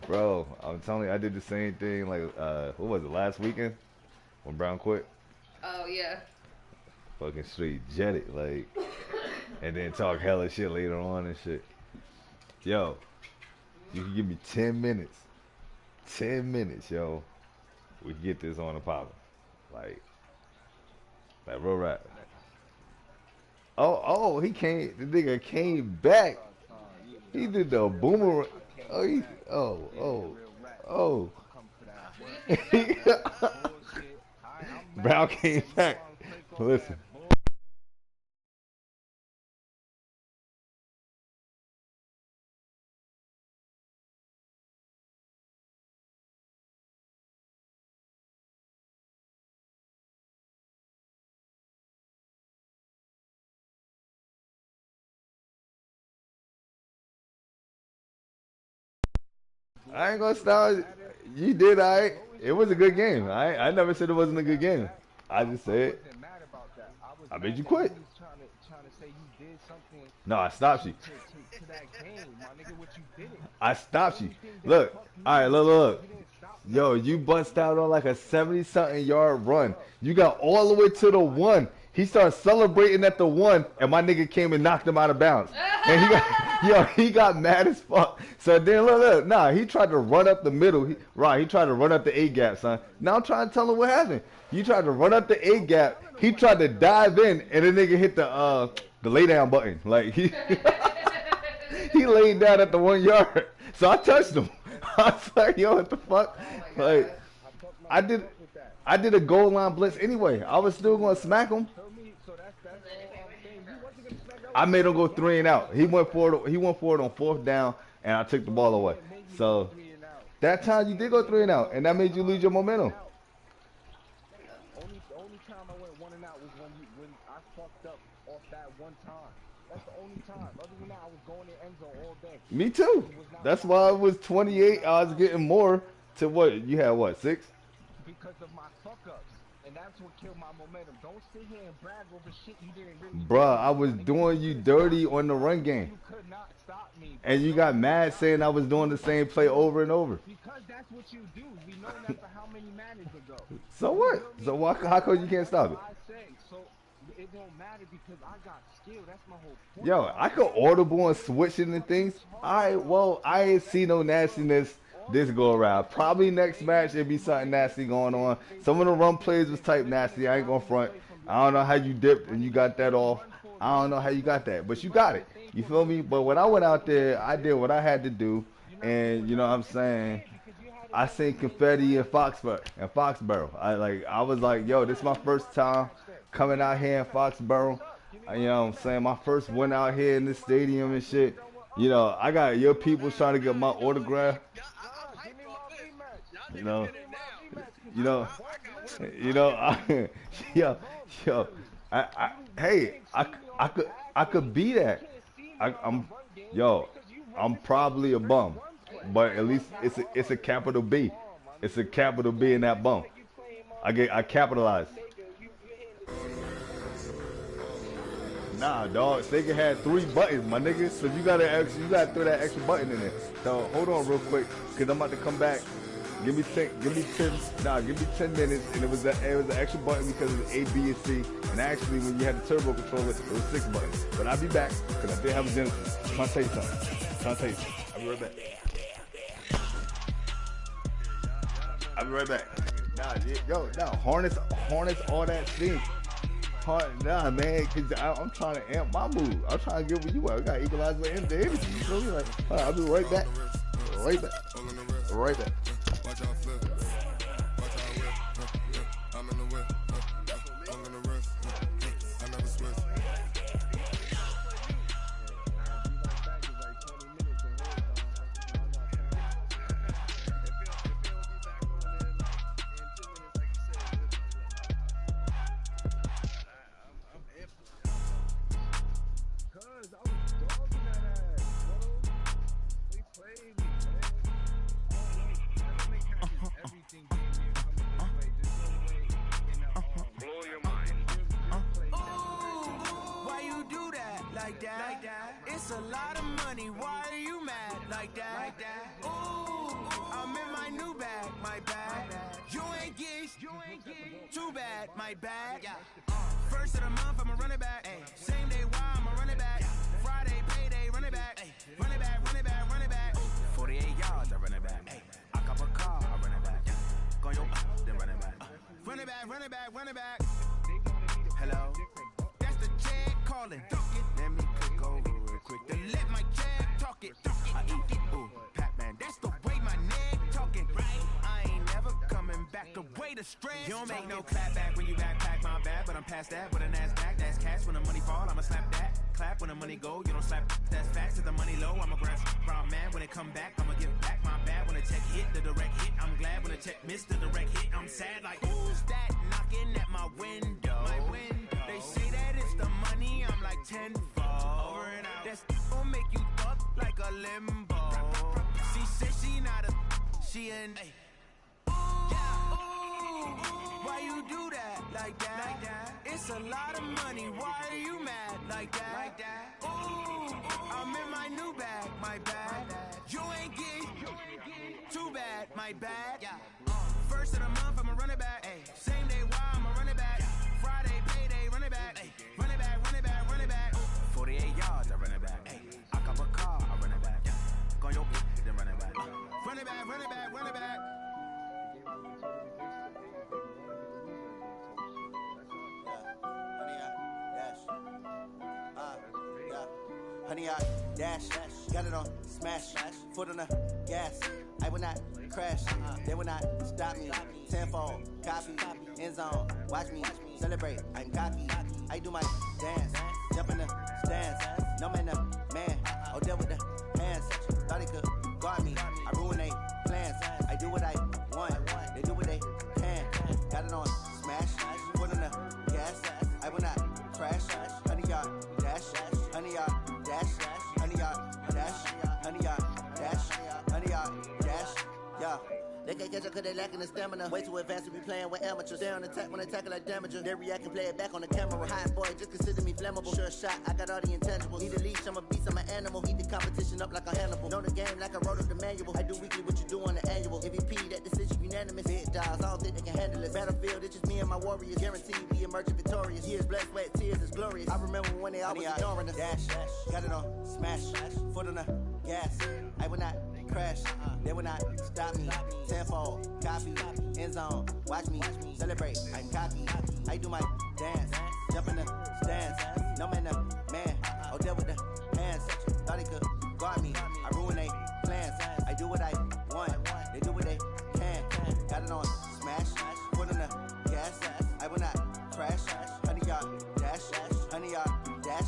Bro, I'm telling you, I did the same thing like what was it, last weekend when Brown quit? Oh, yeah. Fucking straight jetted, like, and then talk hella shit later on and shit. Yo, you can give me 10 minutes. 10 minutes, yo. we get this on the power. Like real rap. Oh, he came. The nigga came back. He did the boomerang. Oh. Brown came back. Listen. I ain't gonna stop. You did, alright. It was a good game. I never said it wasn't a good game. I just said I made you quit. No, I stopped you. I stopped you. Look, alright, look. Yo, you bust out on like a 70-something yard run. You got all the way to the 1. He started celebrating at the 1, and my nigga came and knocked him out of bounds. And he got mad as fuck. So then look, nah, he tried to run up the middle. He tried to run up the A gap, son. Now I'm trying to tell him what happened. You tried to run up the A gap. He tried to dive in, and the nigga hit the lay down button. Like he laid down at the 1 yard. So I touched him. I was like, yo, what the fuck? Like I did a goal line blitz anyway. I was still gonna smack him. I made him go 3 and out. He went for it on 4th down, and I took the ball away. So that time you did go 3 and out, and that made you lose your momentum. The only time I went 1 and out was when I fucked up off that one time. That's the only time. Other than that, I was going in end zone all day. Me too. That's why it was 28. I was getting more to what you had. What 6? Because of my fuck ups. And that's what killed my momentum. Don't sit here and brag over shit you didn't really do. Bruh, I was doing you dirty on the run game. You could not stop me. And you got mad saying I was doing the same play over and over. Because that's what you do. We know that for how many Maddens ago. So what? So how come you can't stop it? So it don't matter because I got skill. That's my whole point. Yo, I could audible and switching and things. Alright, well, I ain't see no nastiness this go around. Probably next match it'd be something nasty going on. Some of the run plays was type nasty. I ain't gonna front. I don't know how you dipped and you got that off. I don't know how you got that, but you got it. You feel me? But when I went out there, I did what I had to do, and you know what I'm saying. I seen confetti in Foxborough. I was like, yo, this is my first time coming out here in Foxborough. You know what I'm saying? My first win out here in this stadium and shit. You know, I got your people trying to get my autograph. Yo, I could be that. I'm probably a bum, but at least it's a capital B. It's a capital B in that bum. I capitalized. Nah, dog. Sega had 3 buttons, my nigga. So you gotta throw that extra button in there. So hold on real quick, cause I'm about to come back. Give me 10 minutes, and it was an extra button because it was A, B, and C. And actually, when you had the turbo controller, it was 6 buttons. But I'll be back because I did have a Genesis. I'm trying to tell you something. I'll be right back. Harness all that steam. Nah, man, because I'm trying to amp my mood. I'm trying to get where you are. We got to equalize the energy. You feel me? Like, I'll be right back. Right back. Watch out flip. Watch out whip. I'm in the whip. I'm in the wrist. I never switch. It's a lot of money, why are you mad like that? Ooh, I'm in my new bag, my bag. You ain't geese, too bad, my bag. First of the month, I'ma run it back. Same day, why I'ma run it back. Friday, payday, run it back. Run it back, run it back, run it back. 48 yards, I run it back. I cop a car, I run it back. Go yo, then Running back, running back, running back. Hello? That's the jag calling. Let me click over real quick to let my jag talk it. I eat it, ooh, Pac-Man. That's the way my neck talking, right? I ain't never coming back the way the stress. You don't make no clap back when you backpack, my bad. But I'm past that with a NASDAQ. That's cash when the money fall, I'ma slap that. Clap when the money go, you don't slap. That's facts. If the money low, I'ma grab from man. When it come back, I'ma give back my bad. When the check hit, the direct hit. I'm glad when the check missed the direct hit. I'm sad like, who's that knocking at my window? My window. They say that it's the money, I'm like tenfold. Over and out. That's gon' make you fuck like a limbo. She said she not a, she an. Yeah. Ooh, why you do that like that? Like that? It's a lot of money. Why are you mad like that? Like that? Ooh, I'm in my new bag. My bad. You ain't getting too bad. My bad. Yeah. First of the month, I'ma run it back. Ay. Same day, why I'ma run it back? Friday, payday, run it back. Ay. Run it back, run it back, run it back. 48 yards, I run it back. Ay. I cop a car, I run it back. Go on your bitch, then run it back. Run it back, run it back, run it back. Honey, I dash, got it on smash, foot on the gas. I will not crash, they will not stop me. Tenfold, copy, end zone, watch me celebrate. I'm cocky, I do my dance, jump in the stands. No man, the man, oh, deal with the hands. Thought he could guard me, I ruin they plans. I do what I want, they do what they can. Got it on smash, foot on the gas. I will not crash, honey, y'all dash, honey, y'all dash, honey, y'all dash, honey, y'all dash, honey, y'all dash, yeah. They can't catch up cause they lacking the stamina. Way too advanced to be playing with amateurs. They on attack when they tackle like damager. They react and play it back on the camera. Hot boy, just consider me flammable. Sure shot, I got all the intangibles. Need a leash, I'm a beast, I'm an animal. Heat the competition up like a Hannibal. Know the game like I wrote up the manual. I do weekly what you do on the annual. MVP, that decision unanimous. Big dogs, I don't think they can handle it. Battlefield, it's just me and my warriors. Guaranteed we emerging victorious. Years, blood, sweat, tears, is glorious. I remember when they always ignoring us. Dash, got it on smash, foot on the gas. I will not crash, they will not stop me. Tenfold, copy, end zone, watch me celebrate. I'm cocky, I do my dance, jump in the stands. No man, the man, oh, deal with the hands. Thought he could guard me, I ruin they plans. I do what I want, they do what they can. Got it on smash, foot on the gas. I will not crash, honey, y'all dash, honey, y'all dash,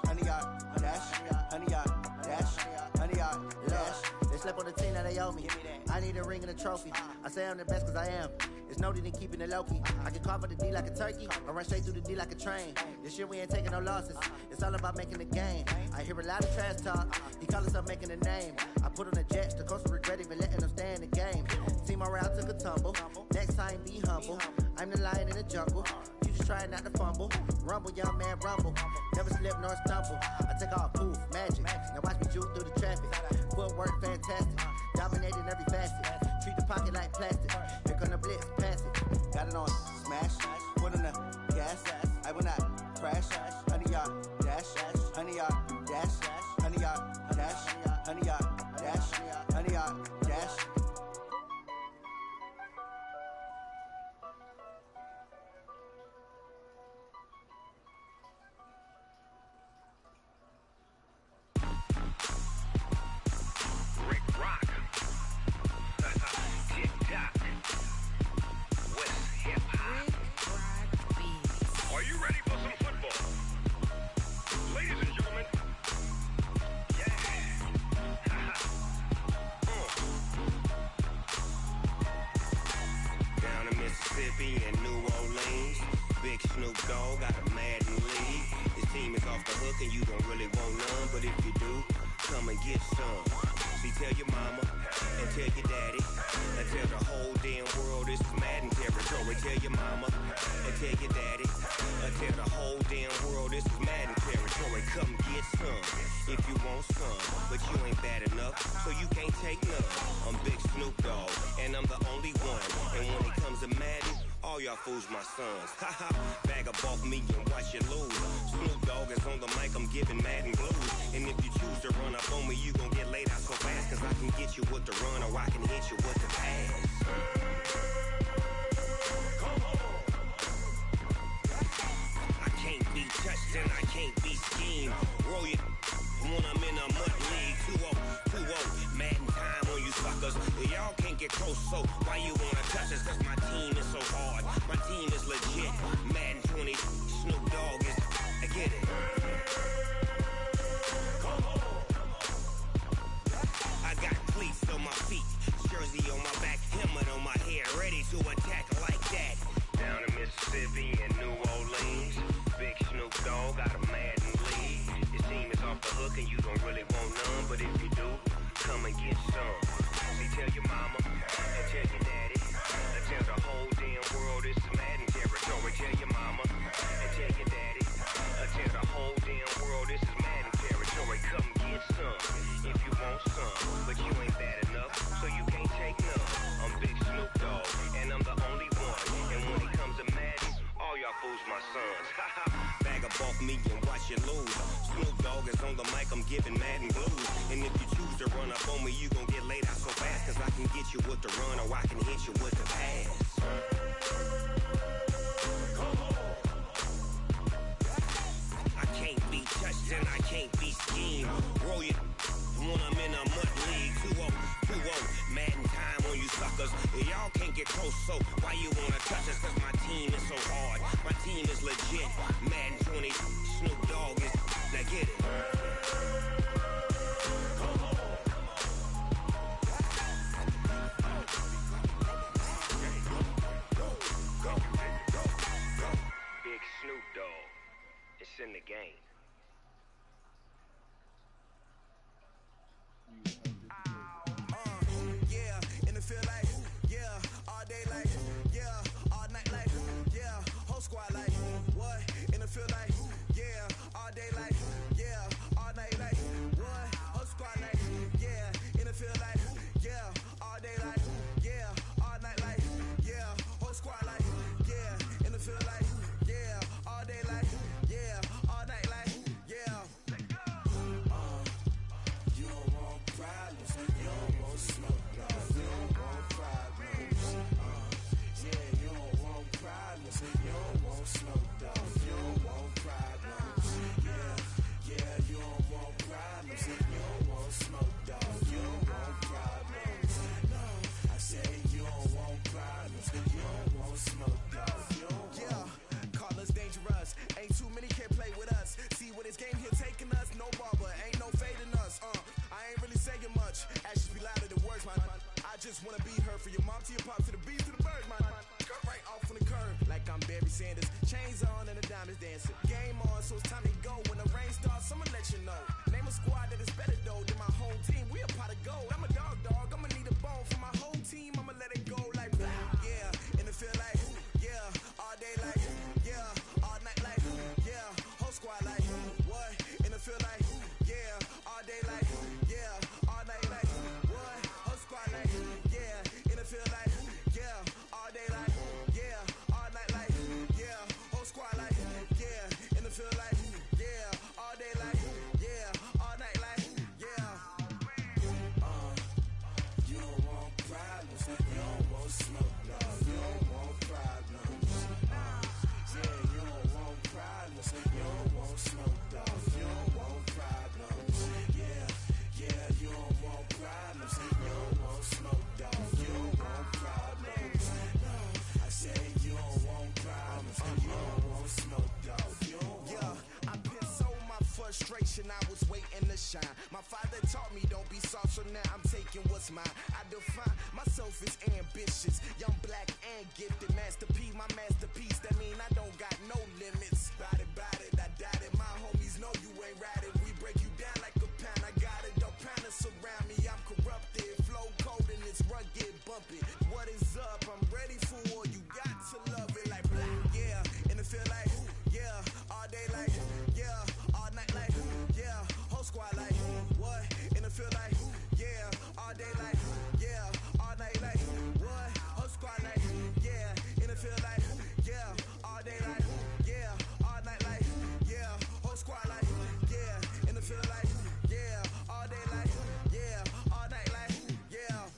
honey, y'all dash, honey, y'all dash, honey, y'all dash. They slept on the team that they owe me. I need a ring and a trophy. I say I'm the best cause I am. It's no need in keeping it low key. I can carve up the D like a turkey. I run straight through the D like a train. This year we ain't taking no losses. It's all about making the game. I hear a lot of trash talk. He call himself making a name. I put on the jets. The coach will regret even letting them stay in the game. Team around took a tumble. Next time be humble. I'm the lion in the jungle. You just try not to fumble. Rumble, young man, rumble. Never slip nor stumble. I take off, poof, magic. Now watch me juke through the traffic. Footwork fantastic. Dominating every facet. Treat the pocket like plastic. Here come the blitz, pass it. Got it on smash. Foot on the gas. I will not crash. Honey, y'all dash. Honey, y'all dash. Honey, y'all dash. Honey, y'all dash. Honey, y'all dash. And New Orleans, big Snoop Dogg got a Madden lead. His team is off the hook and you don't really want none, but if you do, come and get some. See, tell your mama and tell your daddy and tell the whole damn world this is Madden territory. Tell your mama and tell your daddy and tell the whole damn world this is Madden territory. Come get some if you want some, but you ain't bad enough, so you can't take none. I'm Big Snoop Dogg and I'm the only one, and when it comes to Madden, all y'all fools my sons. Haha, bag up off me and watch you lose. Snoop Dogg is on the mic, I'm giving Madden blues. And if you choose to run up on me, you gon' get laid out so fast, cause I can get you with the run or I can hit you with the pass. Come on. me and watch you lose. Snoop Dogg is on the mic, I'm giving Madden blues. And if you choose to run up on me, you gon' get laid out so fast. Cause I can get you with the run or I can hit you with the pass. I can't be touched and I can't be schemed. Roll you when I'm in a mud league. 2-0, 2-0, Madden time on you suckers. Y'all can't get close, so why you wanna touch us? Cause my team is so hard, my team is legit. Madden 20, Snoop Dogg is, now get it. Big Snoop Dogg, it's in the game. Yeah, in the field like, yeah, all day like, yeah, all night like, yeah, whole squad like, what? In the field like, yeah, all day like, yeah, all night like, what? Whole squad like, yeah, in the field like, yeah, all day like, yeah, all night like, yeah, whole squad like, yeah, in the field like, yeah, all day like, yeah, all night like, yeah. You don't want problems, you don't want smoke, dog. You don't want problems. Yeah, you don't want problems, you don't want smoke, dog. You don't want problems. Yeah, you don't want problems, you don't want smoke, dog. You don't want problems. No, I say you don't want problems, you don't want smoke, dog. You don't want. Yeah, call us dangerous. Ain't too many can play with us. See what this game here taking us. No barber, ain't no fading us. I ain't really saying much. Actions be louder than words, man. I just wanna be heard. For your mom to your pop to the beat to the bird, man. Cut right off on the curb, like I'm Barry Sanders. Chains on and the diamonds dancing. Game on, so it's time to go. When the rain starts, I'ma let you know. Name a squad that is better though than my home team. We a pot of gold. I'm a dog. I'ma need a bone for my whole team. I'ma let it go like blah. Yeah, in the field like, yeah, all day like, yeah, all night like, yeah, whole squad like, what? In the field like, yeah, all day like, yeah, all night like, what? Whole squad like, yeah, in the field like, yeah, all day like, yeah, all night like, yeah, whole squad like, yeah, in the field like, yeah, all day like, yeah, all night like, yeah. You don't want problems, you don't want smoke, dog. You don't want problems. Yeah, you don't want problems, you don't want smoke, dog. You don't want problems. Yeah, you don't want problems, you don't want smoke, dog. You don't want problems. No, I say you don't want problems, you don't want smoke, dog. You don't want. Yeah, I pissed so my frustration, I was waiting to shine. My father taught me don't be soft, so now I'm taking what's mine. I define myself as ambitious, young, black, and gifted. Masterpiece, my masterpiece, that mean I don't got no limits. Bout it, I doubt it. My homies know you ain't ratted. We break you down like a pound. I got it, don't pound us around me. I'm corrupted, flow cold and it's rugged, bumpy. What is up? I'm ready for war. You got to love it like black. Yeah, in the field like, yeah, all day like, yeah, all night like, yeah, whole squad like, what? In the field like, yeah, all day like, yeah, all night like, what? Whole squad like, yeah, in the field like, yeah, all day like, yeah, all night like, yeah, whole squad like, yeah, in the field like, yeah, all day like, yeah, all night like, yeah.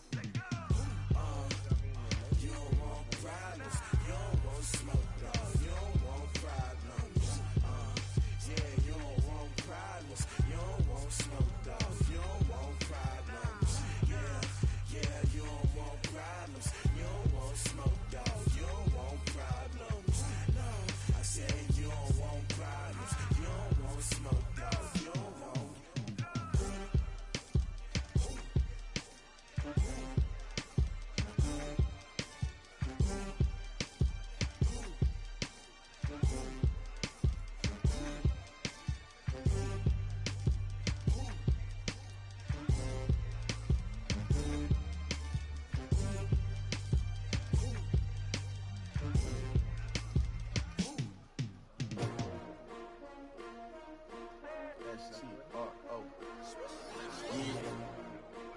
You don't want problems, you don't want smoke, dog. You don't want problems. Yeah, you don't want problems, you don't want smoke, dog. You don't want problems. Yeah, you don't want problems, you don't want smoke, dog. You don't want problems. No, I said you don't want problems, you don't want smoke, dog. You don't want.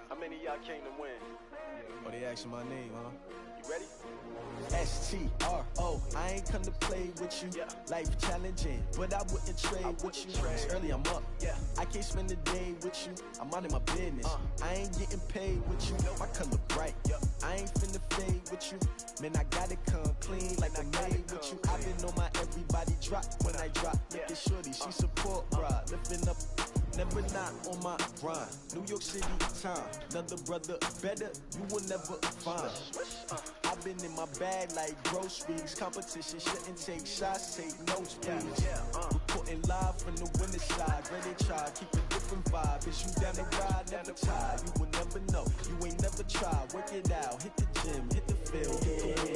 How many of y'all came to win? Oh, they asking my name, huh? You ready? T-R-O. I ain't come to play with you. Life challenging, but I wouldn't trade with you. It's early, I'm up. I can't spend the day with you. I'm out of my business. I ain't getting paid with you. My color bright. I ain't finna fade with you. Man, I gotta come clean like I made with you. I've been on my everybody drop when I drop. Look at shorty, she support bra. Lifting up, never not on my grind. New York City time, another brother better, you will never find. I've been in my bag like groceries. Competition shouldn't take shots, take notes, please. Reporting live from the winter side. Ready to try, keep a different vibe. Is you down the ride, never tired. You will never know, you ain't never tried. Work it out, hit the gym, hit the field.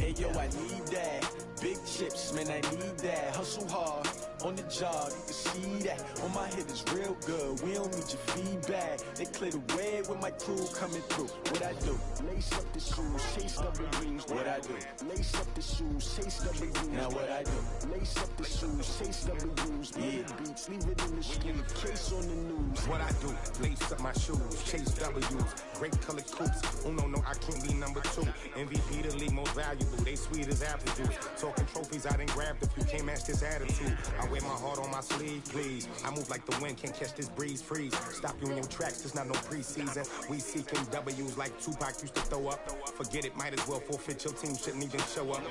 Hey yo, I need that. Big chips, man, I need that. Hustle hard, on the job, you can see that. On my head is real good, we don't need your feedback. They clear the way with my crew coming through. What I do? Lace up the shoes, chase W's. What I do? Lace up the shoes, chase W's. Now what I do? Lace up the shoes, chase W's. Big beats, leave it in the street, case on the news. What I do? Lace up my shoes, chase W's. Great colored coops. Oh no, I can't be number 2. MVP the league most valuable. They sweet as apple juice. Talking trophies, I done grabbed a few. Can't match this attitude. I wear my heart on my sleeve, please. I move like the wind, can't catch this breeze. Freeze. Stop you in your tracks. There's not no preseason. We seeking W's like Tupac used to throw up. Forget it, might as well forfeit. Your team shouldn't even show up.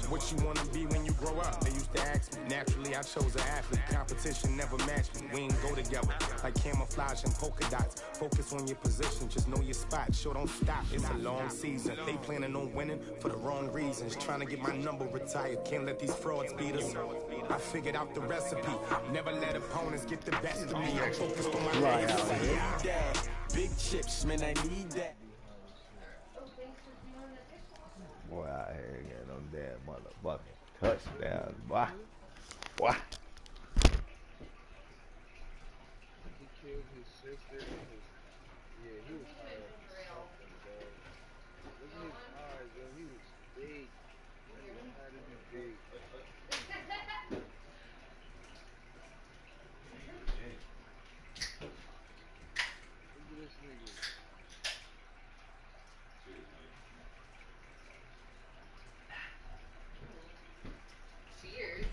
What you wanna be when you grow up? They used to ask me. Naturally, I chose an athlete. Competition never matched me. We ain't go together like camouflage and polka dots. Focus on your position, just know your spot. Sure, don't stop. It's a long season. They planning on winning for the wrong reasons. Trying to get my number retired. Can't let these frauds beat us. I figured out the recipe. Never let opponents get the best of me. I'm focused on my legacy. Big chips, man, I need that. Boy, I ain't got no damn motherfucking touchdowns, boy. Boy. He killed his sister. Yeah, he was high up something, dog. Look at his eyes, yo. He was big. He had to be big. Look at this nigga. Cheers.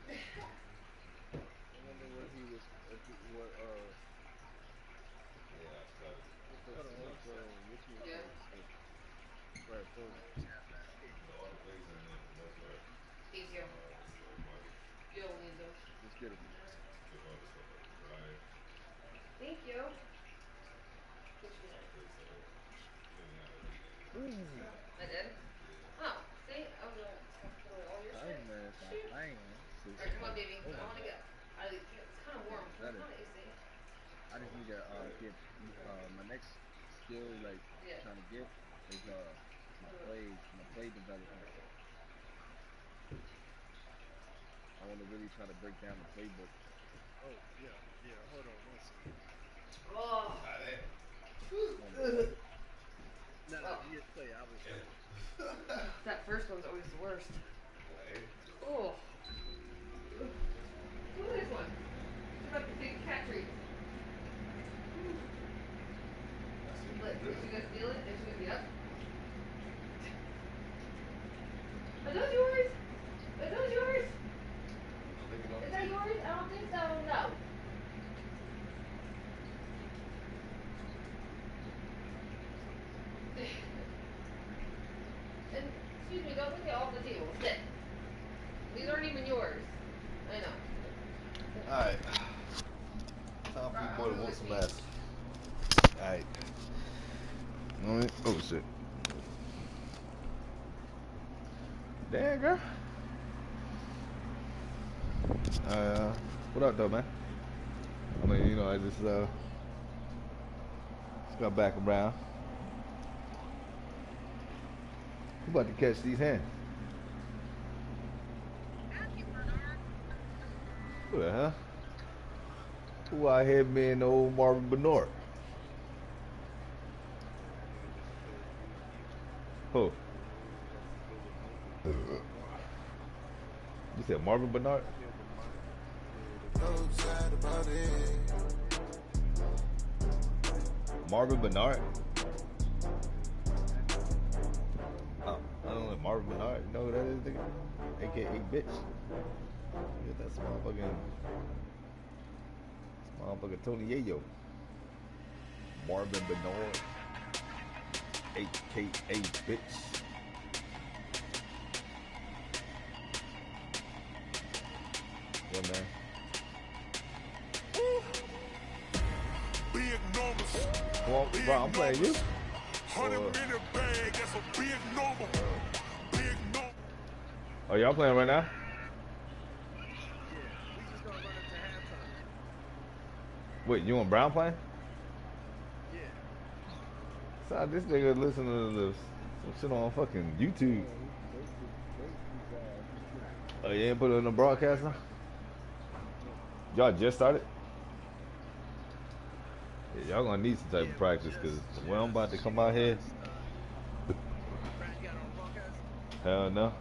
I wonder what he was, what, hold on, which one? Yeah. Right, hold on. Thank you. You don't need those. Let's get him. Thank you. I did? Oh, see? I was going to all your I shit. ain't mad at that. I ain't mad. Alright, come on, baby. I want to go. It's kind of warm. It's kind of AC. I just need to get my next skill, like trying to get is my play development. I want to really try to break down the playbook. Oh, yeah, hold on one second. Oh. No, you just play, I was That first one's always the worst. Oh. Look at this one. It's like a big cat treat. Look, is she gonna steal it? Is she gonna be up? Are those yours? Are those yours? Is that yours? I don't think so. No. And excuse me, don't look at all the tables. Sit. These aren't even yours. I know. Alright. Time for you boy to want some ass. Alright. Alright. Oh shit. Damn, girl. What up though, man? I mean, you know, I just got back around. You about to catch these hands. Who the hell? Who out here being the old Marvin Bernard? Who? You said Marvin Bernard? Marvin Bernard? Oh, I don't Marvin Bernard, you know who that is, nigga? AKA bitch. Get that motherfucking Tony Yayo. Marvin Bernard, AKA bitch. Yeah, man. Big numbers. Come on, bro, I'm playing you. 100-minute bag, that's a big number. Big number. Oh, y'all playing right now? Yeah, we just gonna run up to halftime. Wait, you and Brown playing? Yeah. So this nigga listening to this some shit on fucking YouTube. Oh, you ain't put it in the broadcast now? Y'all just started? Yeah, y'all gonna need some type of practice because the way I'm about to come out here. Hell no.